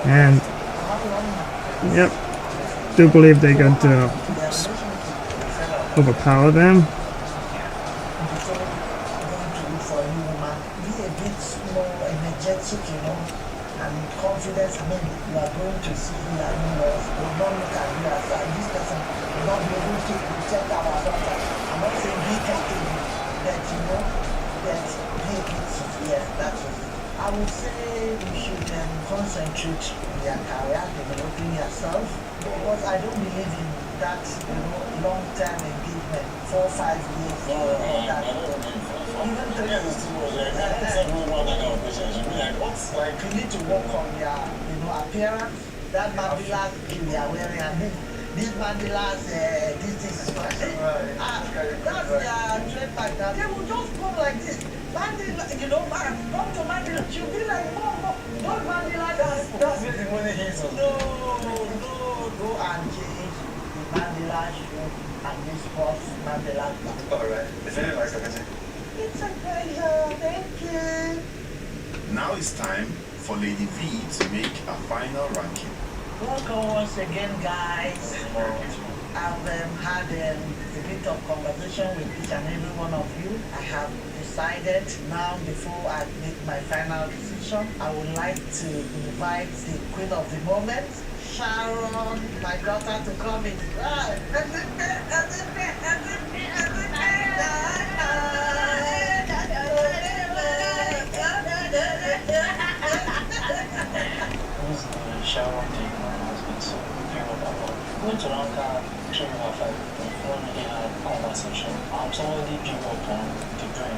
And yep, do believe they're going to overpower them. Confidence, I mean, you are going to see who you are in love. You will not look at you as this person will not be able to protect our daughter. I'm not saying be capable, but you know, that be a bit severe, that is it. I would say you should concentrate on your career, developing yourself, because I don't believe in that, you know, long-term engagement, 4 or 5 years, or that. Even 3 years. Like, you need to work on your, you know, appearance. That mandilas they are wearing, and these mandilas, this is special. That's their trademark. They will just come like this. Mandela, you know, come to Mandela, you'll be like, Mom, don't Mandela. That's where the money is. No, go and change the Mandela shoe and this box Mandela. Alright, it's very nice to meet you. It's a pleasure, thank you. Now it's time for Lady V to make a final ranking. Welcome once again, guys. I've had a bit of conversation with each and every one of you. I have decided now, before I make my final decision, I would like to invite the queen of the moment, Sharon, my daughter, to come in. Sharon thing has been so beautiful. Going to Lanka, showing her fight, one in a conversation. Somebody picked up on the brain.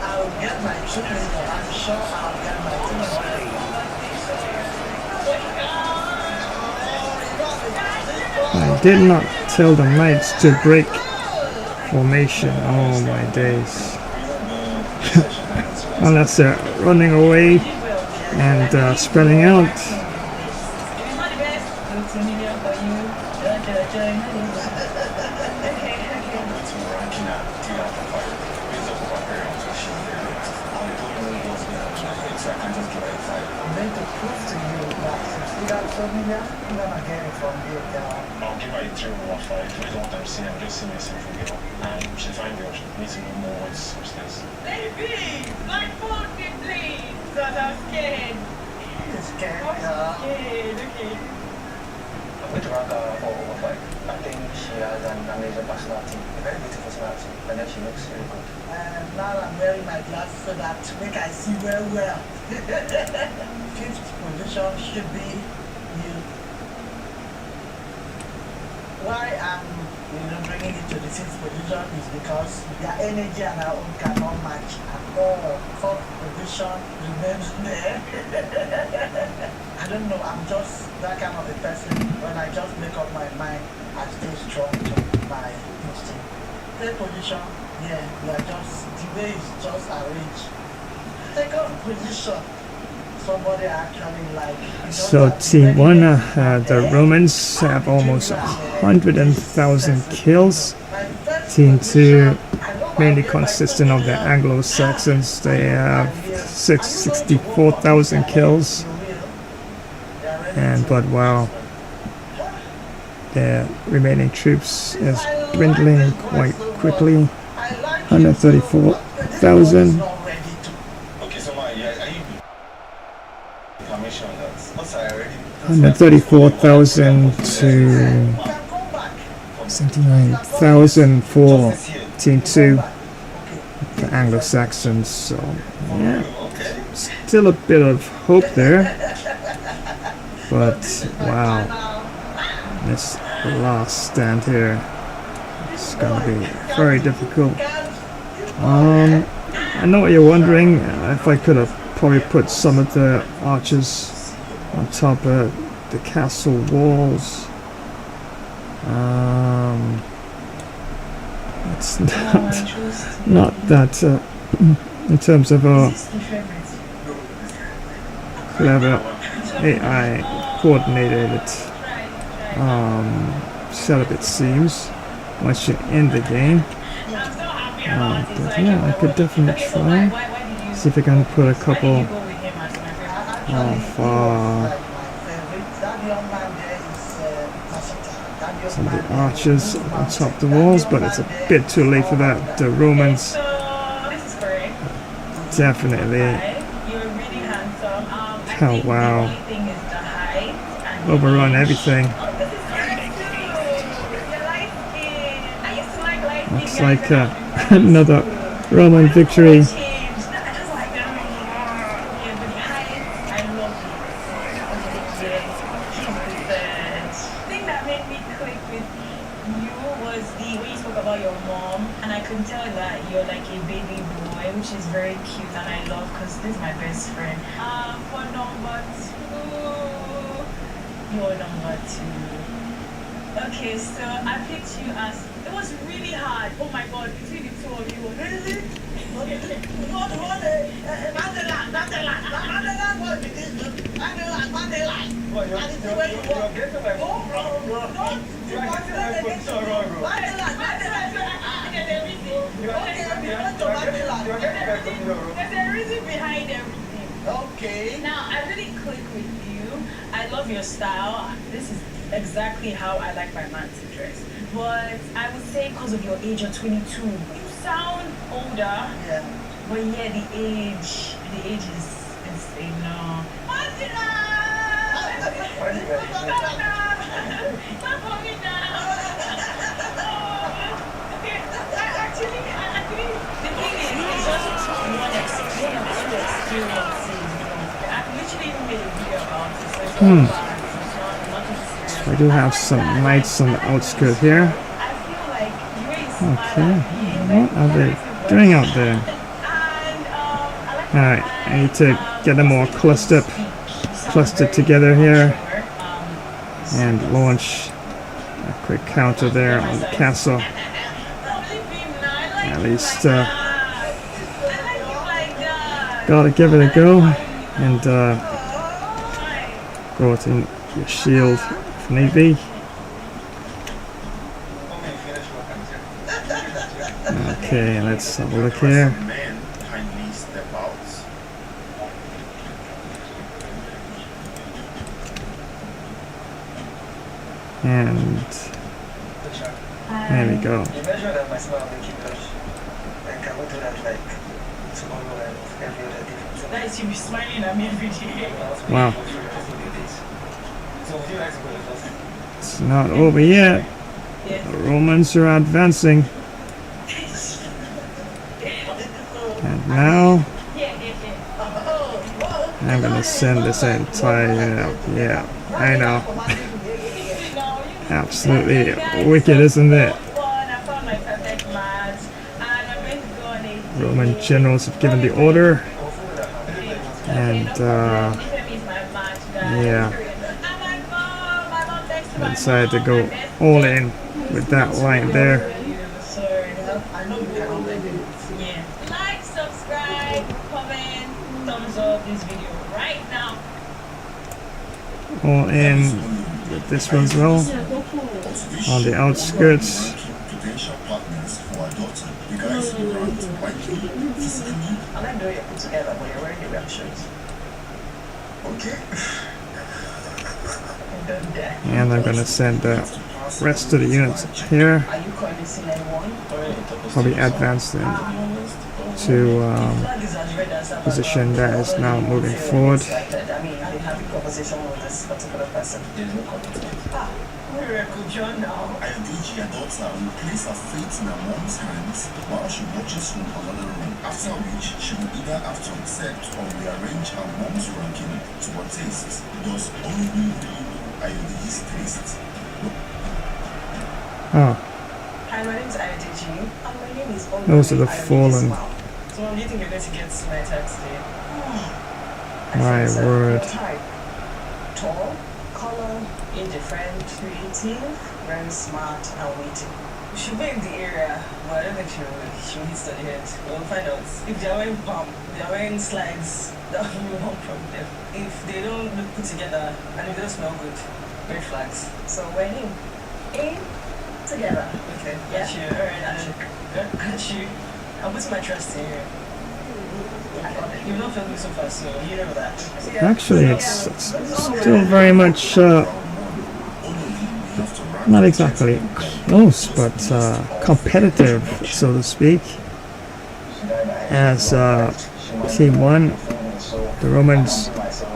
I'll get my children, I'm sure I'll get my children. I did not tell the knights to break formation. Oh my days. Unless they're running away and spreading out. I'm going to prove to you that that familiar? I'm gonna get it from the I'll give her a 3/5. Based on what I'm seeing, I'm just seeing a simple girl. And she's fine girl. She needs to know more what's upstairs. Baby, like phone me, please. Because I'm scared. You're scared, I'm scared, okay. I'm going to rank her 4/5. I think she has an amazing personality, a very beautiful personality, and then she looks really good. Now I'm wearing my glasses so that make I see very well. Fifth position should be you. Why I'm bringing it to the fifth position is because their energy and our own cannot match at all. Fourth position remains there. I don't know, I'm just that kind of a person. When I just make up my mind, I stay strong to my instinct. Third position, yeah, we are just, the way it's just arranged. Second position, somebody actually like... So Team 1, the Romans have almost 100,000 kills. Team 2, mainly consisting of the Anglo-Saxons, they have 64,000 kills. But wow, the remaining troops is dwindling quite quickly. 134,000. Okay, so are you information that what's already 134,000 to 79,000 for Team 2, the Anglo-Saxons. So yeah, still a bit of hope there. But wow, this last stand here is gonna be very difficult. I know what you're wondering, if I could have probably put some of the archers on top of the castle walls. It's not that in terms of clever AI coordinated setup, it seems, once you're in the game. But yeah, I could definitely try. See if I can put a couple of some of the archers on top of the walls, but it's a bit too late for that. The Romans definitely, oh wow, overrun everything. Looks like another Roman victory. Okay, so I picked you as, it was really hard. Oh my god, between the two of you. Really? There's a reason behind everything. Okay. Now, I really click with you. I love your style. This is exactly how I like my man to dress. But I would say because of your age, you're 22. You sound older. Yeah. But yeah, the age is insane now. So I do have some knights on the outskirts here. Okay, what are they doing out there? Alright, I need to get them all clustered together here and launch a quick counter there on the castle. At least gotta give it a go and go with your shield if need be. Okay, let's have a look here. And there we go. You measure that my smile make you blush. And can we do that like tomorrow and every other day? Nice, you be smiling at me every day. Wow. So would you like to go first? It's not over yet. The Romans are advancing. And now I'm gonna send this entire unit. Yeah, I know. Absolutely wicked, isn't it? Roman generals have given the order. And yeah, I decided to go all in with that line there. Like, subscribe, comment, thumbs up this video right now. All in with this one as well. On the outskirts. Potential partners for our daughter. You guys around quietly, physically. I like the way you put together, but you're wearing the reactions. Okay. And I'm gonna send the rest of the units here. Are you coordinating anyone? Probably advance them to position that is now moving forward. I mean, I've been having conversation with this particular person. There's no commitment. Miracle John now. IDG adults will place her fate in her mom's hands while she watches from another room, after which she will either have to accept or rearrange her mom's ranking to her taste. Does only really know IDG's taste? Oh, Hi, my name is IDG, and my name is Olga. those are the fallen. So, do you think you're going to get my type today? My word. Type. Tall, color, indifferent, creative, very smart, and witty. She'll be in the area, but I don't think she'll hit on the head. We'll find out. If they're wearing pump, they're wearing slides, that will be one problem. If they don't look put together, and if they don't smell good, red flags. So we're in together. Okay, got you. Alright, got you. I'm putting my trust in you. You've not felt me so far, so you know that. Actually, it's still very much not exactly close, but competitive, so to speak. As Team 1, the Romans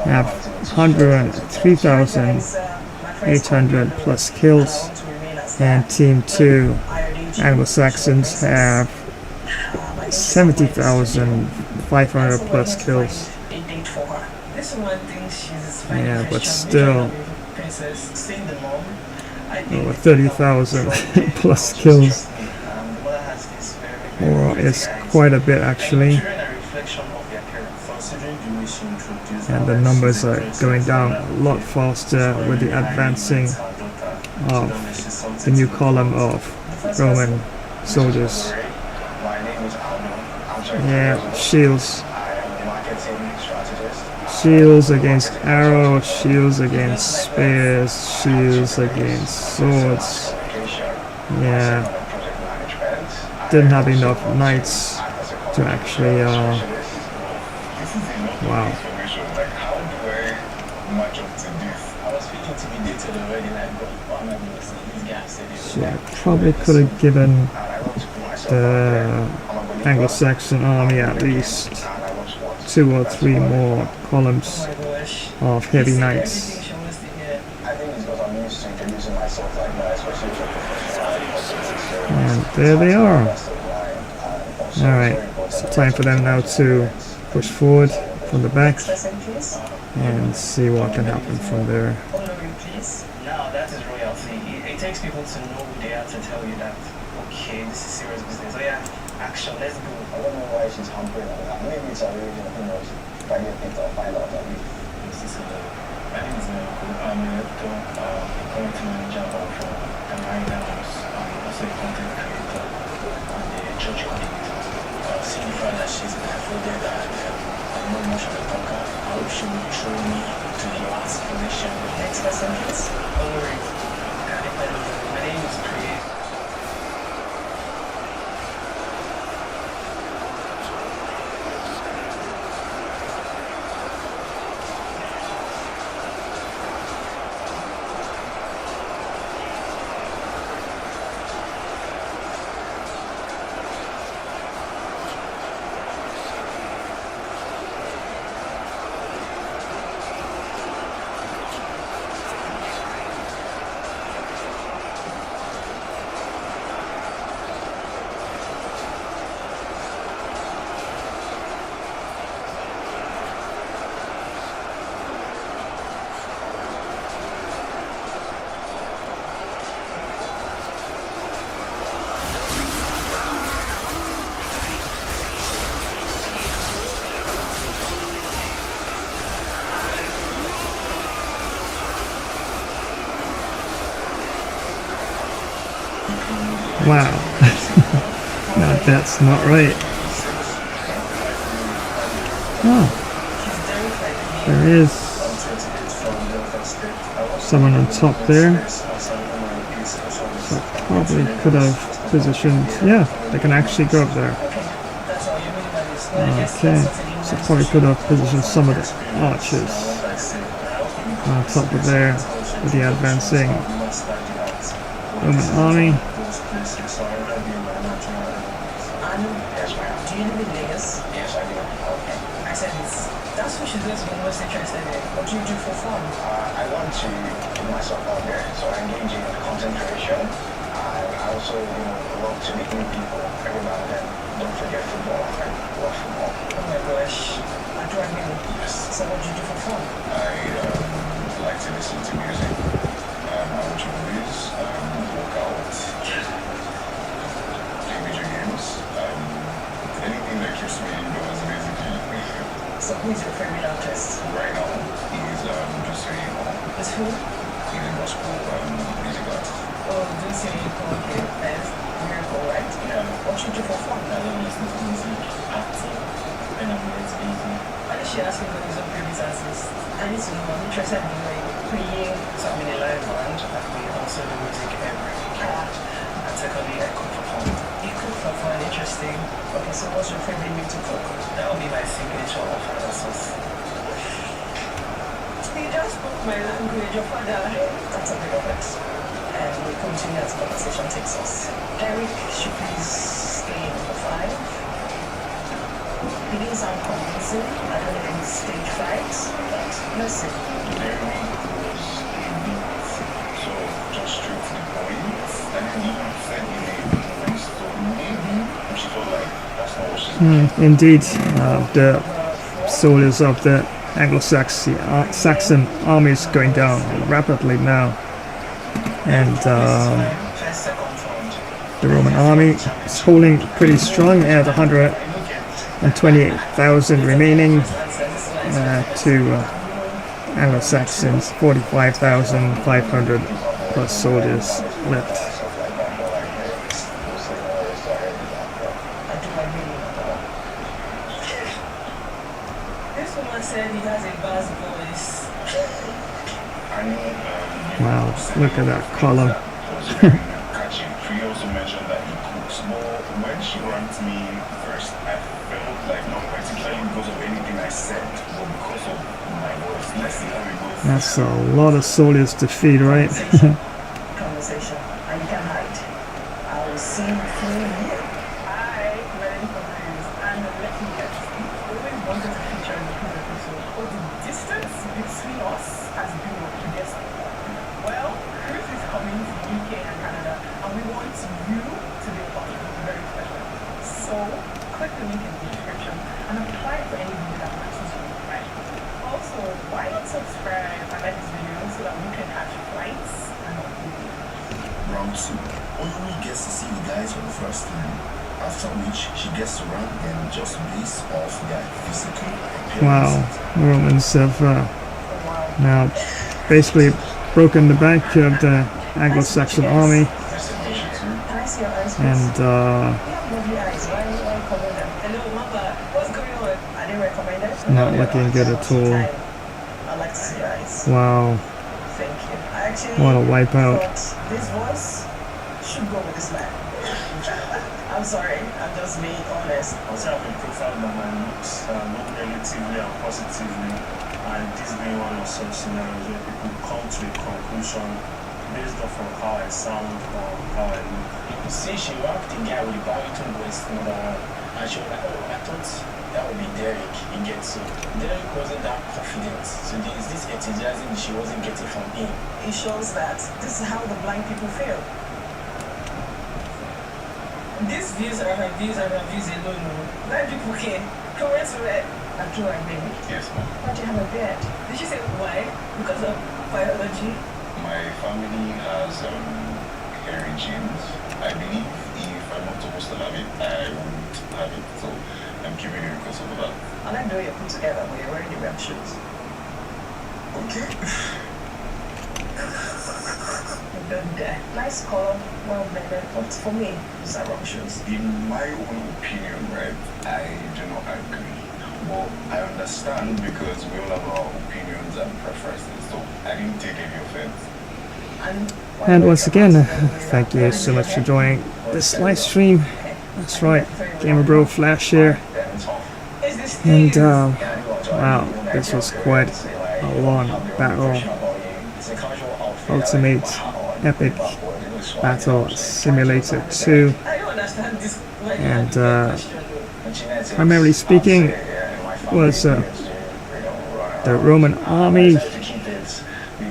have 103,800 plus kills, and Team 2, Anglo-Saxons, have 70,500 plus kills. Yeah, but still over 30,000 plus kills. Or it's quite a bit actually. And the numbers are going down a lot faster with the advancing of the new column of Roman soldiers. Yeah, shields. Shields against arrows, shields against spears, shields against swords. Yeah. Didn't have enough knights to actually, wow. So I probably could have given the Anglo-Saxon army at least 2 or 3 more columns of heavy knights. And there they are. Alright, it's time for them now to push forward from the back and see what can happen from there. Now that is royalty. It takes people to know who they are to tell you that, okay, this is serious business. So yeah, action, let's go. I don't know why she's humping on that. Maybe it's a religion, who knows. If I get picked, I'll find out that week. My name is Miracle. I'm a community manager of the Marina House. I'm also a content creator and a church coordinator. Seeing the fact that she's blindfolded and I'm not much of a talker, I hope she will throw me to the last position. Next person, please. Don't worry. My name is Chris. Wow. No, that's not right. Oh. There is someone on top there. So probably could have positioned. Yeah, they can actually go up there. Okay, so probably could have positioned some of the archers on top of there with the advancing Roman army. Do you live in Lagos? Yes, I do. Okay. I said that's what she's going to be most interested in. What do you do for fun? I want to put myself out there, so I engage in content creation. I also, love to meet new people every now and then. Don't forget football. I love football. Oh my gosh. I do agree. Yes. So what do you do for fun? I like to listen to music. I watch movies, work out, play video games, anything that keeps me indoors basically. So who is your favorite artist? Right now, he's just saying, Is who? he's a gospel music artist. Oh, just saying, okay, that's miracle, right? Yeah. What you do for fun? I love listening to music, acting, when I'm less busy. Why did she ask me what is your favorite artist? I need to know, I'm interested in playing. So I'm in a live band, I play also the music every weekend. And secondly, I cook for fun. You cook for fun, interesting. Okay, so what's your favorite meal to cook? That will be my signature of sauce. You just spoke my language, your father. That's a bit of it. And we continue as conversation takes us. Eric should please stay in number 5. He didn't sound convincing. I don't know any stage fights, but let's see. Very was a beat, so just straight to the point. And then he said he made noise, so maybe she felt like that's not what she's Indeed, the soldiers of the Anglo-Saxon army is going down rapidly now. And the Roman army is holding pretty strong at 128,000 remaining to Anglo-Saxons, 45,500 plus soldiers left. This woman said he has a bass voice. Wow, look at that column. She also mentioned that he cooks more. When she ranked me first, I felt like not particularly because of anything I said, but because of my voice. Let's see how it goes. That's a lot of soldiers to feed, right? Conversation. And you can hide. I will see through you. Hi, my name is Foryou, and let me guess. I always wanted to feature in the previous episode, but the distance between us has been your biggest. Well, Chris is coming to the UK and Canada, and we want you to be a part of it very special. So, click the link in the description and apply for any video that matches you, right? Also, why not subscribe and like this video so that we can catch flights and not movies? Round 2. Only gets to see the guys for the first time, after which she gets to rank them just based off their physical appearance. Wow, the Romans have now basically broken the back of the Anglo-Saxon army, and not looking good at all. I like to see your eyes. Wow, Thank you. I actually what a wipeout. thought this voice should go with this man. I'm sorry, I'm just being honest. Also, I've been profiled by my looks, both negatively and positively, and this being one of such scenarios where people come to a conclusion based off of how I sound or how I look. See, she rapped the guy with the baritone voice number 1, and she was like, oh, I thought that would be Derek. You get so Derek wasn't that confident, so there is this enthusiasm she wasn't getting from him. It shows that this is how the blind people feel. These views are her views alone. Blind people care. Correct, right? I do agree. Yes, ma'am. Why do you have a beard? Did she say why? Because of biology? My family has hairy genes. I believe if I'm not supposed to have it, I won't have it. So I'm keeping it because of that. I like the way you put together when you're wearing the red shoes. Okay. Nice color, well blended, but for me, it's the wrong shoes. In my own opinion, right, I do not agree. But I understand because we all have our opinions and preferences, so I didn't take any offense. And once again, thank you so much for joining this live stream. That's right, Gamer Bro Flash here. And wow, this was quite a long battle. Ultimate Epic Battle Simulator 2. And primarily speaking, was the Roman army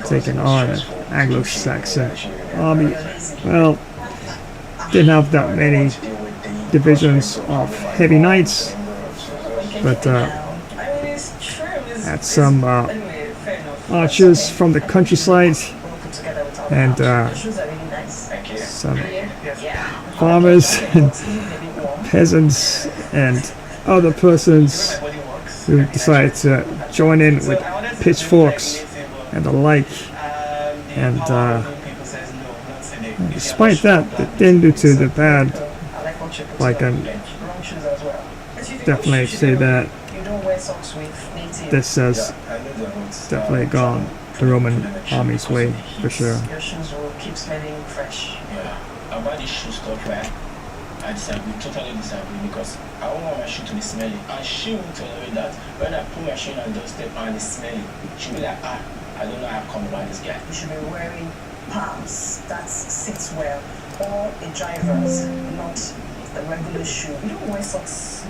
taking on an Anglo-Saxon army. Well, didn't have that many divisions of heavy knights, but had some archers from the countryside and some farmers and peasants and other persons who decided to join in with pitchforks and the like, and despite that, it didn't do too bad. Like, I definitely say that this has definitely gone the Roman army's way for sure. Your shoes will keep smelling fresh. Yeah, about this shoe stuff, right? I disagree, totally disagree, because I don't want my shoe to be smelly, and she will tolerate that. When I put my shoe on the doorstep and it's smelly, she'll be like, I don't know how I come about this guy. You should be wearing pants that sits well, or a driver's, not the regular shoe. You don't wear socks.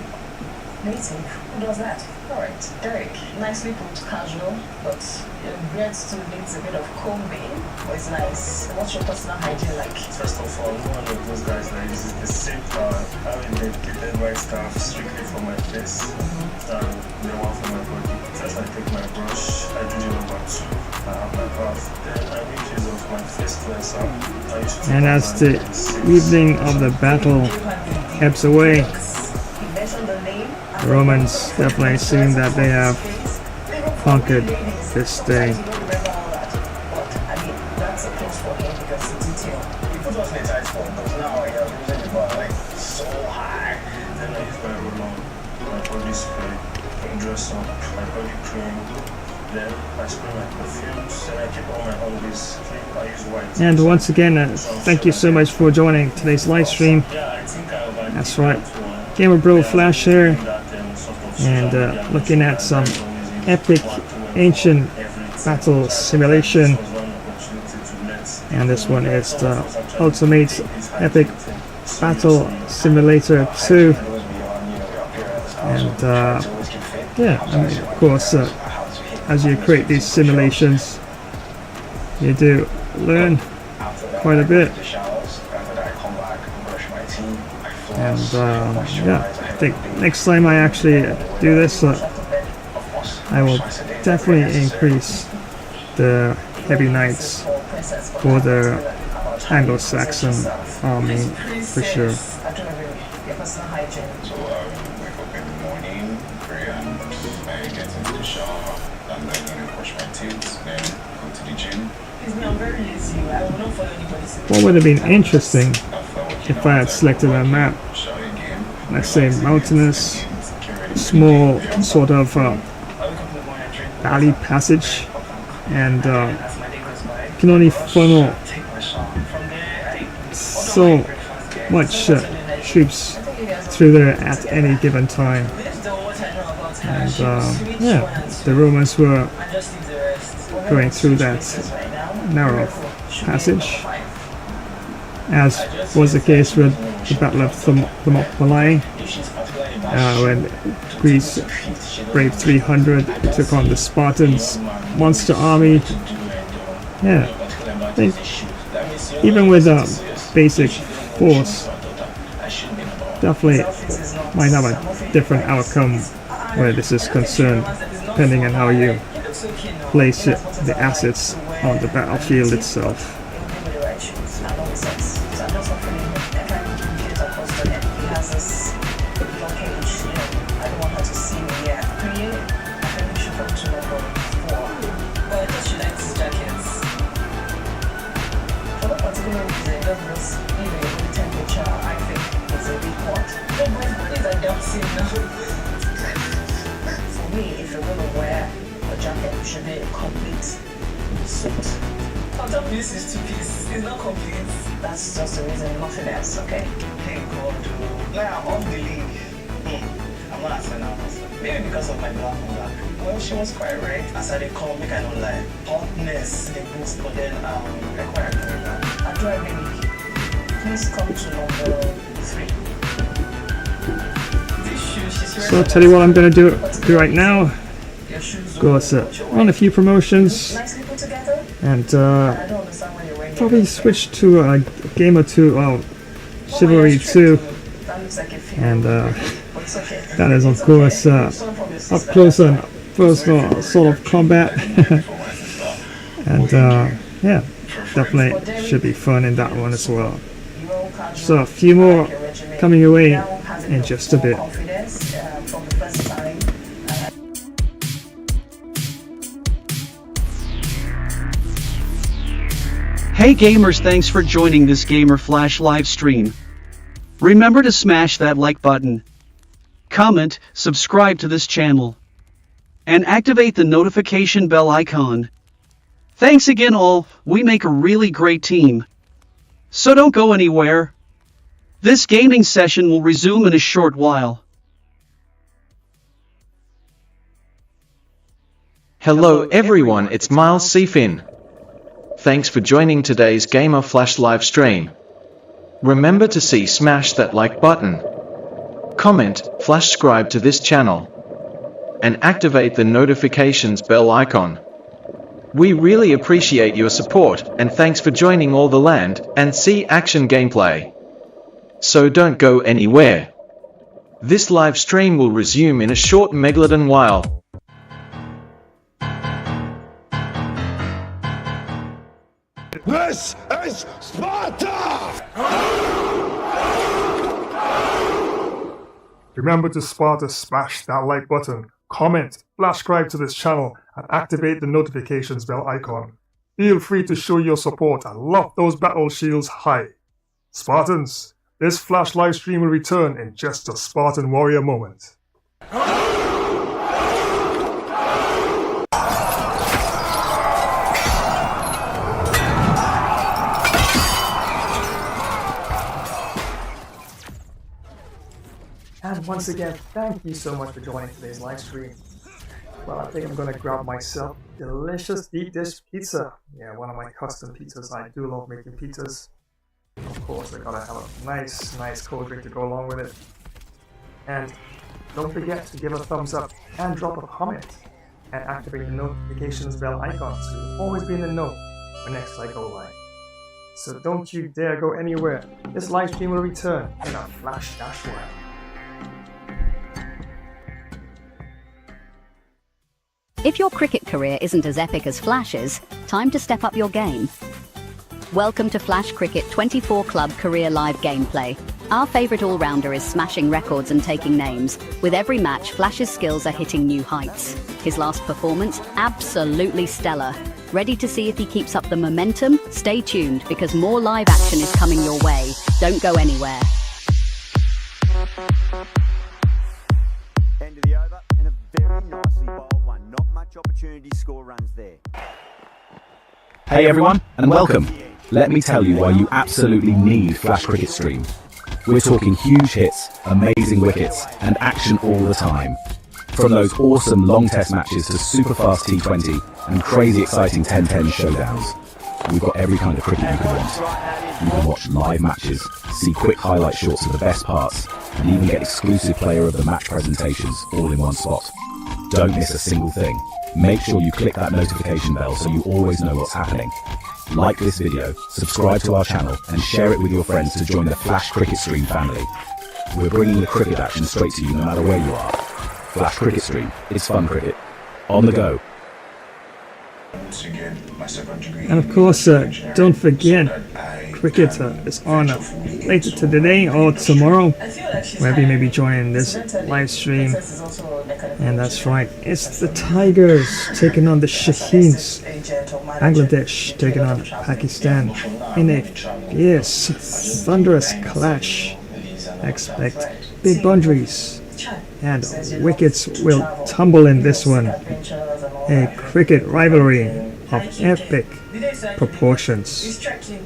Native. Who does that? Alright, Derek. Nicely put, casual, but your beard still needs a bit of combing, but it's nice. What's your personal hygiene like? First of all, I'm one of those guys that uses the same having dedicated white stuff strictly for my face and the one for my body. First I take my brush, I do the number 2, I have my bath, then I make use of my face cleanser. And as the evening of the battle ebbs away, the Romans definitely seem that they have conquered this day. Dress up, my body cream, then I spray my perfumes, and I keep all my undies clean. I use white. And once again, thank you so much for joining today's live stream. That's right, Gamer Bro Flash here, and looking at some epic ancient battle simulation. And this one is the Ultimate Epic Battle Simulator 2. And yeah, I mean, of course, as you create these simulations, you do learn quite a bit. And yeah, I think next time I actually do this, I will definitely increase the heavy knights for the Anglo-Saxon army for sure. What would have been interesting if I had selected a map, let's say mountainous, small sort of valley passage, and can only funnel so much troops through there at any given time. And yeah, the Romans were going through that narrow passage, as was the case with the Battle of Thermopylae, when Greece Brave 300 took on the Spartans' monster army. Yeah, I think even with a basic force, definitely might have a different outcome where this is concerned, depending on how you place the assets on the battlefield itself. because your body temperature, I think, is a bit hot. But my body is adapting now. For me, if you're gonna wear a jacket, it should be a complete suit. On top of this is two-piece. It's not complete. That's just the reason, nothing else, okay? Thank God. Now, off the league. I'm not asking now. Maybe because of my black mother. Well, she was quite right. As I call, make I don't lie. Hotness, the boost, but then required that. I do agree with you. Please come to number 3. This shoe, she's So I'll tell you what I'm going to do right now. Go run a few promotions. nicely put together. And I don't understand why you're wearing probably switch to a game or two. Oh, Chivalry 2. That looks like a few. And But it's okay. that is, of course, up close and personal sort of combat. And yeah, definitely should be fun in that one as well. So a few more coming your way in just a bit. Confidence from the first time. Hey gamers, thanks for joining this Gamer Flash live stream. Remember to smash that like button, comment, subscribe to this channel, and activate the notification bell icon. Thanks again all, we make a really great team. So don't go anywhere. This gaming session will resume in a short while. Hello everyone, it's Miles Seafin. Thanks for joining today's Gamer Flash live stream. Remember to smash that like button, comment, subscribe to this channel, and activate the notifications bell icon. We really appreciate your support, and thanks for joining all the land and sea action gameplay. So don't go anywhere. This live stream will resume in a short megalodon while. This is Sparta! Remember to Sparta, smash that like button, comment, subscribe to this channel, and activate the notifications bell icon. Feel free to show your support and loft those battle shields high. Spartans, this Flash live stream will return in just a Spartan warrior moment. And once again, thank you so much for joining today's live stream. Well, I think I'm going to grab myself delicious deep dish pizza. Yeah, one of my custom pizzas. I do love making pizzas. Of course, I gotta have a nice cold drink to go along with it. And don't forget to give a thumbs up and drop a comment and activate the notifications bell icon so you'll always be in the know when next I go live. So don't you dare go anywhere. This live stream will return in a flash dash while. If your cricket career isn't as epic as Flash's, time to step up your game. Welcome to Flash Cricket 24 Club Career Live Gameplay. Our favourite all-rounder is smashing records and taking names. With every match, Flash's skills are hitting new heights. His last performance, absolutely stellar. Ready to see if he keeps up the momentum? Stay tuned, because more live action is coming your way. Don't go anywhere. End of the over, and a very nicely bowled one. Not much opportunity score runs there. Hey everyone, and welcome. Let me tell you why you absolutely need Flash Cricket Stream. We're talking huge hits, amazing wickets, and action all the time. From those awesome long test matches to super fast T20 and crazy exciting 10-10 showdowns. We've got every kind of cricket you could want. You can watch live matches, see quick highlight shots of the best parts, and even get exclusive player of the match presentations all in one spot. Don't miss a single thing. Make sure you click that notification bell so you always know what's happening. Like this video, subscribe to our channel, and share it with your friends to join the Flash Cricket Stream family. We're bringing the cricket action straight to you no matter where you are. Flash Cricket Stream, it's fun cricket. On the go. To get my second degree. And of course, don't forget, cricket is on later today or tomorrow, wherever you may be joining this live stream. And that's right, it's the Tigers taking on the Shaheens. Bangladesh taking on Pakistan in a fierce, thunderous clash. Expect big boundaries and wickets will tumble in this one. A cricket rivalry of epic proportions.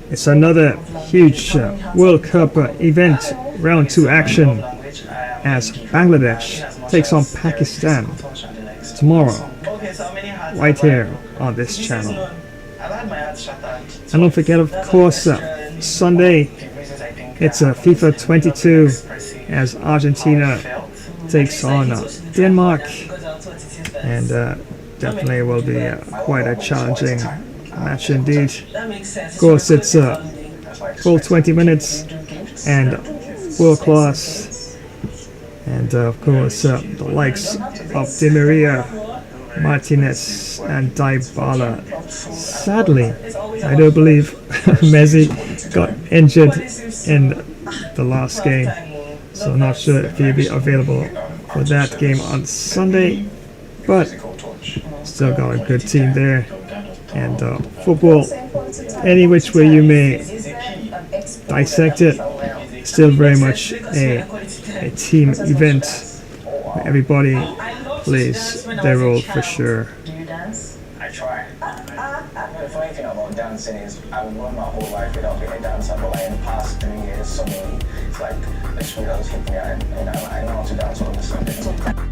It's another huge World Cup event, round 2 action, as Bangladesh takes on Pakistan tomorrow, right here on this channel. And don't forget, of course, Sunday, it's FIFA 22 as Argentina takes on Denmark, and definitely will be quite a challenging match indeed. Of course, it's full 20 minutes and world class, and of course the likes of Di Maria, Martinez and Dybala. Sadly, I do believe Messi got injured in the last game, so not sure if he'll be available for that game on Sunday, but still got a good team there. And football, any which way you may dissect it, still very much a team event where everybody plays their role for sure. Do you dance? I try. The funny thing about dancing is I've run my whole life without being a dancer, but like in the past 3 years, suddenly it's like the spirit has hit me, and I know how to dance all of a sudden.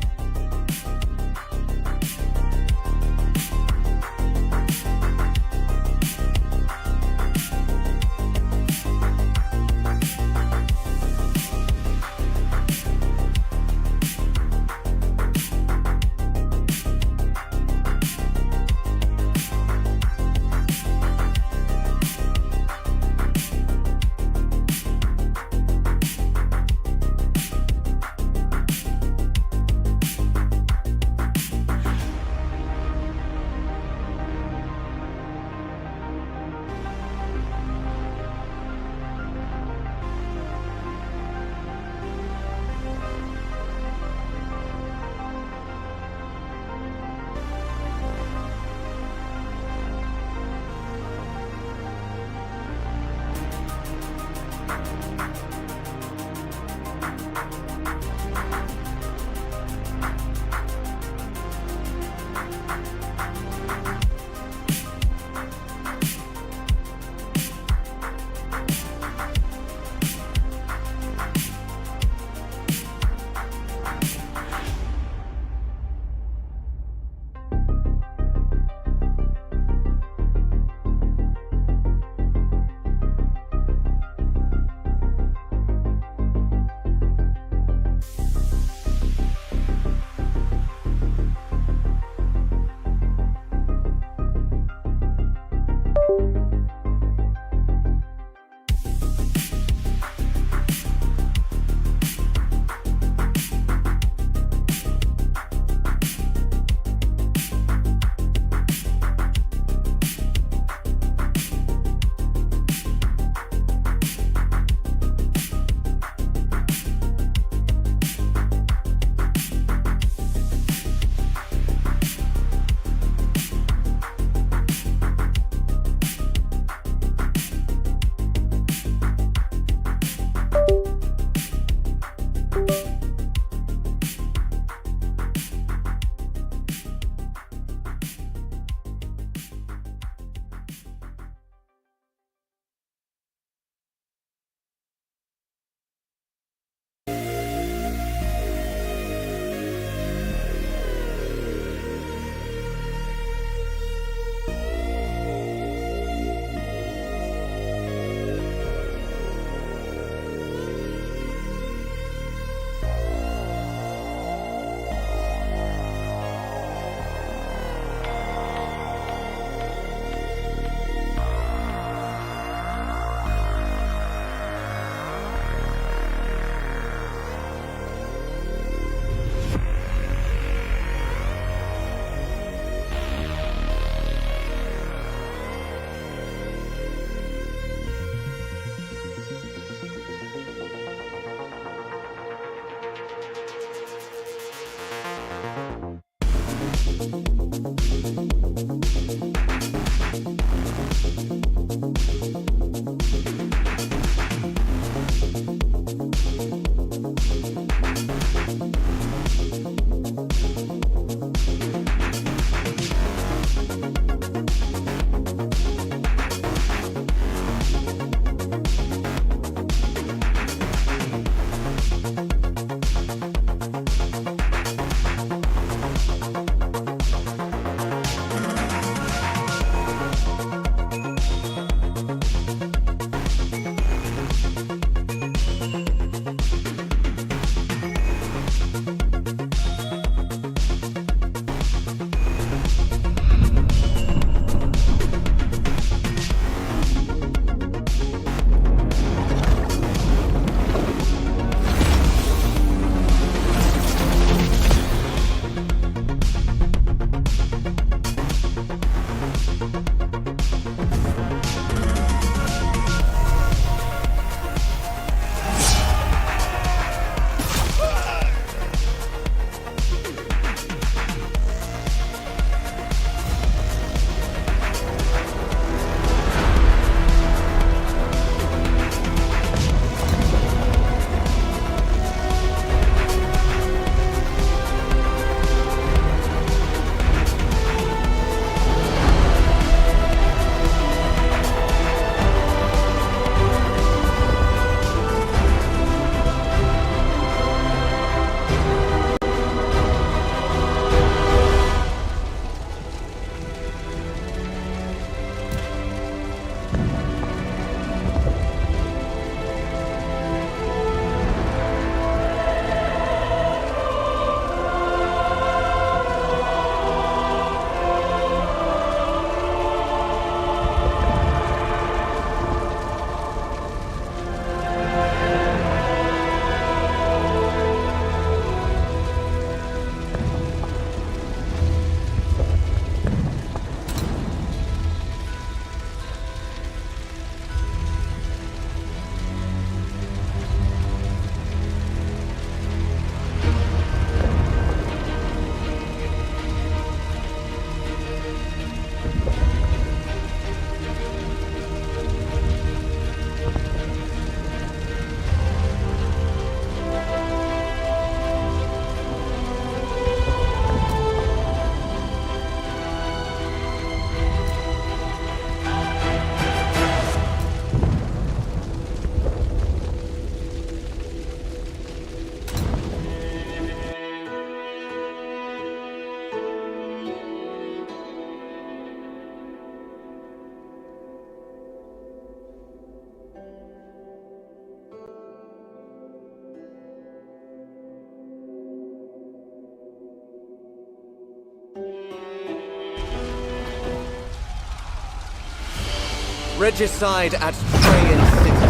Regicide at Trajan City.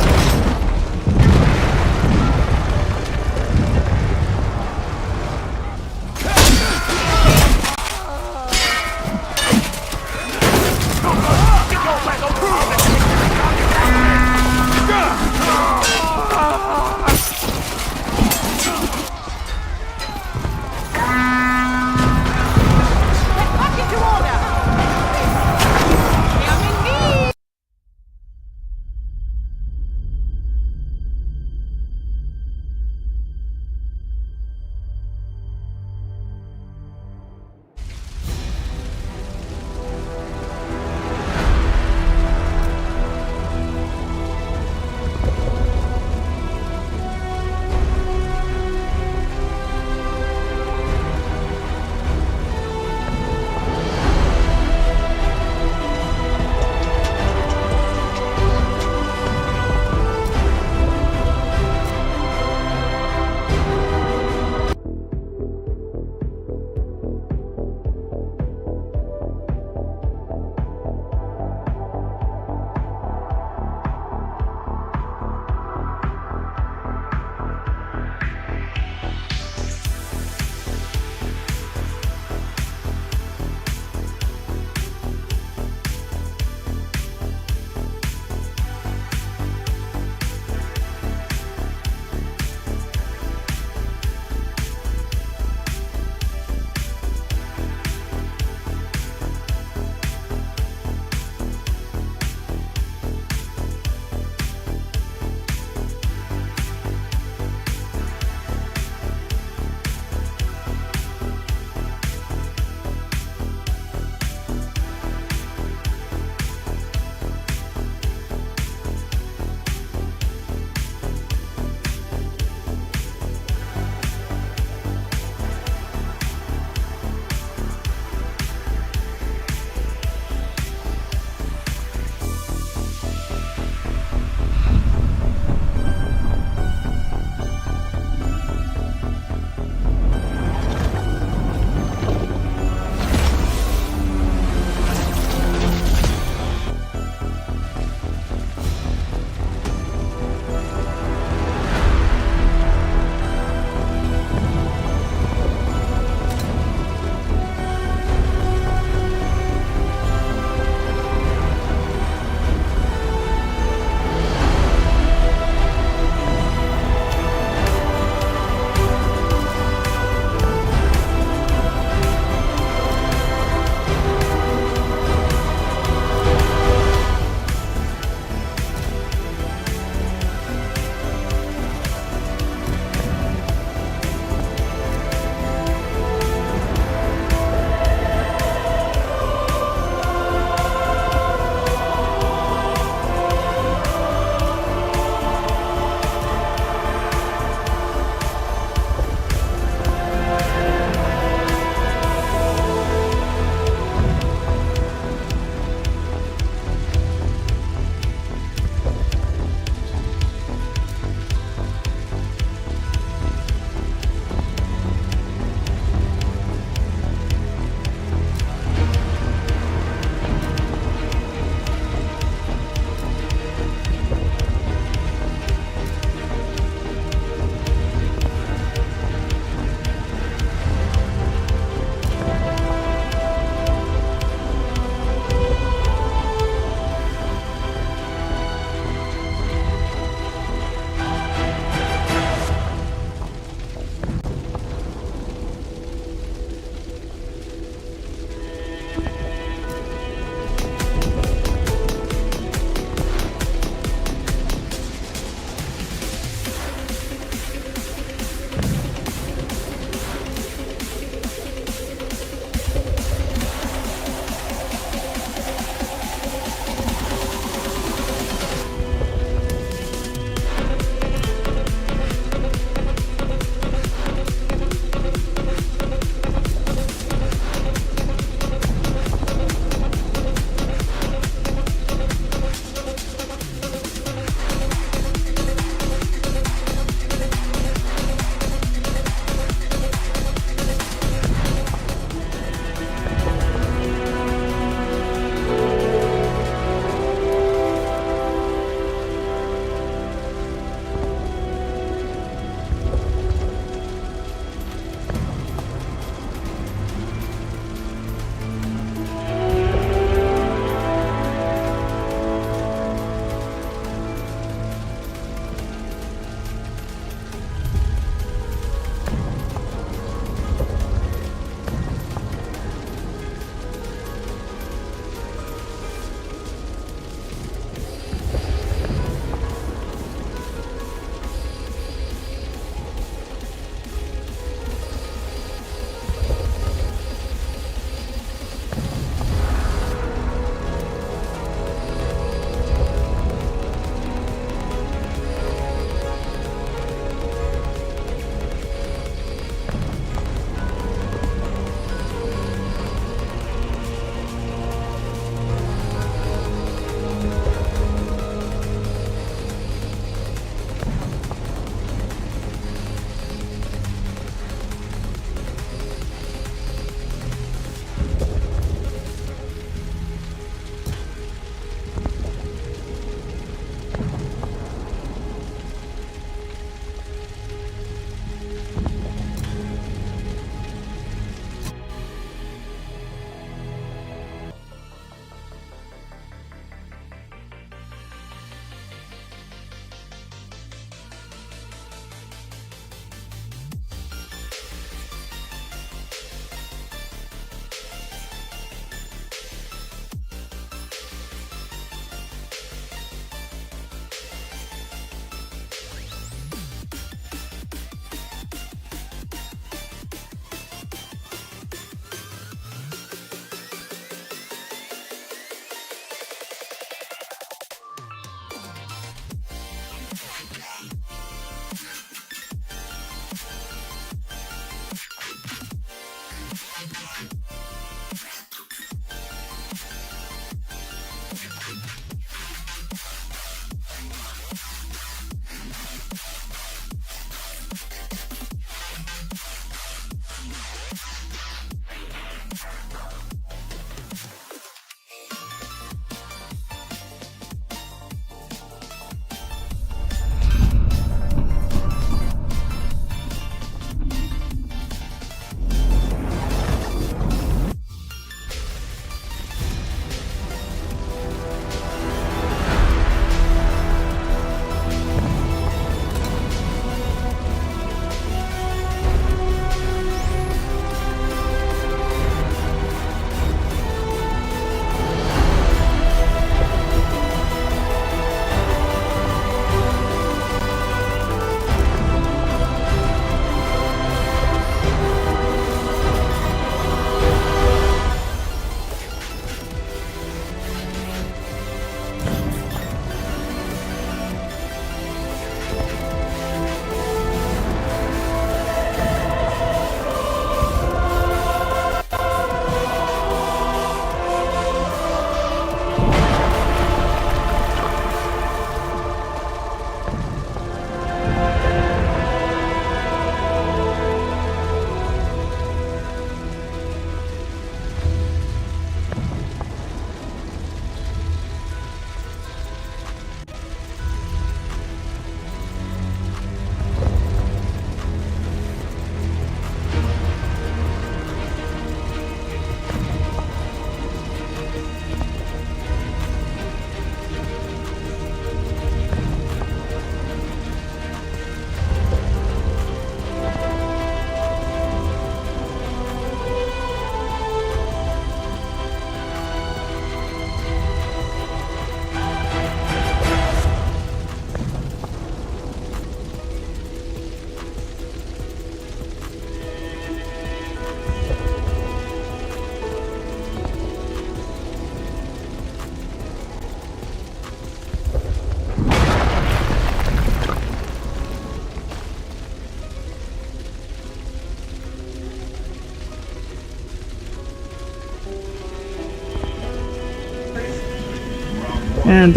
And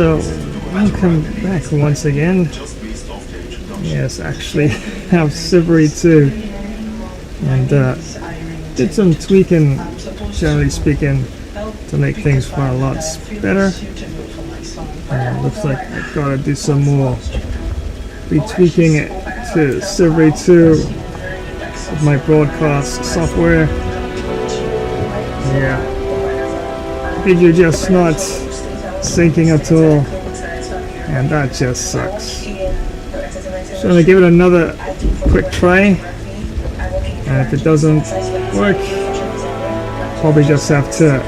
welcome back once again. Yes, actually have Civilry too. And did some tweaking, generally speaking, to make things run a lot better. And looks like I've got to do some more retweaking it to Civilry 2 with my broadcast software. Yeah, video just not syncing at all, and that just sucks. So I'm gonna give it another quick try, and if it doesn't work, probably just have to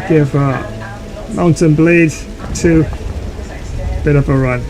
give Mountain Blade 2 a bit of a run.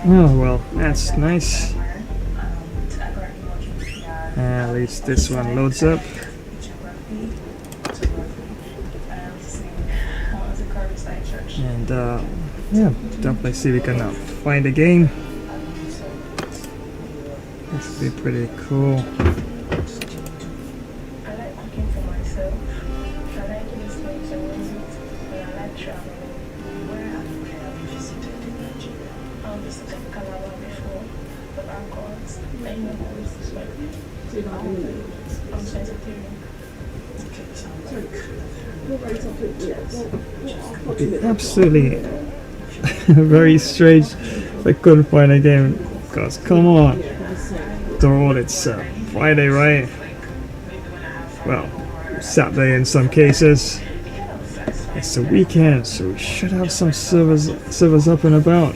Oh well, that's nice. At least this one loads up. And yeah, definitely see if we can find a game. This would be pretty cool. I like cooking for myself. I like listening to music. And I like traveling. Where have you visited in Nigeria? I've visited Calabar before. The Bangkoks. I know this is like I'm 23. It'd be absolutely very strange if I couldn't find a game. Because come on, Dawn, it's Friday, right? Well, Saturday in some cases. It's the weekend, so we should have some servers up and about.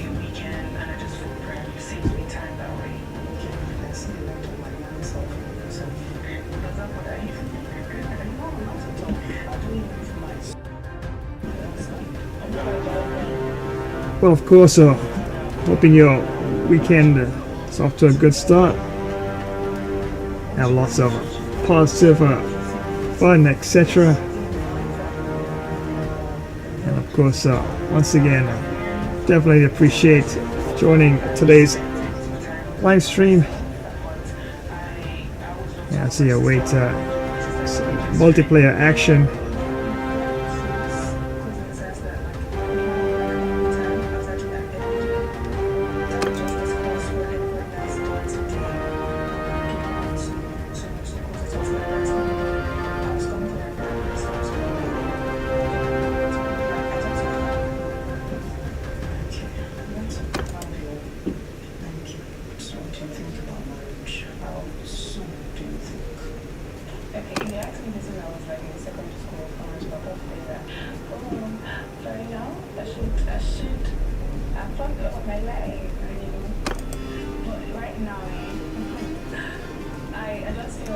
Well, of course, hoping your weekend is off to a good start. Have lots of positive fun, etc. And of course, once again, definitely appreciate joining today's live stream. Yeah, as you await multiplayer action.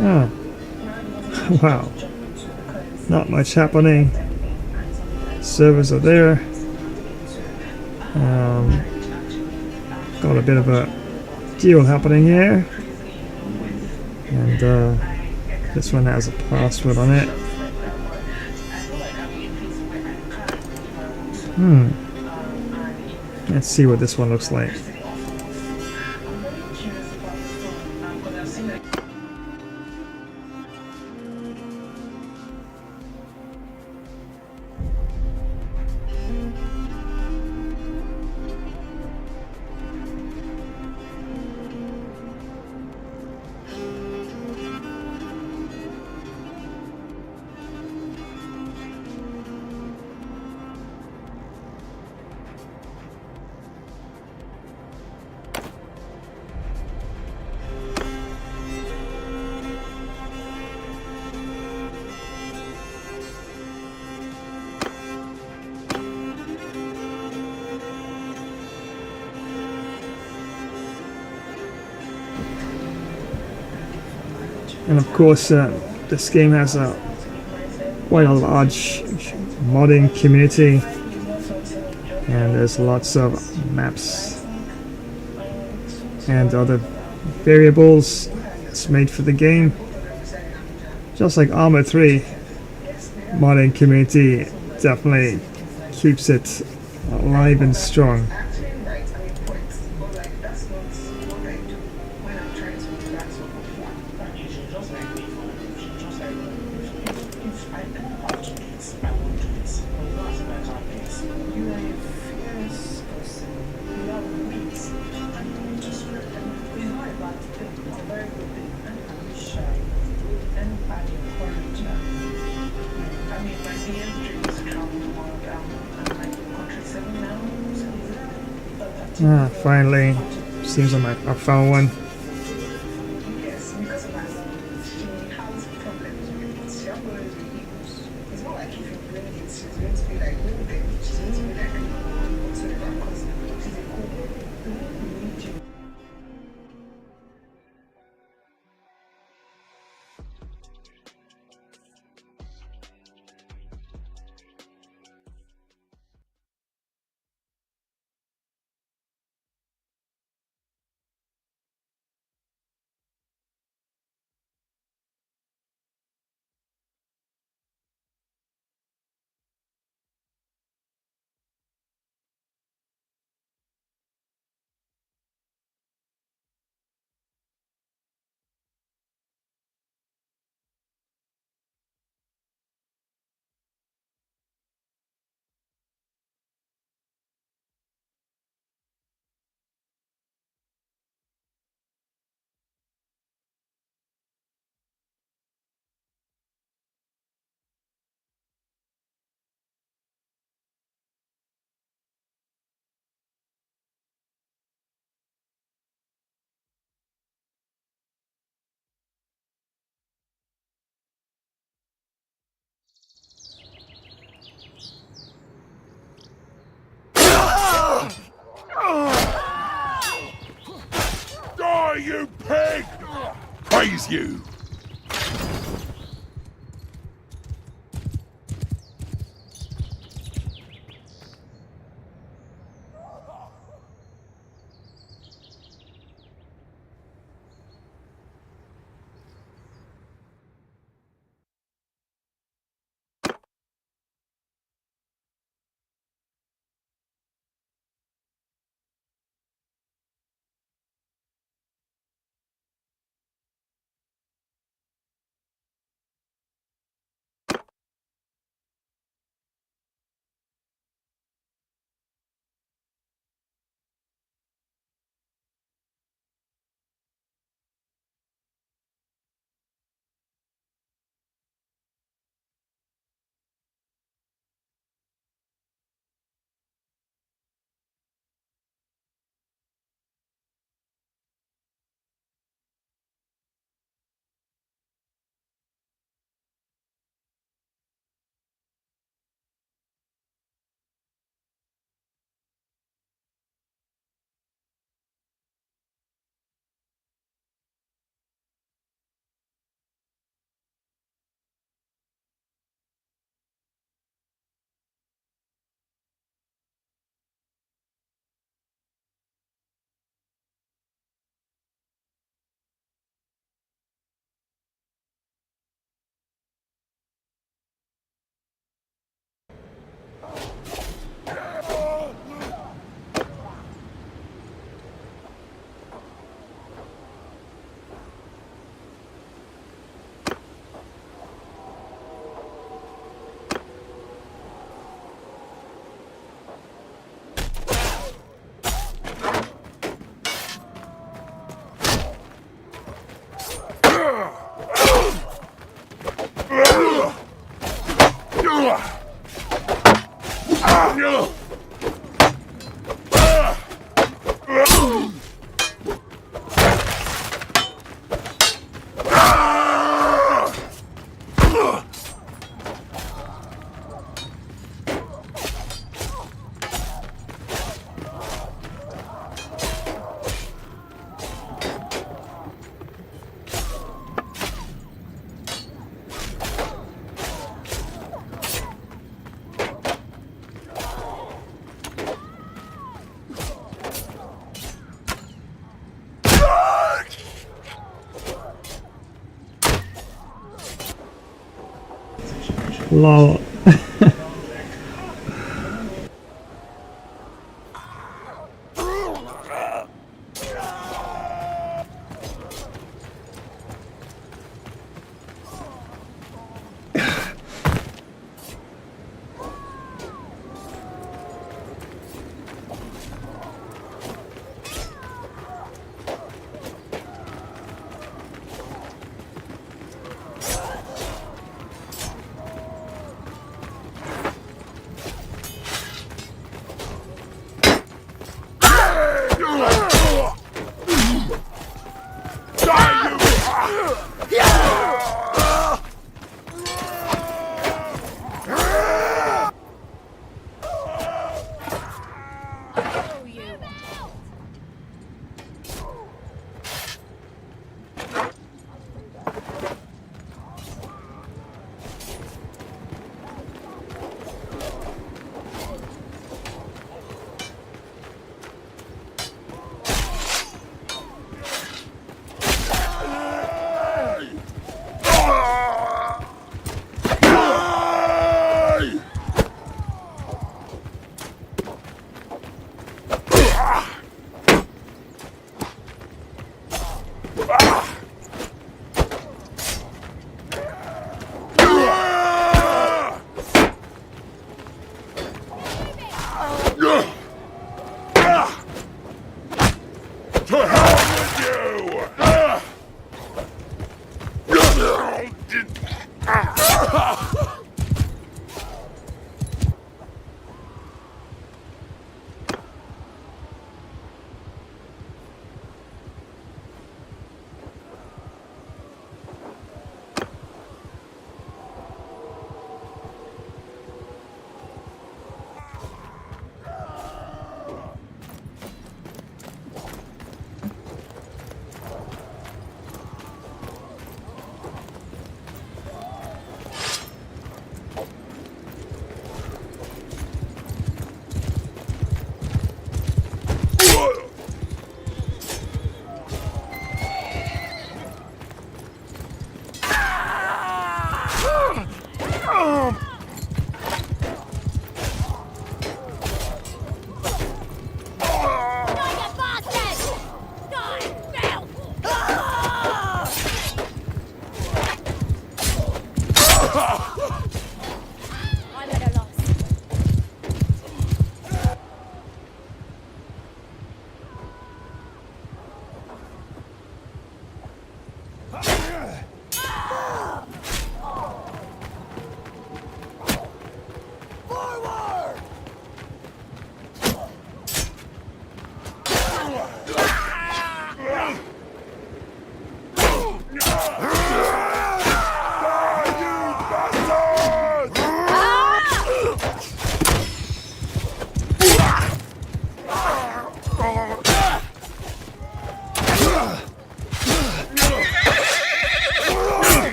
Oh, wow, not much happening. Servers are there. Got a bit of a deal happening here, and this one has a password on it. Let's see what this one looks like. And of course, this game has quite a large modding community, and there's lots of maps and other variables that's made for the game. Just like Arma 3, modding community definitely keeps it alive and strong. Finally, seems like I found one. faze you. Lol.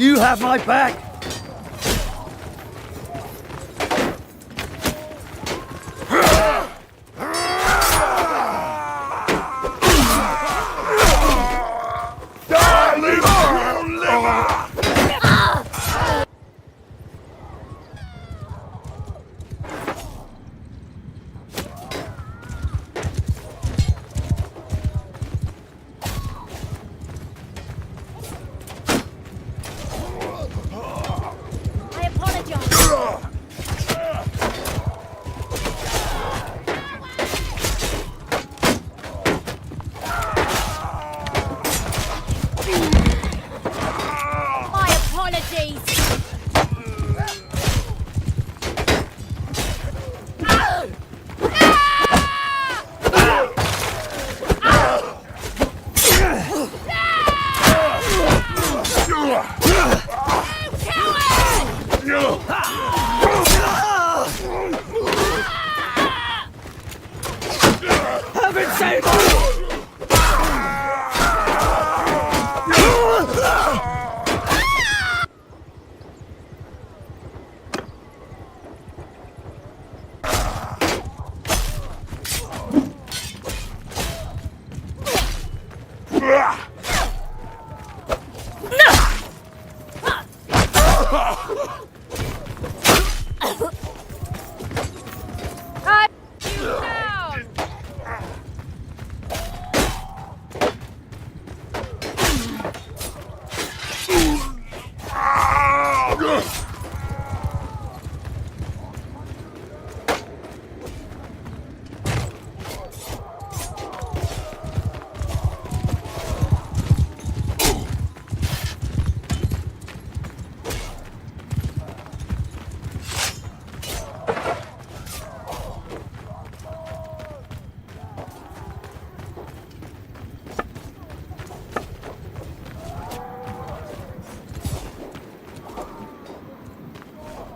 You have my back.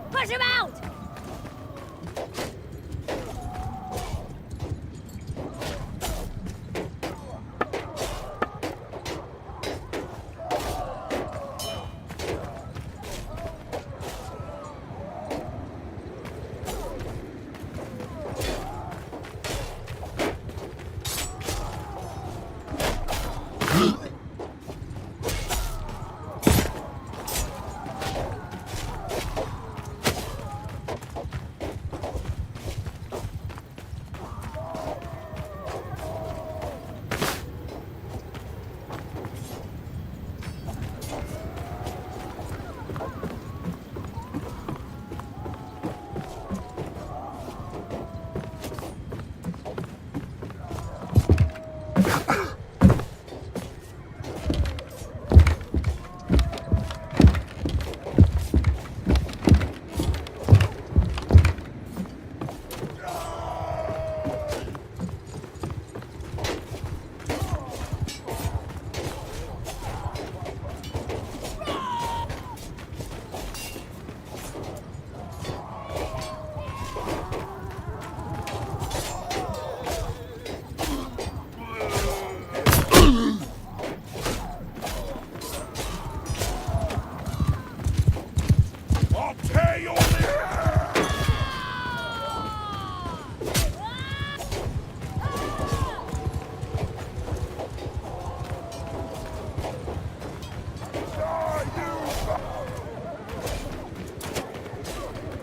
Push him out!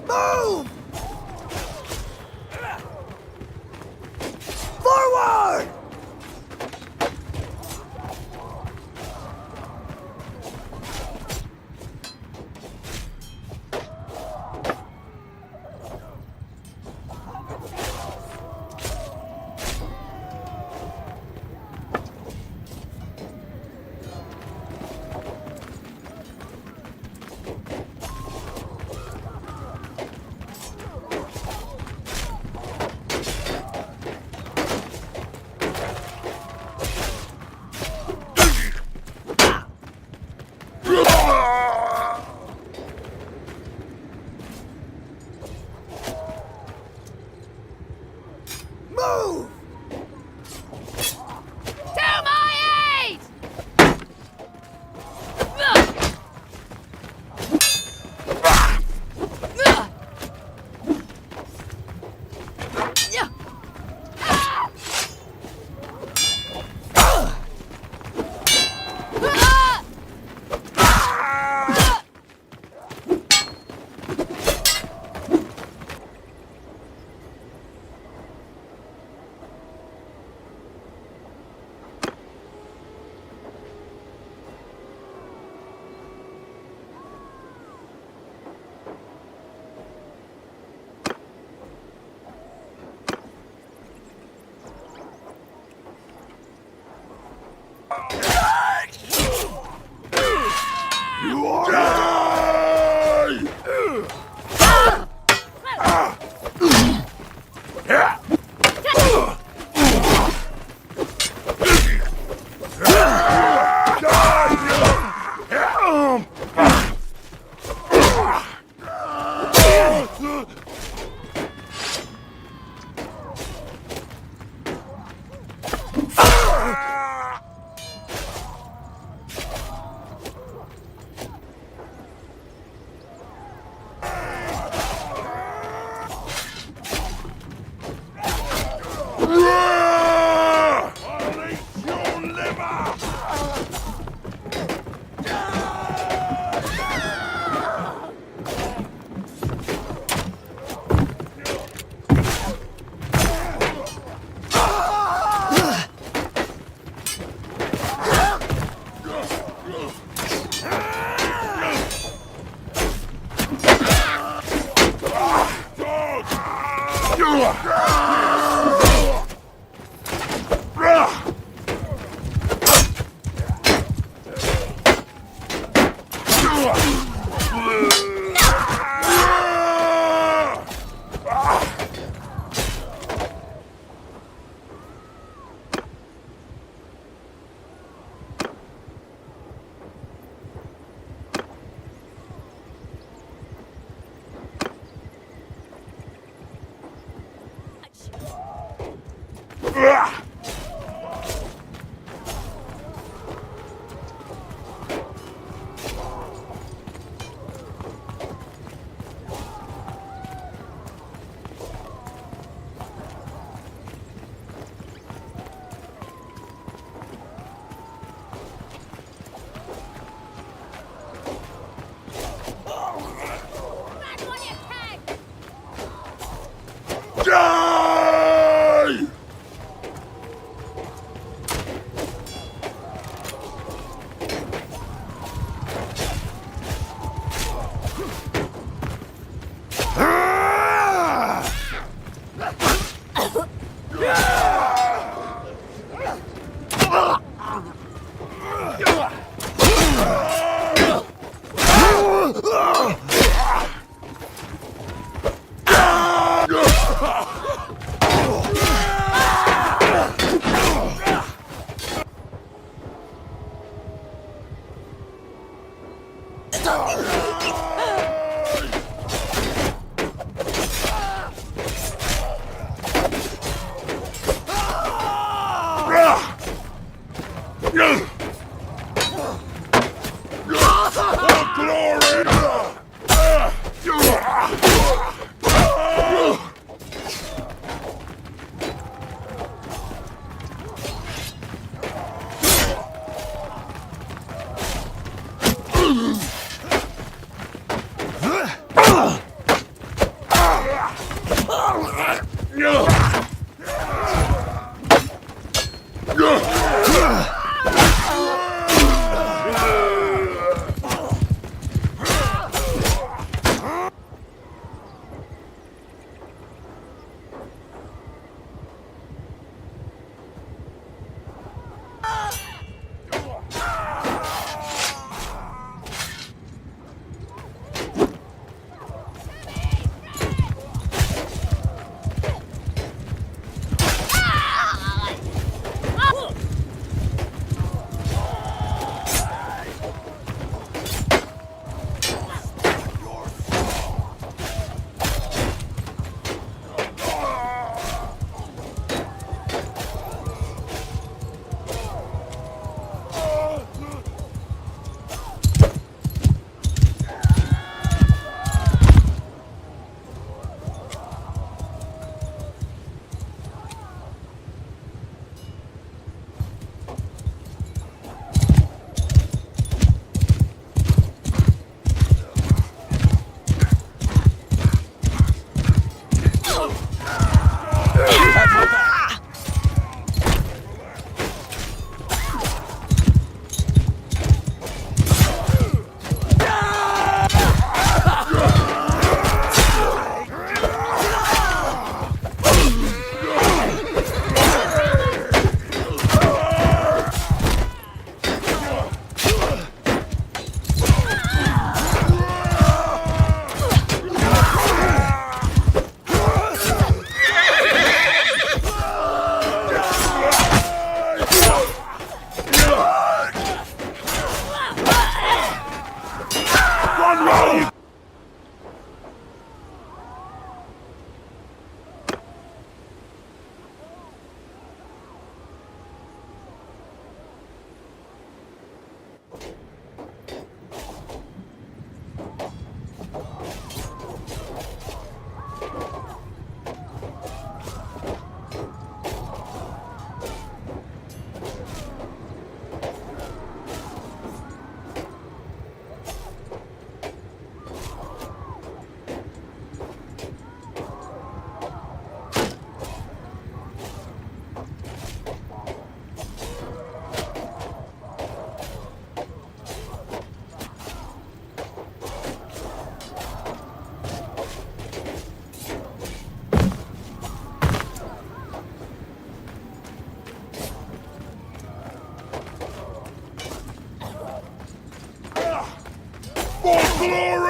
Move! Forward! glory!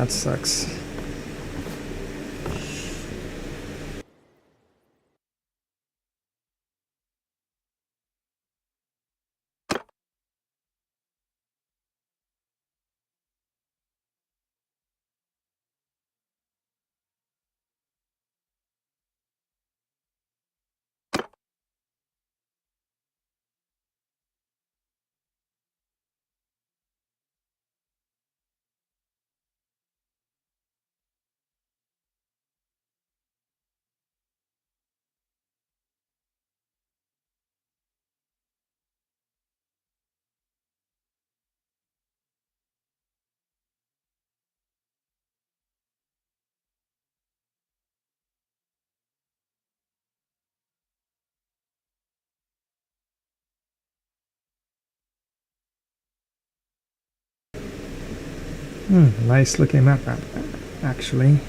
That sucks. Nice looking map, actually.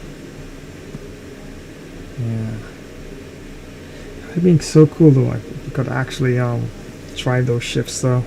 Yeah. It'd be so cool though if you could actually try those shifts though.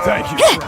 Thank you,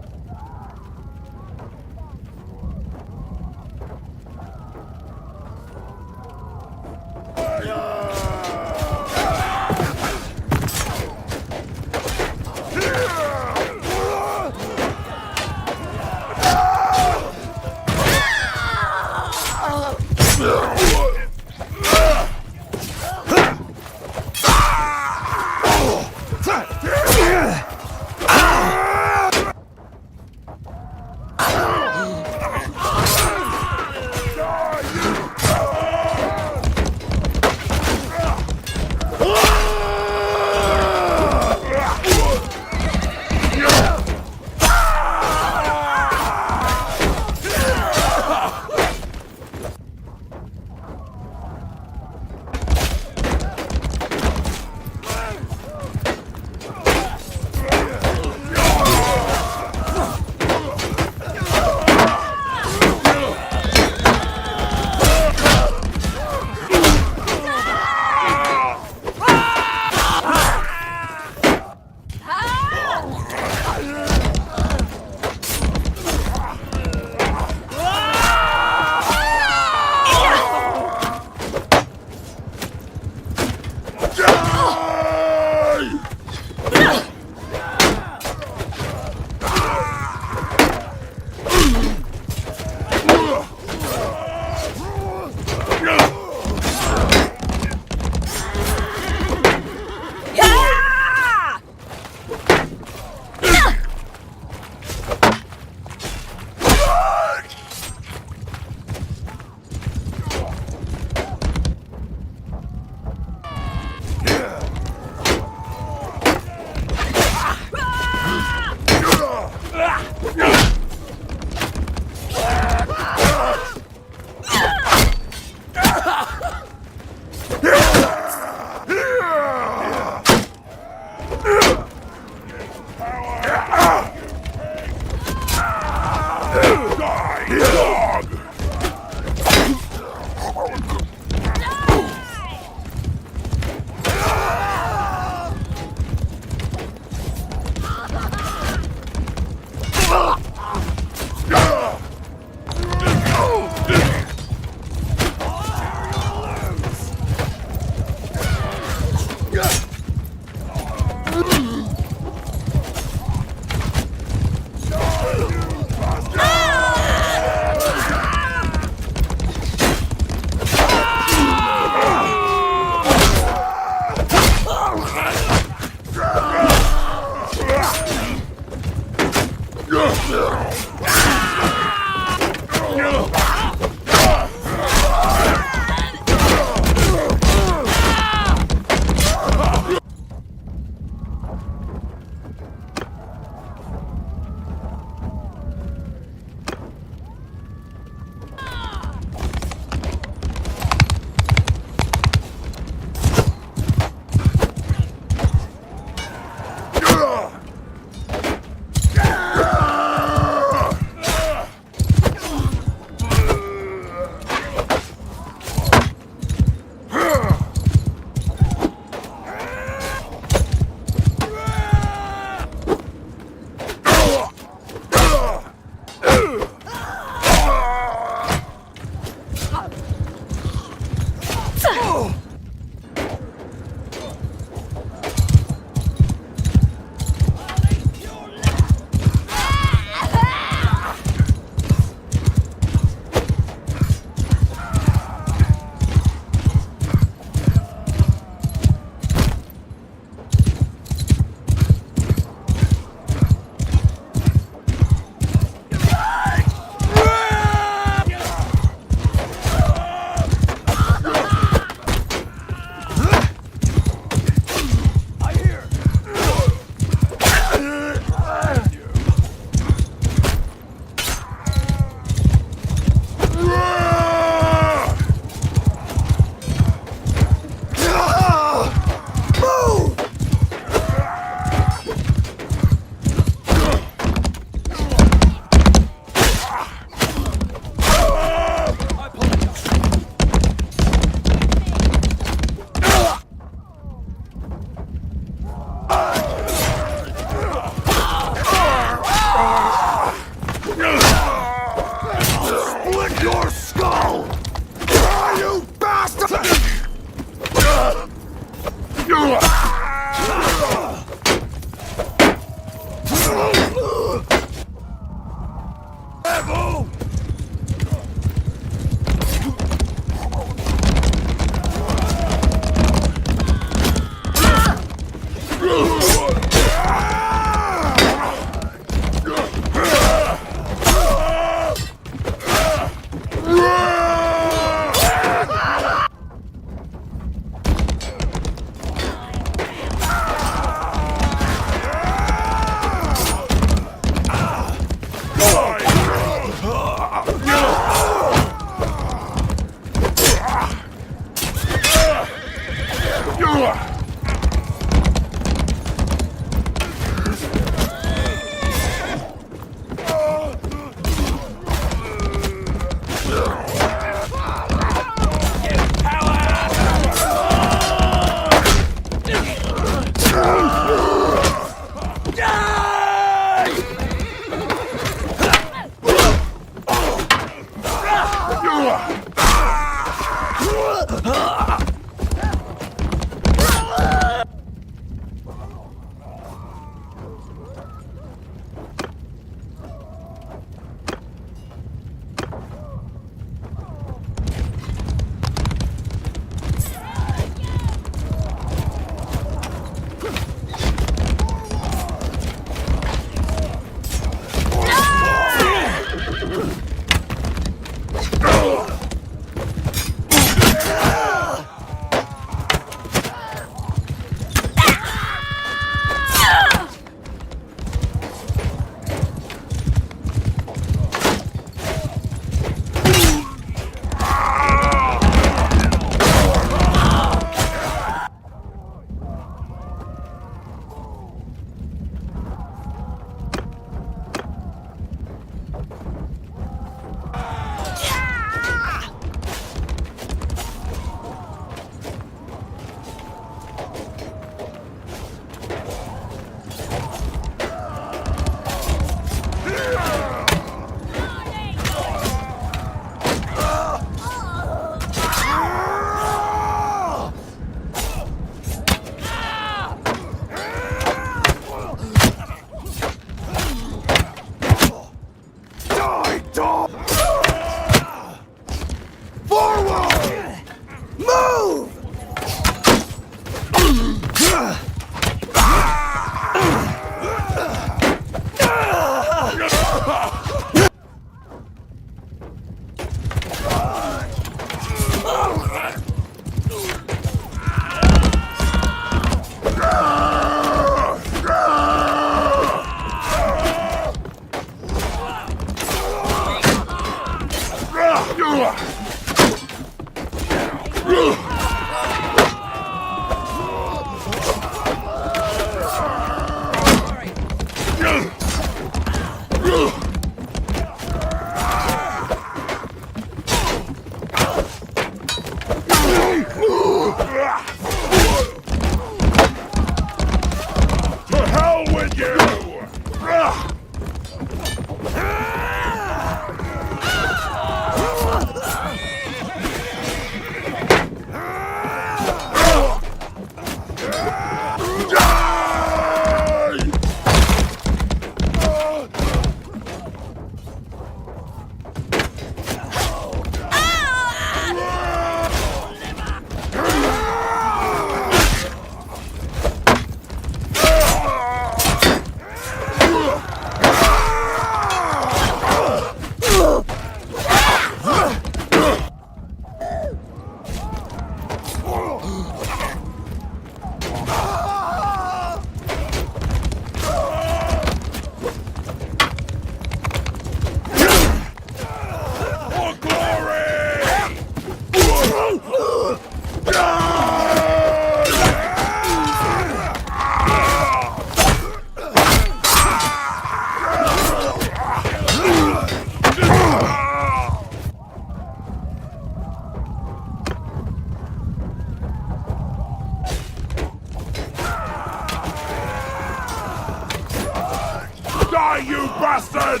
Die, you bastard!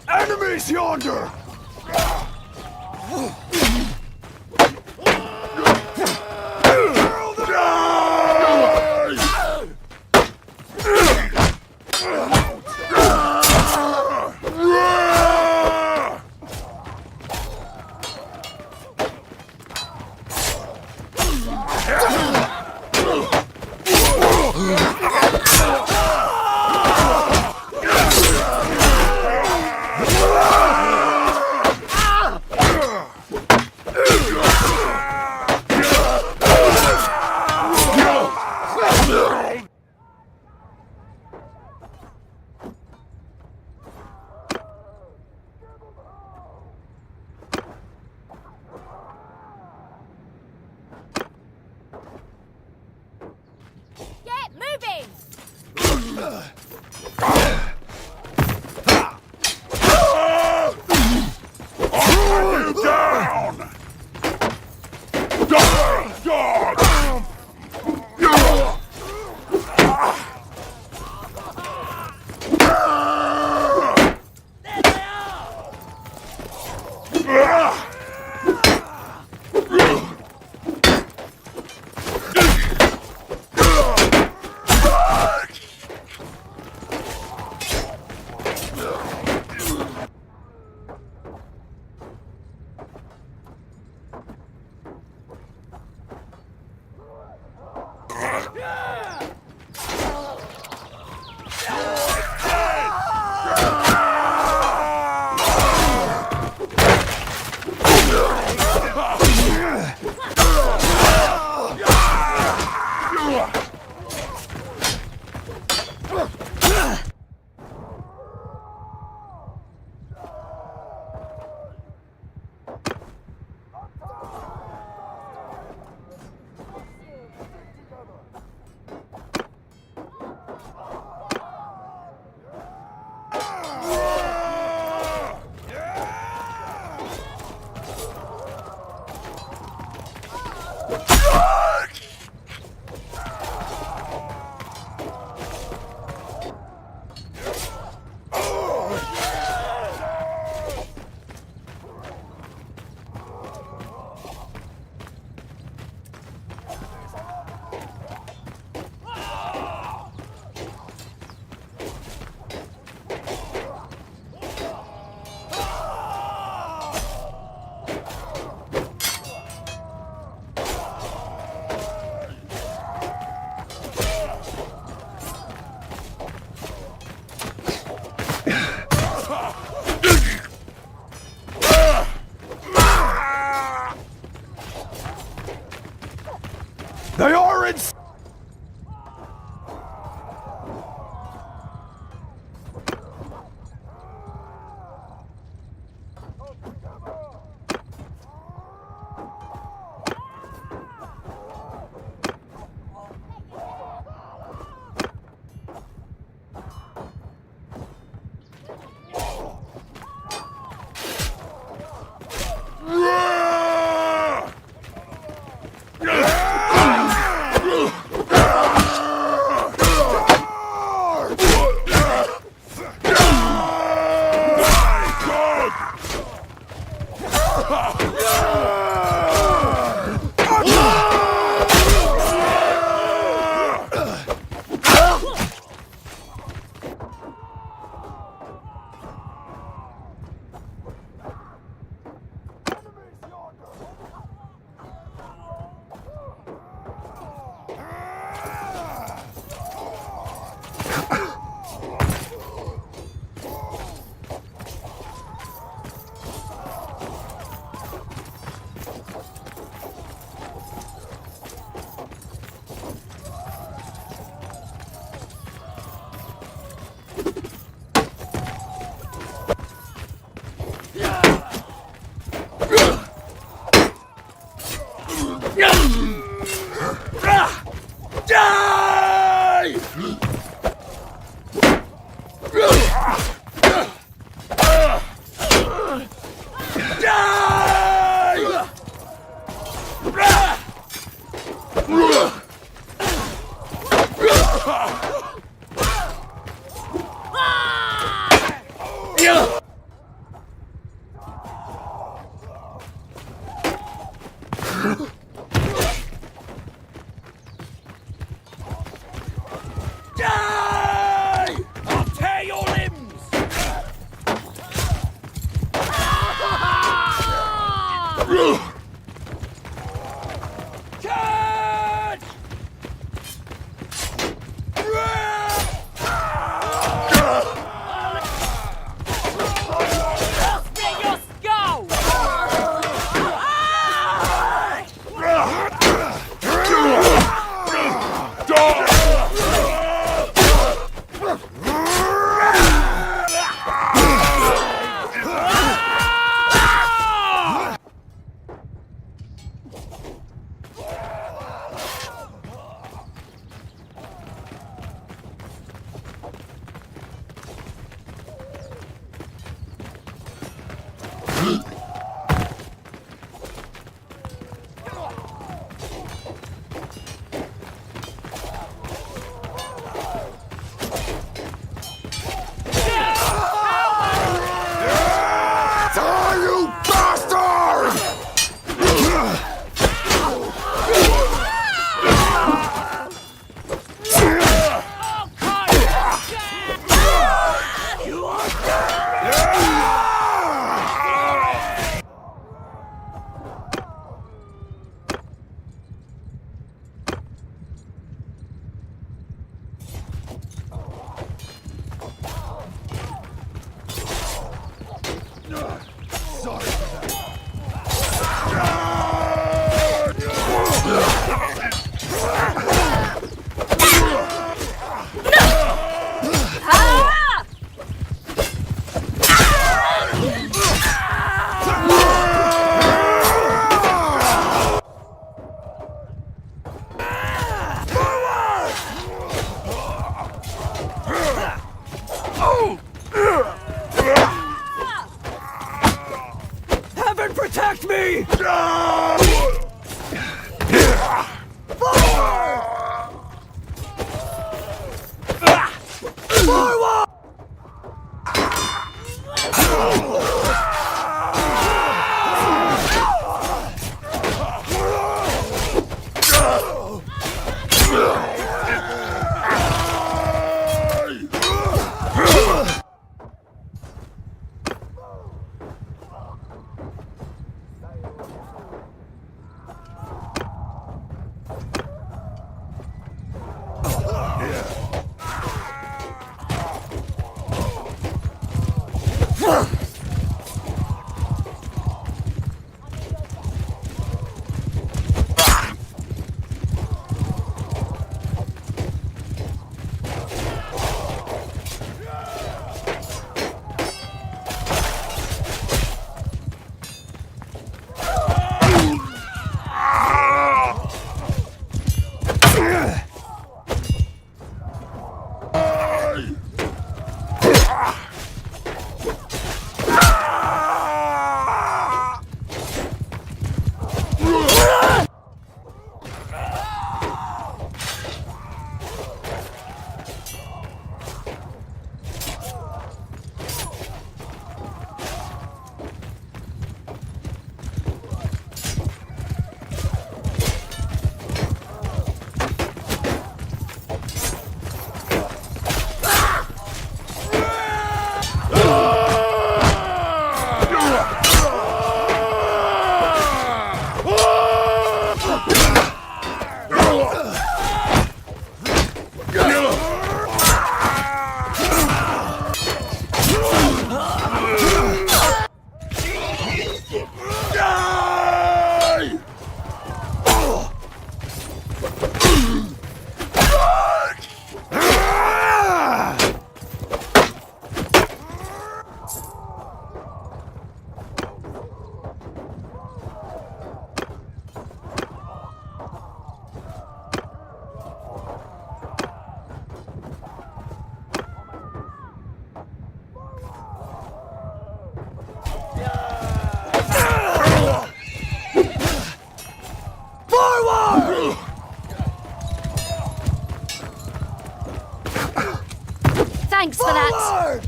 Enemies yonder! I'll tear your limbs! Charge! I'll spit your skull! Heaven protect me! Forward! Thanks for that.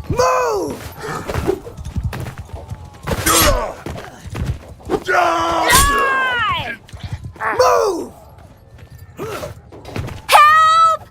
Move! Move! Help!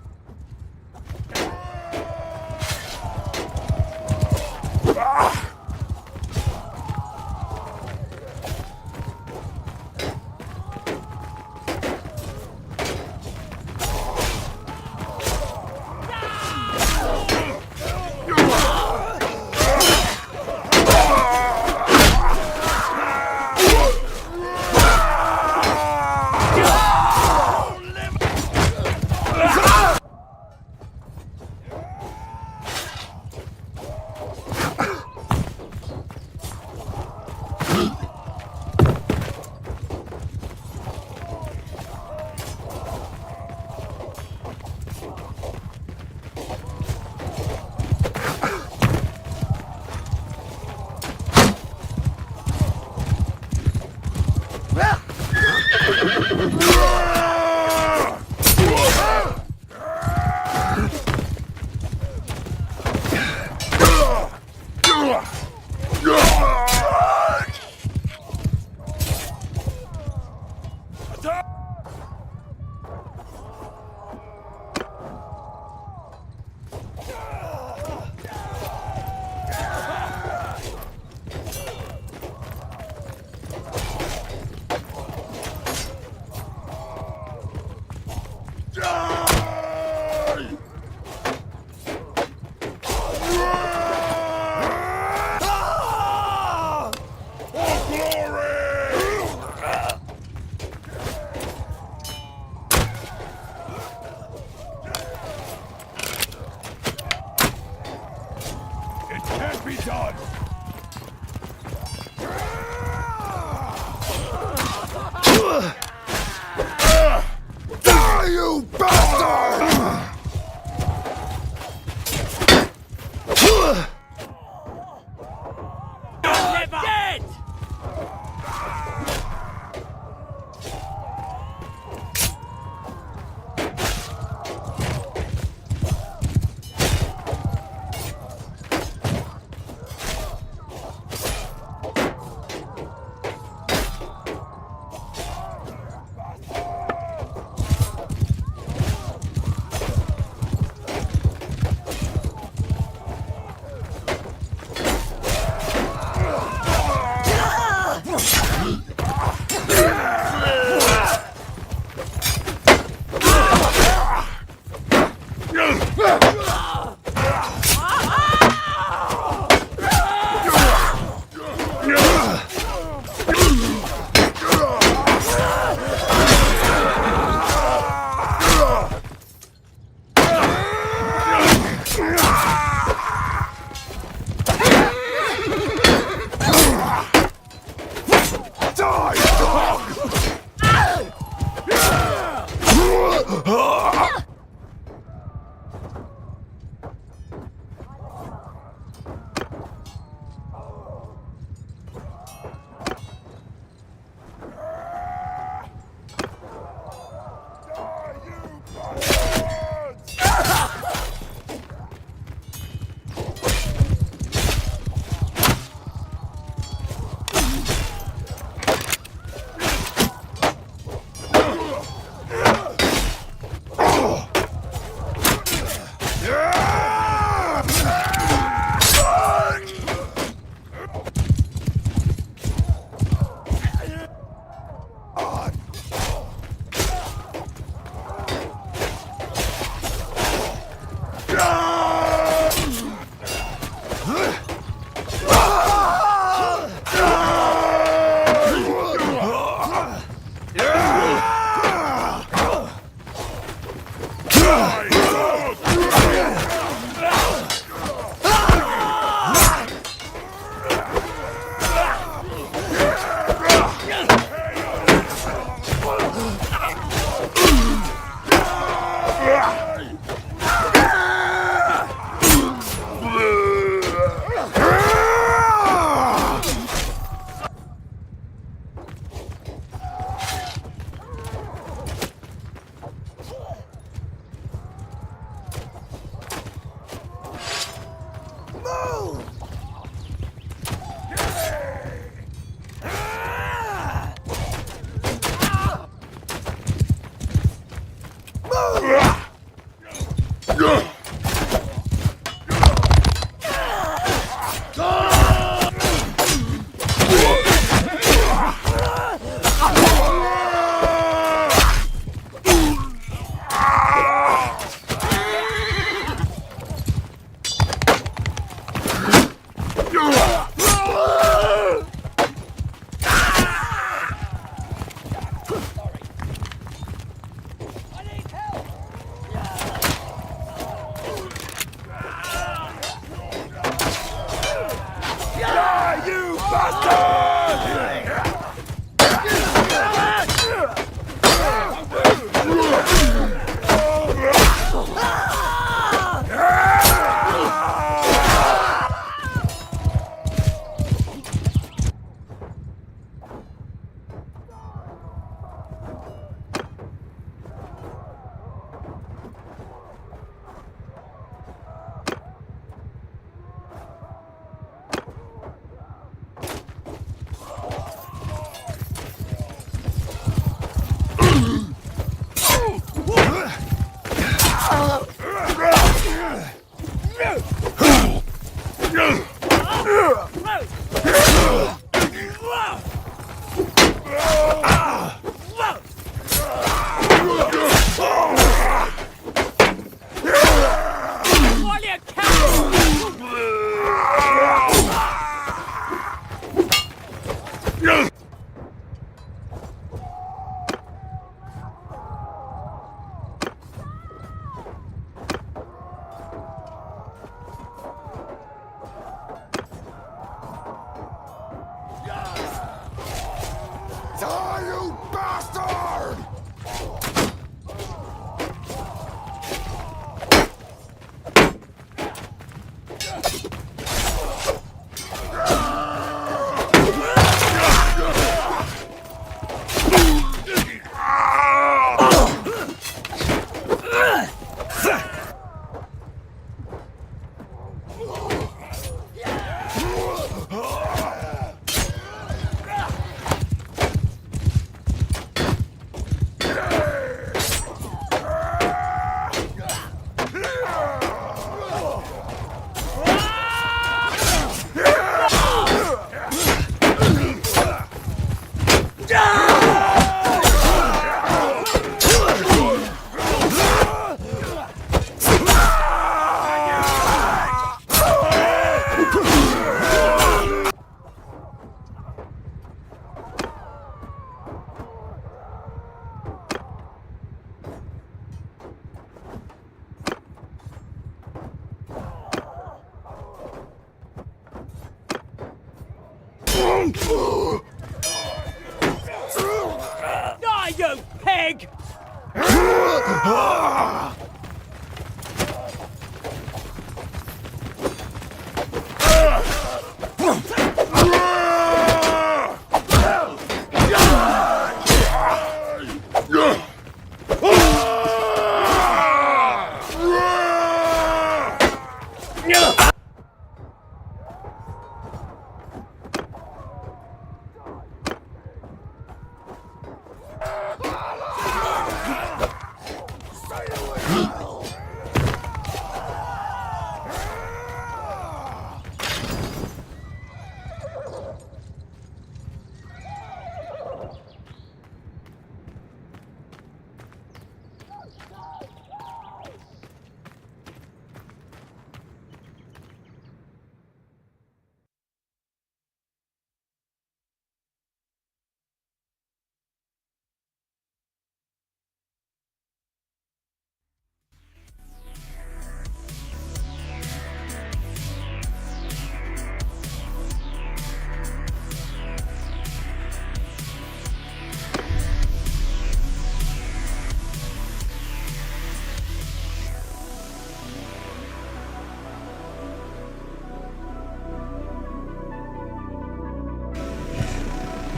Be done. Die, you bastard! Die, you pig!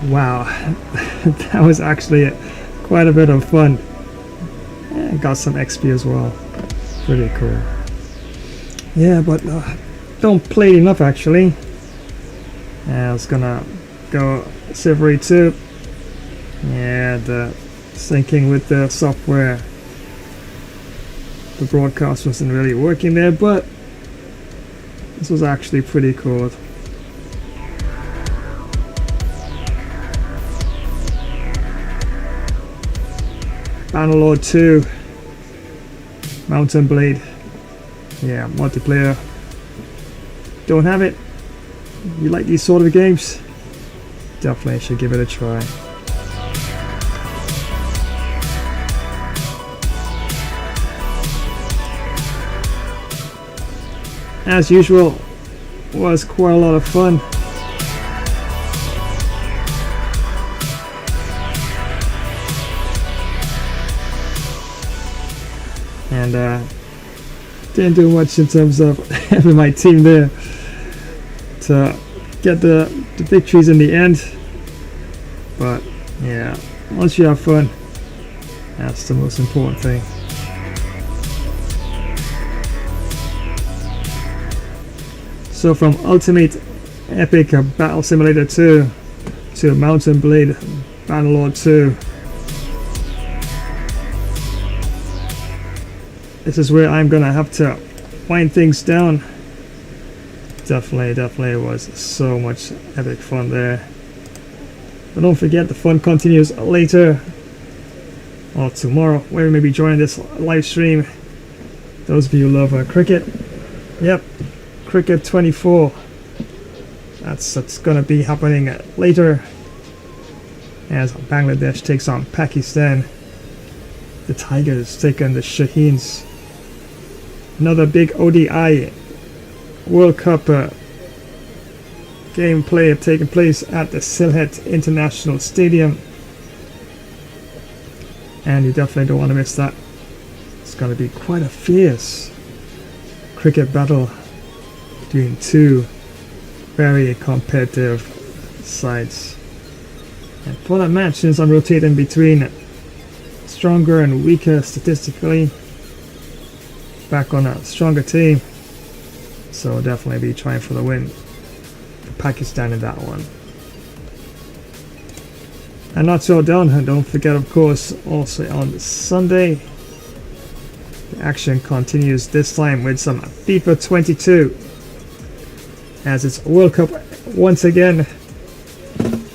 Wow, that was actually quite a bit of fun. And got some XP as well. Pretty cool. Yeah, but don't play enough actually. I was gonna go Silvery 2. Yeah, the syncing with the software, the broadcast wasn't really working there, but this was actually pretty cool. Bannerlord 2, Mountain Blade. Yeah, multiplayer. Don't have it? You like these sort of games? Definitely should give it a try. As usual, was quite a lot of fun. And didn't do much in terms of having my team there to get the victories in the end, but yeah, once you have fun, that's the most important thing. So from Ultimate Epic Battle Simulator 2 to Mountain Blade Bannerlord 2, this is where I'm gonna have to wind things down. Definitely was so much epic fun there. But don't forget, the fun continues later or tomorrow, where we may be joining this live stream. Those of you who love cricket, yep, Cricket 24. That's gonna be happening later as Bangladesh takes on Pakistan. The Tigers take on the Shaheens. Another big ODI World Cup gameplay taking place at the Sylhet International Stadium, and you definitely don't want to miss that. It's going to be quite a fierce cricket battle between two very competitive sides. And for that match, since I'm rotating between stronger and weaker statistically, back on a stronger team, so definitely be trying for the win for Pakistan in that one. And not so done, and don't forget, of course, also on Sunday the action continues, this time with some FIFA 22, as it's World Cup once again.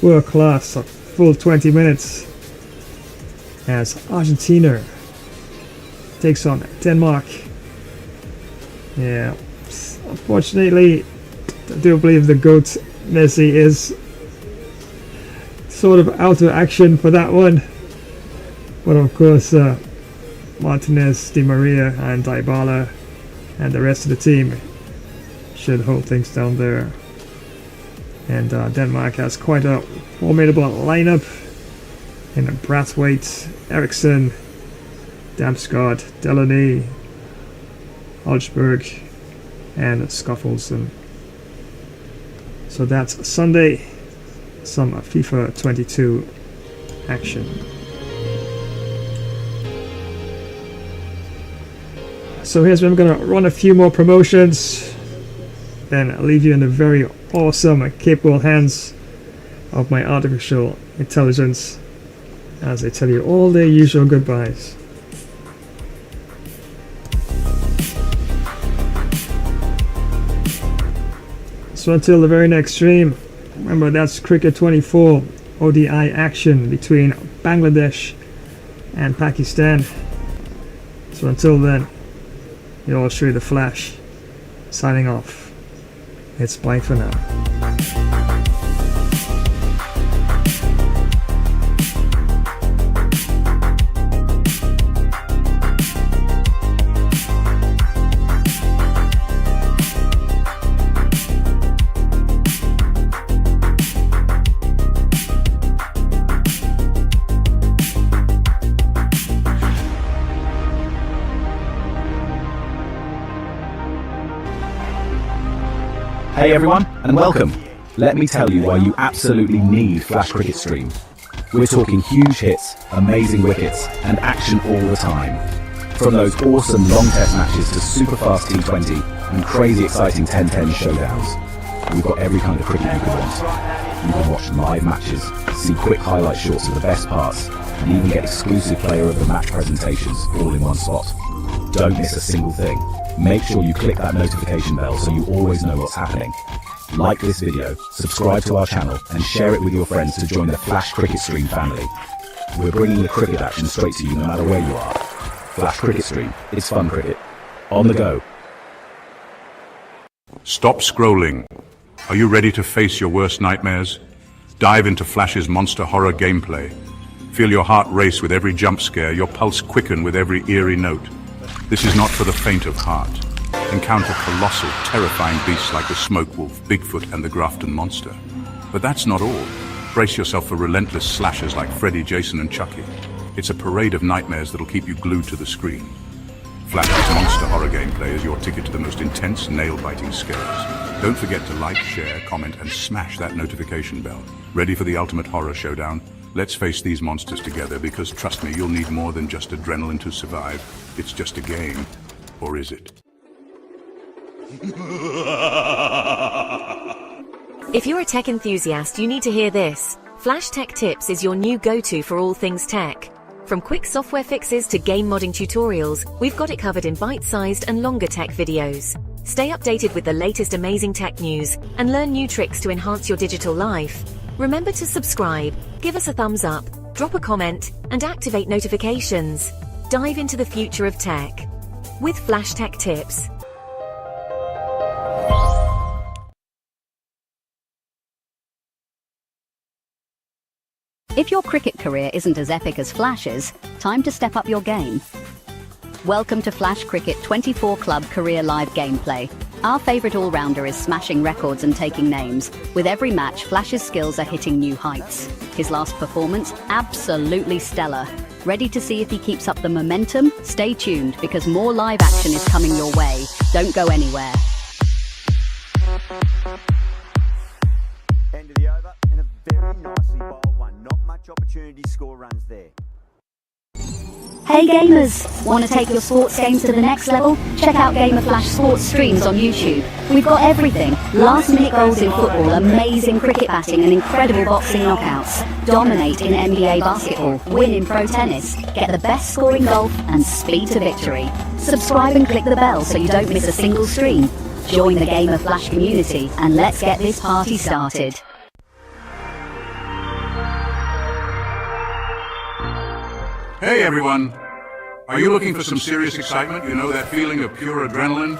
World class, a full 20 minutes as Argentina takes on Denmark. Yeah, unfortunately, I do believe the GOAT Messi is sort of out of action for that one. But of course, Martinez, Di Maria and Dybala and the rest of the team should hold things down there. And Denmark has quite a formidable lineup in Brathwaite, Eriksson, Damsgaard, Delaney, Holsberg and Skuffelson. So that's Sunday, some FIFA 22 action. So here's where I'm going to run a few more promotions, then leave you in the very awesome, capable hands of my artificial intelligence as I tell you all their usual goodbyes. So until the very next stream, remember that's Cricket 24 ODI action between Bangladesh and Pakistan. So until then, you're all Shri the Flash, signing off. It's bye for now. Hey everyone, and welcome. Let me tell you why you absolutely need Flash Cricket Stream. We're talking huge hits, amazing wickets, and action all the time. From those awesome long test matches to super fast T20 and crazy exciting 10-10 showdowns. We've got every kind of cricket you could want. You can watch live matches, see quick highlight shorts of the best parts, and even get exclusive player of the match presentations all in one spot. Don't miss a single thing. Make sure you click that notification bell so you always know what's happening. Like this video, subscribe to our channel and share it with your friends to join the Flash Cricket Stream family. We're bringing the cricket action straight to you no matter where you are. Flash Cricket Stream, it's fun cricket. On the go. Stop scrolling. Are you ready to face your worst nightmares? Dive into Flash's monster horror gameplay. Feel your heart race with every jump scare, your pulse quicken with every eerie note. This is not for the faint of heart. Encounter colossal, terrifying beasts like the Smoke Wolf, Bigfoot and the Grafton Monster. But that's not all. Brace yourself for relentless slashers like Freddy, Jason and Chucky. It's a parade of nightmares that'll keep you glued to the screen. Flash's monster horror gameplay is your ticket to the most intense, nail-biting scares. Don't forget to like, share, comment and smash that notification bell. Ready for the ultimate horror showdown? Let's face these monsters together, because trust me, you'll need more than just adrenaline to survive. It's just a game. Or is it? If you're a tech enthusiast, you need to hear this. Flash Tech Tips is your new go-to for all things tech. From quick software fixes to game modding tutorials, we've got it covered in bite-sized and longer tech videos. Stay updated with the latest amazing tech news and learn new tricks to enhance your digital life. Remember to subscribe, give us a thumbs up, drop a comment, and activate notifications. Dive into the future of tech with Flash Tech Tips. If your cricket career isn't as epic as Flash's, time to step up your game. Welcome to Flash Cricket 24 Club Career Live Gameplay, Our favorite all-rounder is smashing records and taking names. With every match, Flash's skills are hitting new heights. His last performance, absolutely stellar. Ready to see if he keeps up the momentum? Stay tuned, because more live action is coming your way. Don't go anywhere. End of the over, and a very nicely bowled one. Not much opportunity score runs there. Hey gamers! Want to take your sports games to the next level? Check out Gamer Flash sports streams on YouTube. We've got everything. Last minute goals in football, amazing cricket batting and incredible boxing knockouts. Dominate in NBA basketball, win in pro tennis, get the best score in golf and speed to victory. Subscribe and click the bell so you don't miss a single stream. Join the Gamer Flash community and let's get this party started. Hey everyone! Are you looking for some serious excitement? You know that feeling of pure adrenaline?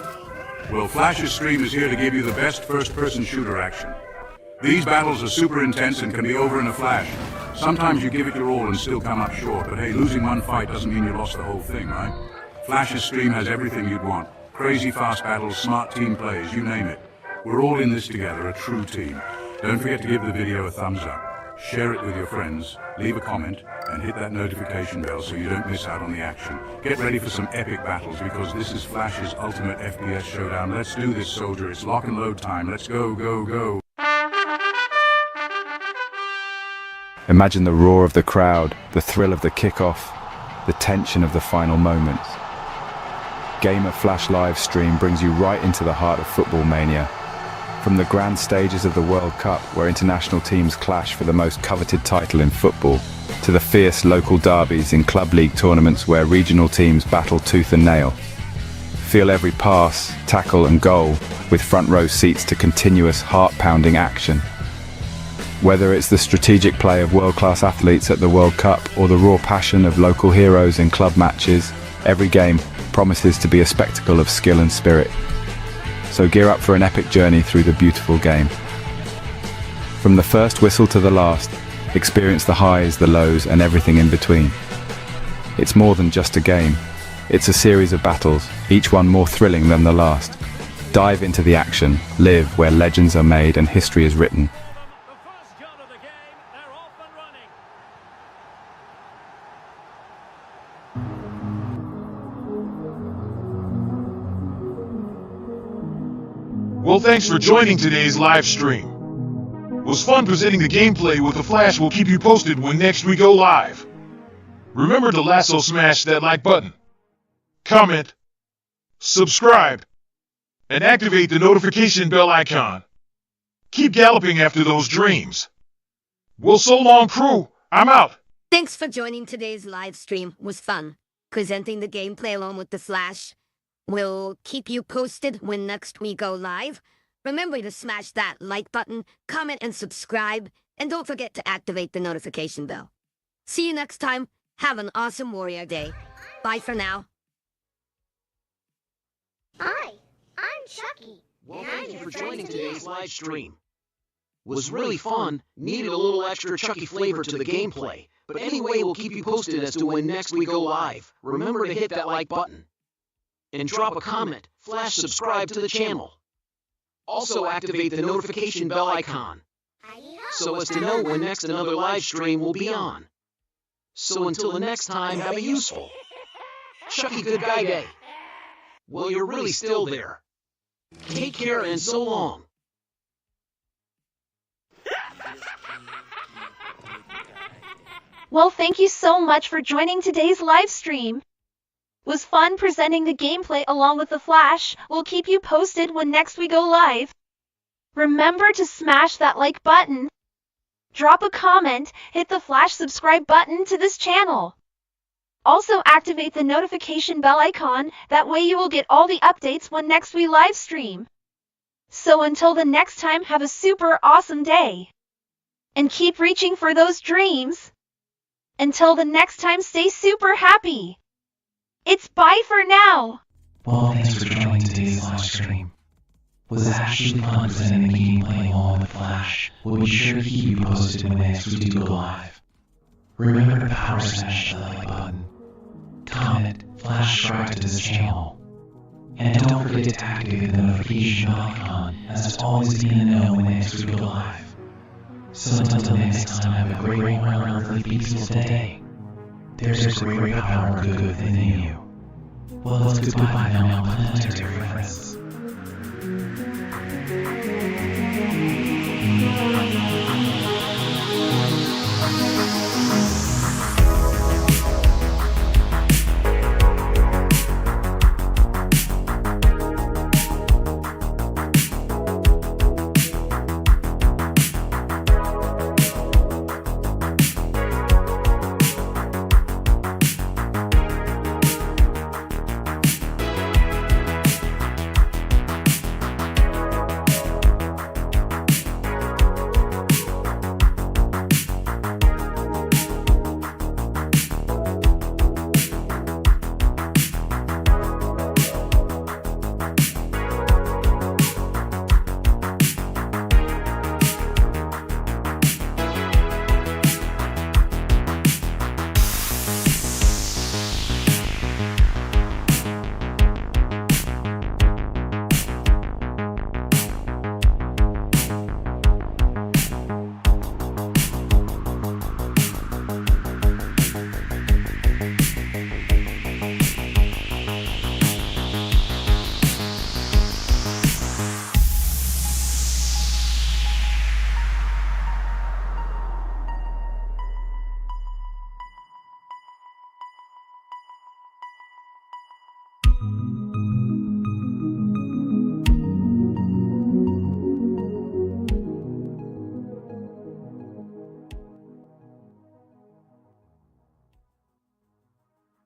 Well, Flash's stream is here to give you the best first-person shooter action. These battles are super intense and can be over in a flash. Sometimes you give it your all and still come up short, but hey, losing one fight doesn't mean you lost the whole thing, right? Flash's stream has everything you'd want. Crazy fast battles, smart team plays, you name it. We're all in this together, a true team. Don't forget to give the video a thumbs up. Share it with your friends, leave a comment, and hit that notification bell so you don't miss out on the action. Get ready for some epic battles because this is Flash's ultimate FPS showdown. Let's do this, soldier. It's lock and load time. Let's go, go, go. Imagine the roar of the crowd, the thrill of the kickoff, the tension of the final moments. Gamer Flash live stream brings you right into the heart of football mania. From the grand stages of the World Cup, where international teams clash for the most coveted title in football, to the fierce local derbies in club league tournaments where regional teams battle tooth and nail. Feel every pass, tackle and goal with front row seats to continuous heart-pounding action. Whether it's the strategic play of world-class athletes at the World Cup or the raw passion of local heroes in club matches, every game promises to be a spectacle of skill and spirit. So gear up for an epic journey through the beautiful game. From the first whistle to the last, experience the highs, the lows, and everything in between. It's more than just a game. It's a series of battles, each one more thrilling than the last. Dive into the action, live where legends are made and history is written. Well, thanks for joining today's live stream. It was fun presenting the gameplay with the Flash. We'll keep you posted when next we go live. Remember to lasso smash that like button, comment, subscribe, and activate the notification bell icon. Keep galloping after those dreams. Well, so long, crew. I'm out. Thanks for joining today's live stream. It was fun presenting the gameplay along with the Flash. We'll keep you posted when next we go live. Remember to smash that like button, comment and subscribe, and don't forget to activate the notification bell. See you next time. Have an awesome Warrior Day. Bye for now. Hi, I'm Chucky. Well, thank you for joining today's live stream. Was really fun, needed a little extra Chucky flavor to the gameplay. But anyway, we'll keep you posted as to when next we go live. Remember to hit that like button. And drop a comment, Flash subscribe to the channel. Also activate the notification bell icon, so as to know when next another live stream will be on. So until the next time, have a useful Chucky good guy day. Well, you're really still there. Take care and so long. Well, thank you so much for joining today's live stream. Was fun presenting the gameplay along with the Flash. We'll keep you posted when next we go live. Remember to smash that like button, drop a comment, hit the Flash subscribe button to this channel. Also activate the notification bell icon, that way you will get all the updates when next we live stream. So until the next time, have a super awesome day. And keep reaching for those dreams. Until the next time, stay super happy. It's bye for now. Well, thanks for joining today's live stream. Was actually fun presenting the gameplay along with Flash. We'll be sure to keep you posted when next we do go live. Remember to power smash the like button, comment, Flash subscribe to this channel. And don't forget to activate the notification icon, as it's always be in the know when next we go live. So until next time, have a great, wonderfully peaceful day. There's great power and good within you. Well, let's goodbye now, planetary friends.